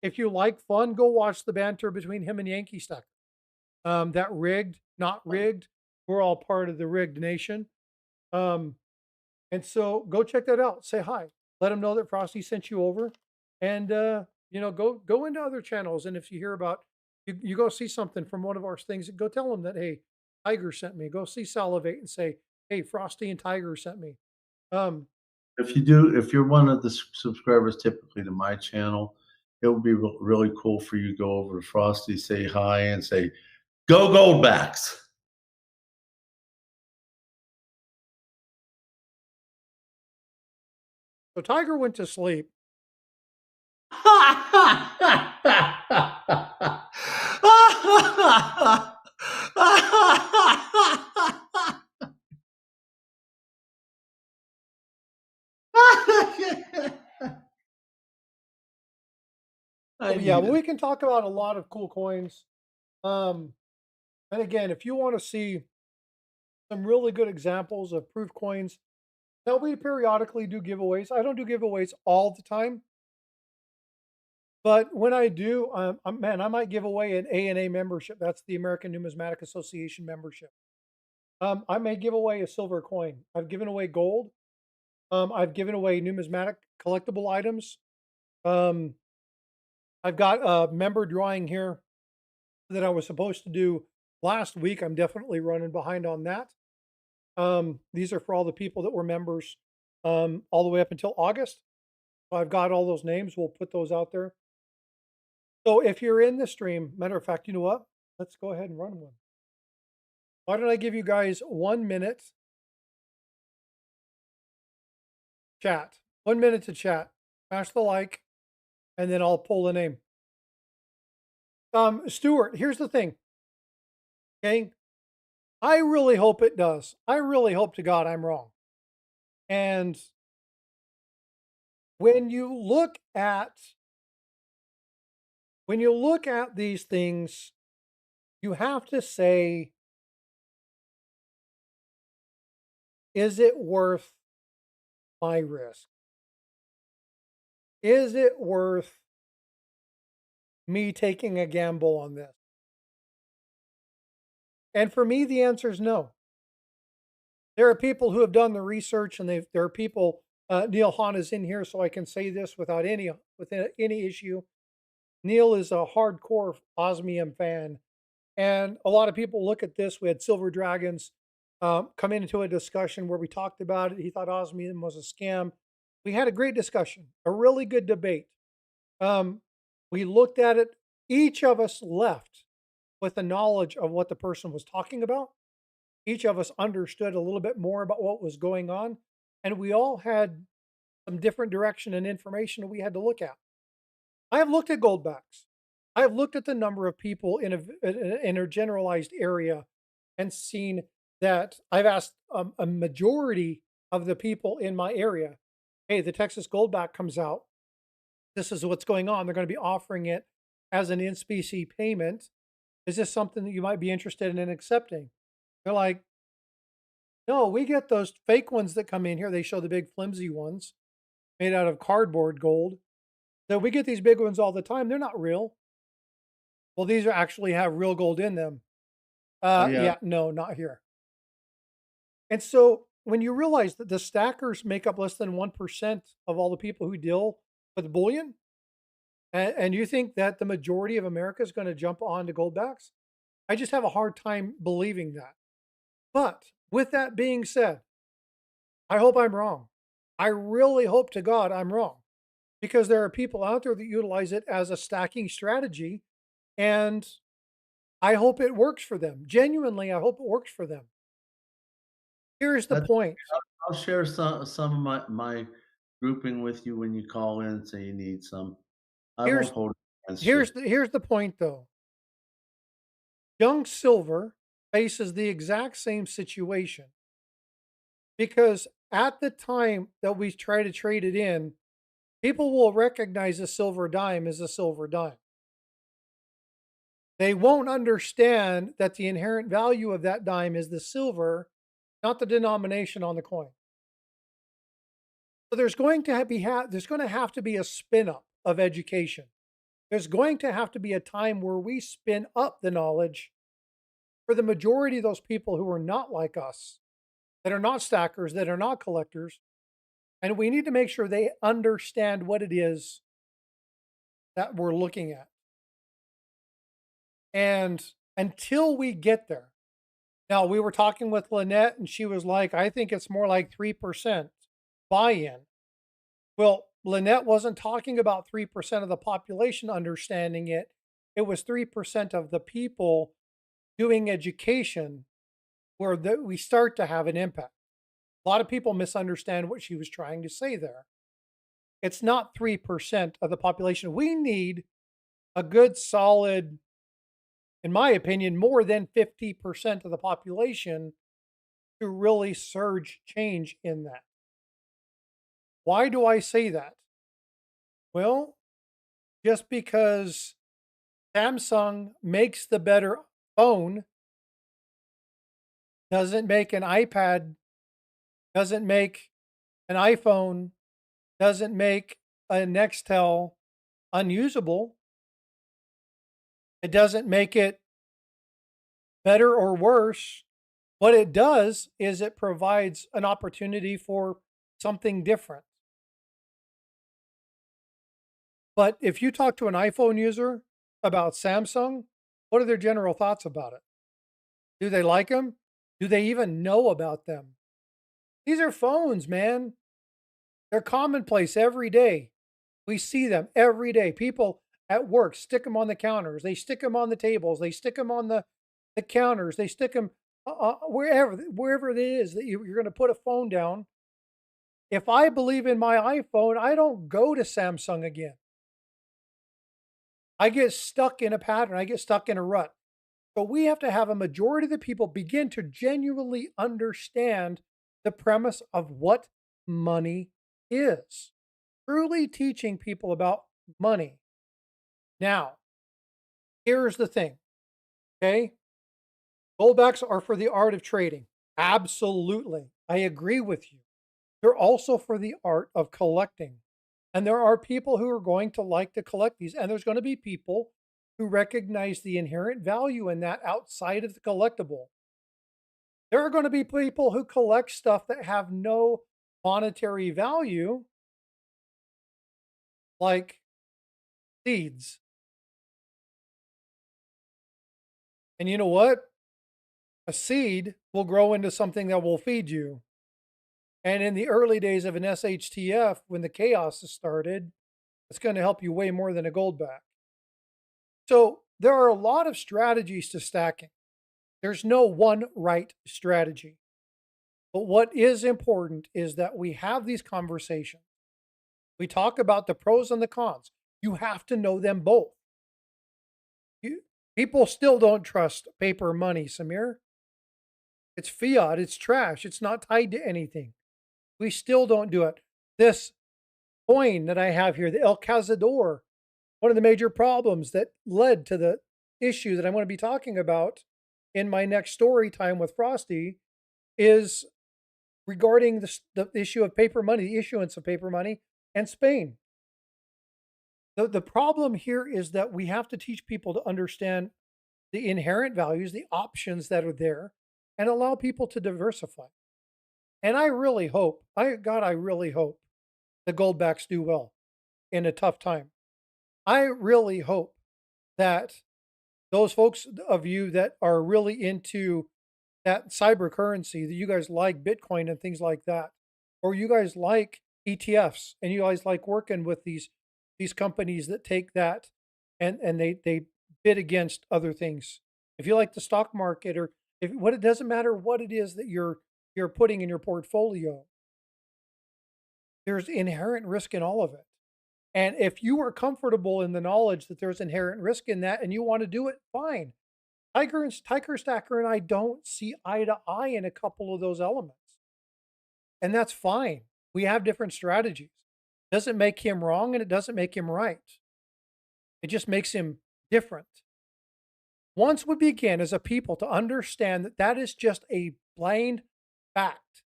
If you like fun, go watch the banter between him and Yankee Stack. That rigged, not rigged. We're all part of the rigged nation. Um, and so go check that out. Say hi. Let them know that Frosty sent you over. And go into other channels. And if you hear about you go see something from one of our things, go tell them that, hey, Tiger sent me. Go see Salivate and say, hey, Frosty and Tiger sent me. Um, If you're one of the subscribers typically to my channel, it would be really cool for you to go over to Frosty, say hi, and say, "Go Goldbacks!" so Tiger went to sleep. I Oh, yeah, well, needed. we can talk about a lot of cool coins. Um, and again, if you want to see some really good examples of proof coins, now we periodically do giveaways. I don't do giveaways all the time, but when I do, man, I might give away an ANA membership. That's the American Numismatic Association membership. I may give away a silver coin. I've given away gold. I've given away numismatic collectible items. Um, I've got a member drawing here that I was supposed to do last week. I'm definitely running behind on that. These are for all the people that were members all the way up until August. So I've got all those names. We'll put those out there. So if you're in the stream, matter of fact, you know what? Let's go ahead and run one. Why don't I give you guys 1 minute chat? 1 minute to chat. Smash the like, and then I'll pull the name. Stuart, here's the thing. Okay. I really hope it does. I really hope to God I'm wrong. And when you look at these things, you have to say, is it worth my risk? Is it worth me taking a gamble on this? And for me, the answer is no. There are people who have done the research, and there are people. Neil Hahn is in here, so I can say this without any issue. Neil is a hardcore osmium fan, and a lot of people look at this. We had Silver Dragons come into a discussion where we talked about it. He thought osmium was a scam. We had a great discussion, a really good debate. Um, we looked at it. Each of us left with the knowledge of what the person was talking about. Each of us understood a little bit more about what was going on, and we all had some different direction and information that we had to look at. I have looked at goldbacks. I have looked at the number of people in a generalized area and seen that I've asked a majority of the people in my area, hey, the Texas Goldback comes out. This is what's going on. They're going to be offering it as an in specie payment. Is this something that you might be interested in accepting? They're like, no, we get those fake ones that come in here. They show the big flimsy ones made out of cardboard gold. So we get these big ones all the time. They're not real. Well, these are actually have real gold in them. Oh, yeah. Yeah, no, not here. And so when you realize that the stackers make up less than 1% of all the people who deal with bullion, and you think that the majority of America is going to jump on to goldbacks, I just have a hard time believing that. But with that being said, I hope I'm wrong. I really hope to God I'm wrong because there are people out there that utilize it as a stacking strategy. And I hope it works for them. Genuinely, I hope it works for them. Here's the That's point. I'll share some of my grouping with you when you call in and say you need some. I won't Here's hold it against you. here's the point though. Young Silver faces the exact same situation because at the time that we try to trade it in, people will recognize a silver dime as a silver dime. They won't understand that the inherent value of that dime is the silver, not the denomination on the coin. So there's going to have to be a spin up of education. There's going to have to be a time where we spin up the knowledge for the majority of those people who are not like us, that are not stackers, that are not collectors, and we need to make sure they understand what it is that we're looking at. And until we get there, now we were talking with Lynette, and she was like, I think it's more like 3% buy in. Well, Lynette wasn't talking about 3% of the population understanding it. It was 3% of the people doing education where we start to have an impact. A lot of people misunderstand what she was trying to say there. It's not 3% of the population. We need a good solid, in my opinion, more than 50% of the population to really surge change in that. Why do I say that? Well, just because Samsung makes the better phone doesn't make an iPad, doesn't make an iPhone, doesn't make a Nextel unusable. It doesn't make it better or worse. What it does is it provides an opportunity for something different. But if you talk to an iPhone user about Samsung, what are their general thoughts about it? Do they like them? Do they even know about them? These are phones, man. They're commonplace every day. We see them every day. People at work stick them on the counters. They stick them on the tables. They stick them on the counters. They stick them wherever it is that you're going to put a phone down. If I believe in my iPhone, I don't go to Samsung again. I get stuck in a pattern. I get stuck in a rut. So we have to have a majority of the people begin to genuinely understand the premise of what money is. Truly teaching people about money. Now, here's the thing, okay? Goldbacks are for the art of trading. Absolutely. I agree with you. They're also for the art of collecting. And there are people who are going to like to collect these. And there's going to be people who recognize the inherent value in that outside of the collectible. There are going to be people who collect stuff that have no monetary value, like seeds. And you know what? A seed will grow into something that will feed you. And in the early days of an SHTF, when the chaos has started, it's going to help you way more than a goldback. So there are a lot of strategies to stacking. There's no one right strategy. But what is important is that we have these conversations. We talk about the pros and the cons. You have to know them both. You, people still don't trust paper money, Samir. It's fiat, it's trash, it's not tied to anything. We still don't do it. This coin that I have here, the El Cazador, one of the major problems that led to the issue that I'm going to be talking about in my next story time with Frosty is regarding the issue of paper money, the issuance of paper money, and Spain. The problem here is that we have to teach people to understand the inherent values, the options that are there, and allow people to diversify. And I really hope, I really hope the Goldbacks do well in a tough time. I really hope that those folks of you that are really into that cyber currency, that you guys like Bitcoin and things like that, or you guys like ETFs and you guys like working with these companies that take that and they bid against other things. If you like the stock market or if what it doesn't matter what it is that you're putting in your portfolio, there's inherent risk in all of it. And if you are comfortable in the knowledge that there's inherent risk in that and you want to do it, fine. Tiger Stacker and I don't see eye to eye in a couple of those elements. And that's fine. We have different strategies. Doesn't make him wrong and it doesn't make him right. It just makes him different. Once we begin as a people to understand that that is just a blind fact,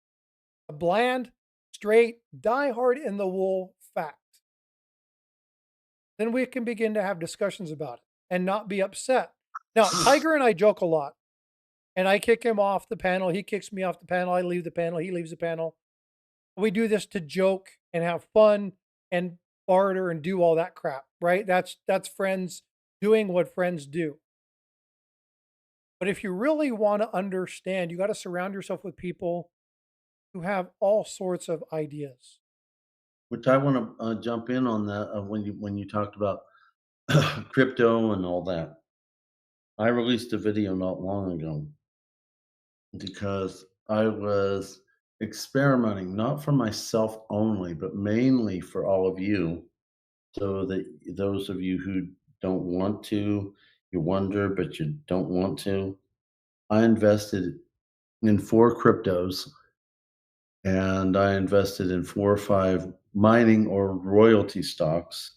a bland, straight, die hard in the wool fact, then we can begin to have discussions about it and not be upset. Now, Tiger and I joke a lot, and I kick him off the panel. He kicks me off the panel. I leave the panel. He leaves the panel. We do this to joke and have fun and barter and do all that crap, right? That's friends doing what friends do. But if you really want to understand, you got to surround yourself with people who have all sorts of ideas. Which I want to jump in on that when you talked about crypto and all that. I released a video not long ago because I was experimenting, not for myself only, but mainly for all of you, so that those of you who don't want to, you wonder, but you don't want to. I invested in 4 cryptos and I invested in 4 or 5 mining or royalty stocks.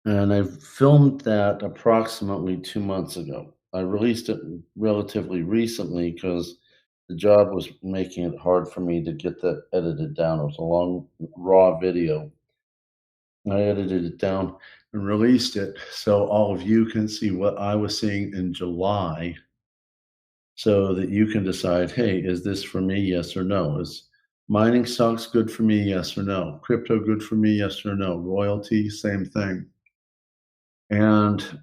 And I filmed that approximately 2 months ago. I released it relatively recently because the job was making it hard for me to get that edited down. It was a long, raw video. I edited it down and released it so all of you can see what I was seeing in July so that you can decide, hey, is this for me? Yes or no. Is mining stocks good for me? Yes or no. Crypto good for me? Yes or no. Royalty, same thing. And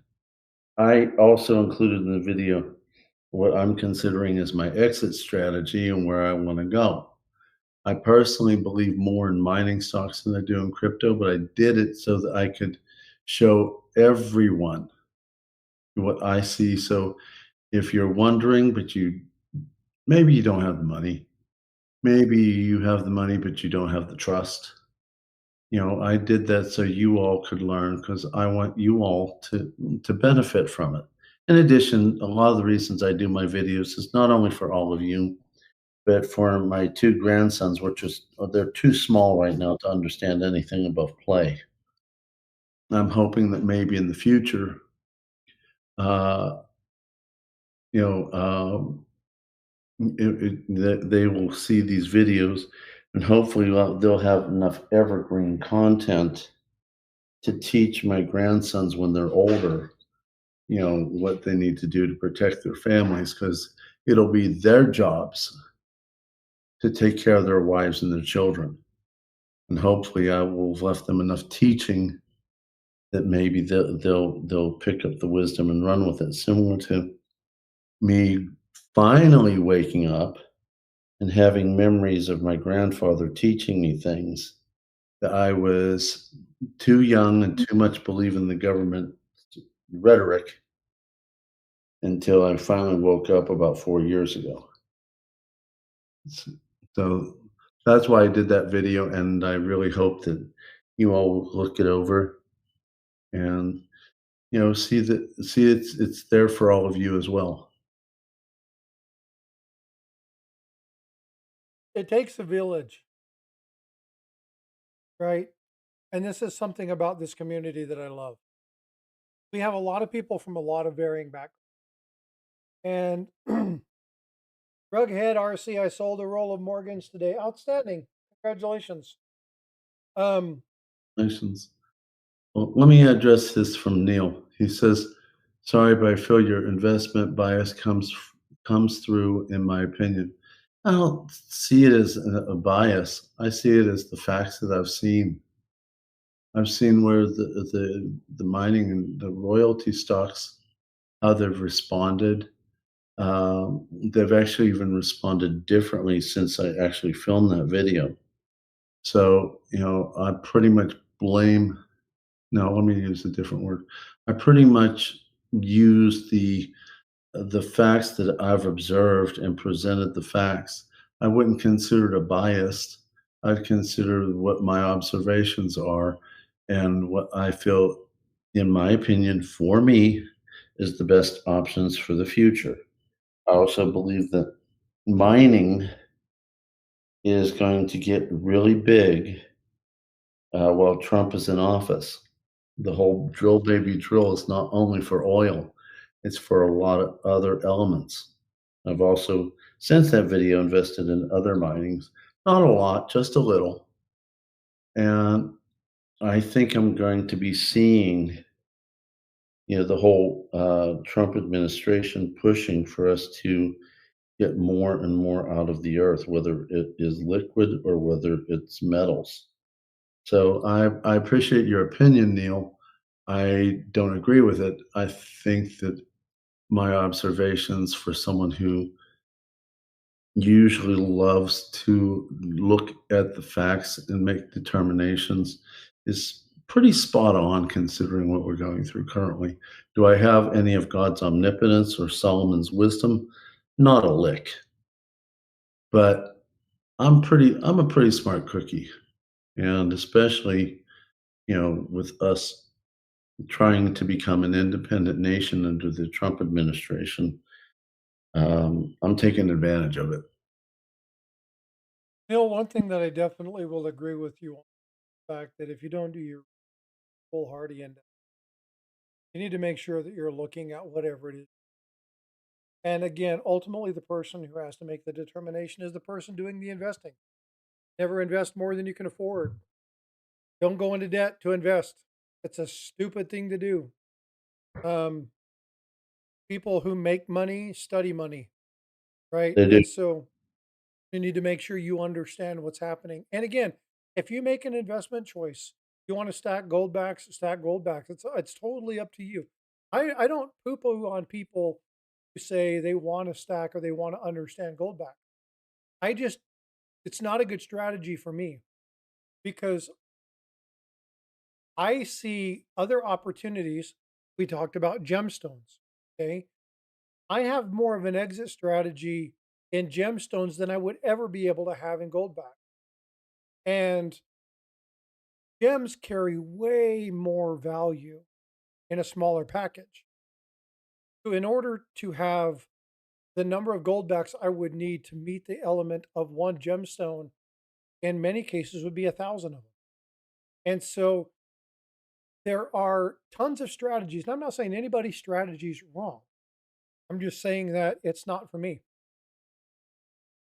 I also included in the video what I'm considering as my exit strategy and where I want to go. I personally believe more in mining stocks than I do in crypto, but I did it so that I could show everyone what I see. So if you're wondering, but you maybe you don't have the money, maybe you have the money, but you don't have the trust. I did that so you all could learn because I want you all to benefit from it. In addition, a lot of the reasons I do my videos is not only for all of you, but for my 2 grandsons, which is they're too small right now to understand anything above play. I'm hoping that maybe in the future, uh, you know, that they will see these videos, and hopefully they'll have enough evergreen content to teach my grandsons when they're older, what they need to do to protect their families, because it'll be their jobs to take care of their wives and their children. And hopefully, I will have left them enough teaching that maybe they'll pick up the wisdom and run with it. Similar to me finally waking up and having memories of my grandfather teaching me things that I was too young and too much believe in the government rhetoric until I finally woke up about 4 years ago. S- So that's why I did that video, and I really hope that you all will look it over and see it's there for all of you as well. It takes a village, right? And this is something about this community that I love. We have a lot of people from a lot of varying backgrounds. And Rughead RC, I sold a roll of Morgans today. Outstanding. Congratulations. Um, Congratulations. Well, let me address this from Neil. He says, "Sorry, but I feel your investment bias comes through in my opinion." I don't see it as a bias. I see it as the facts that I've seen. I've seen where the mining and the royalty stocks, how they've responded. They've actually even responded differently since I actually filmed that video. So, I pretty much blame no, let me use a different word. I pretty much use the facts that I've observed and presented the facts. I wouldn't consider it a bias. I'd consider what my observations are and what I feel, in my opinion, for me, is the best options for the future. I also believe that mining is going to get really big while Trump is in office. The whole drill baby drill is not only for oil, it's for a lot of other elements. I've also, since that video, invested in other minings. Not a lot, just a little. And I think I'm going to be seeing, the whole Trump administration pushing for us to get more and more out of the earth, whether it is liquid or whether it's metals. So I appreciate your opinion, Neil. I don't agree with it. I think that my observations for someone who usually loves to look at the facts and make determinations is pretty spot on considering what we're going through currently. Do I have any of God's omnipotence or Solomon's wisdom? Not a lick. But I'm a pretty smart cookie, and especially, with us trying to become an independent nation under the Trump administration, I'm taking advantage of it. One thing that I definitely will agree with you on the fact that if you don't do your full hardy end, you need to make sure that you're looking at whatever it is. And again, ultimately, the person who has to make the determination is the person doing the investing. Never invest more than you can afford. Don't go into debt to invest. It's a stupid thing to do. Um, People who make money study money, right? They do. And so you need to make sure you understand what's happening. And again, if you make an investment choice, you want to stack gold backs, stack gold backs. It's totally up to you. I don't poo poo on people who say they want to stack or they want to understand gold back. I just it's not a good strategy for me because I see other opportunities. We talked about gemstones. Okay. I have more of an exit strategy in gemstones than I would ever be able to have in gold back. And gems carry way more value in a smaller package. So in order to have the number of gold backs I would need to meet the element of one gemstone, in many cases would be 1,000 of them. And so there are tons of strategies. And I'm not saying anybody's strategy is wrong. I'm just saying that it's not for me.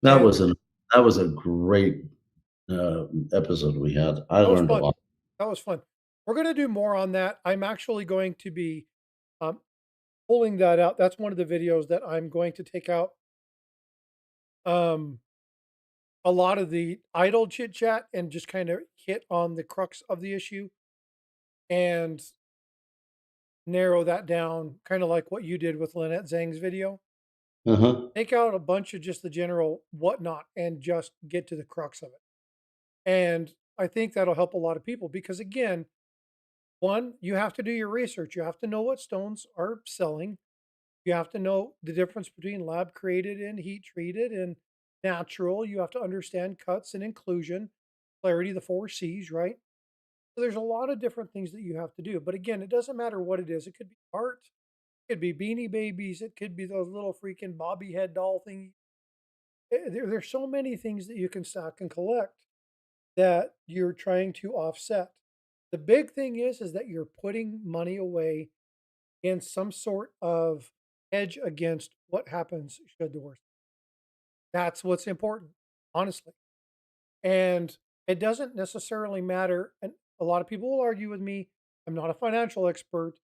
That And was an that was a great, episode we had. I that was learned a fun. lot. That was fun. We're going to do more on that. I'm actually going to be um, pulling that out. That's one of the videos that I'm going to take out um, a lot of the idle chit chat and just kind of hit on the crux of the issue and narrow that down, kind of like what you did with Lynette Zhang's video. Uh-huh. Take out a bunch of just the general whatnot and just get to the crux of it. And I think that'll help a lot of people because, again, one, you have to do your research. You have to know what stones are selling. You have to know the difference between lab created and heat treated and natural. You have to understand cuts and inclusion, clarity, the four C's, right? So there's a lot of different things that you have to do. But again, it doesn't matter what it is. It could be art, it could be beanie babies, it could be those little freaking bobby head doll thing. There's so many things that you can stock and collect that you're trying to offset. The big thing is that you're putting money away in some sort of hedge against what happens should the worst. That's what's important, honestly. And it doesn't necessarily matter. And a lot of people will argue with me. I'm not a financial expert,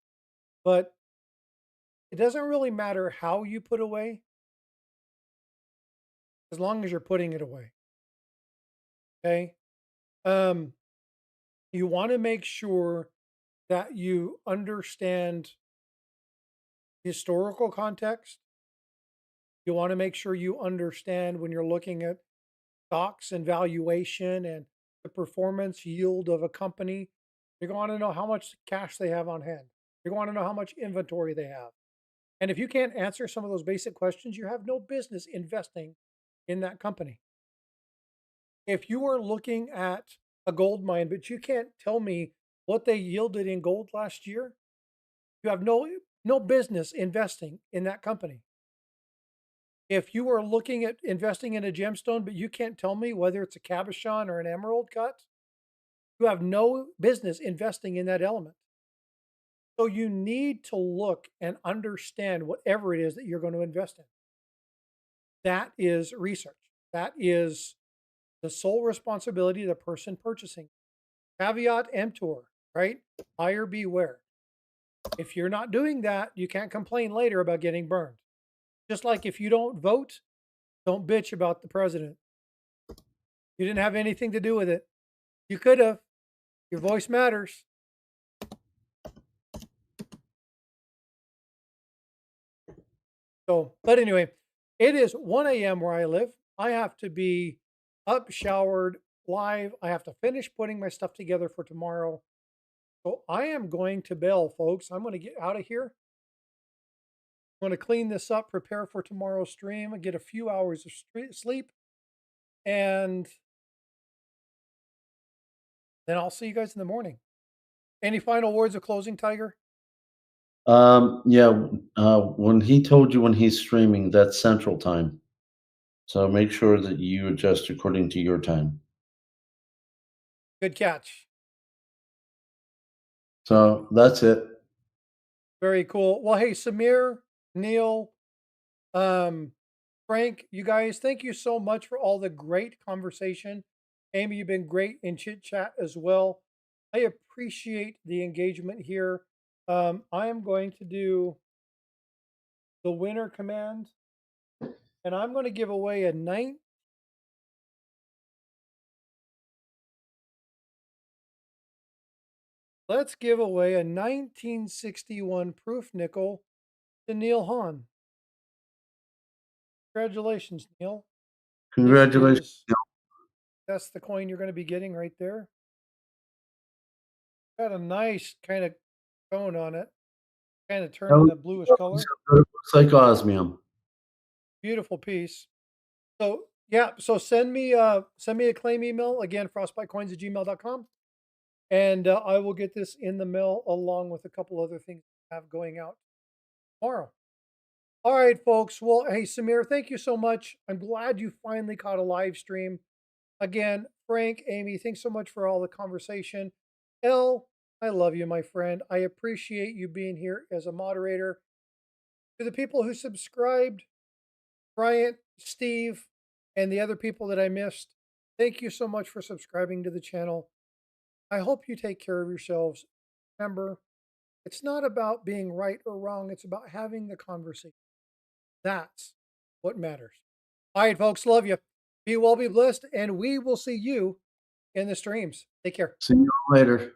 but it doesn't really matter how you put away as long as you're putting it away. Okay. Um, you want to make sure that you understand historical context. You want to make sure you understand when you're looking at stocks and valuation and the performance yield of a company. You're going to know how much cash they have on hand. You're going to know how much inventory they have. And if you can't answer some of those basic questions, you have no business investing in that company. If you are looking at a gold mine, but you can't tell me what they yielded in gold last year, you have no business investing in that company. If you are looking at investing in a gemstone, but you can't tell me whether it's a cabochon or an emerald cut, you have no business investing in that element. So you need to look and understand whatever it is that you're going to invest in. That is research. That is the sole responsibility of the person purchasing. Caveat emptor, right? Buyer beware. If you're not doing that, you can't complain later about getting burned. Just like if you don't vote, don't bitch about the president. You didn't have anything to do with it. You could have. Your voice matters. So, but anyway, it is 1 a.m. where I live. I have to be up, showered, live. I have to finish putting my stuff together for tomorrow. So I am going to bail, folks. I'm going to get out of here. I'm going to clean this up, prepare for tomorrow's stream, and get a few hours of sleep. and then I'll see you guys in the morning. Any final words of closing, Tiger? Yeah, when he told you when he's streaming, that's Central Time. So make sure that you adjust according to your time. Good catch. So that's it. Very cool. Well, hey, Samir, Neil, um, Frank, you guys, thank you so much for all the great conversation. Amy, you've been great in chit chat as well. I appreciate the engagement here. I am going to do the winner command, and I'm going to give away a nine. Let's give away a 1961 proof nickel to Neil Hahn. Congratulations, Neil. This Congratulations. is that's the coin you're going to be getting right there. Got a nice kind of tone on it, kind of turning a bluish color. It looks like osmium. Beautiful piece. So yeah, so send me a claim email again, frostbitecoins@gmail.com, and I will get this in the mail along with a couple other things I have going out tomorrow. All right, folks. Well, hey, Samir, thank you so much. I'm glad you finally caught a live stream. Again, Frank, Amy, thanks so much for all the conversation. Elle, I love you, my friend. I appreciate you being here as a moderator. To the people who subscribed, Bryant, Steve, and the other people that I missed, thank you so much for subscribing to the channel. I hope you take care of yourselves. Remember, it's not about being right or wrong, it's about having the conversation. That's what matters. All right, folks, love you. Be well, be blessed, and we will see you in the streams. Take care. See you later.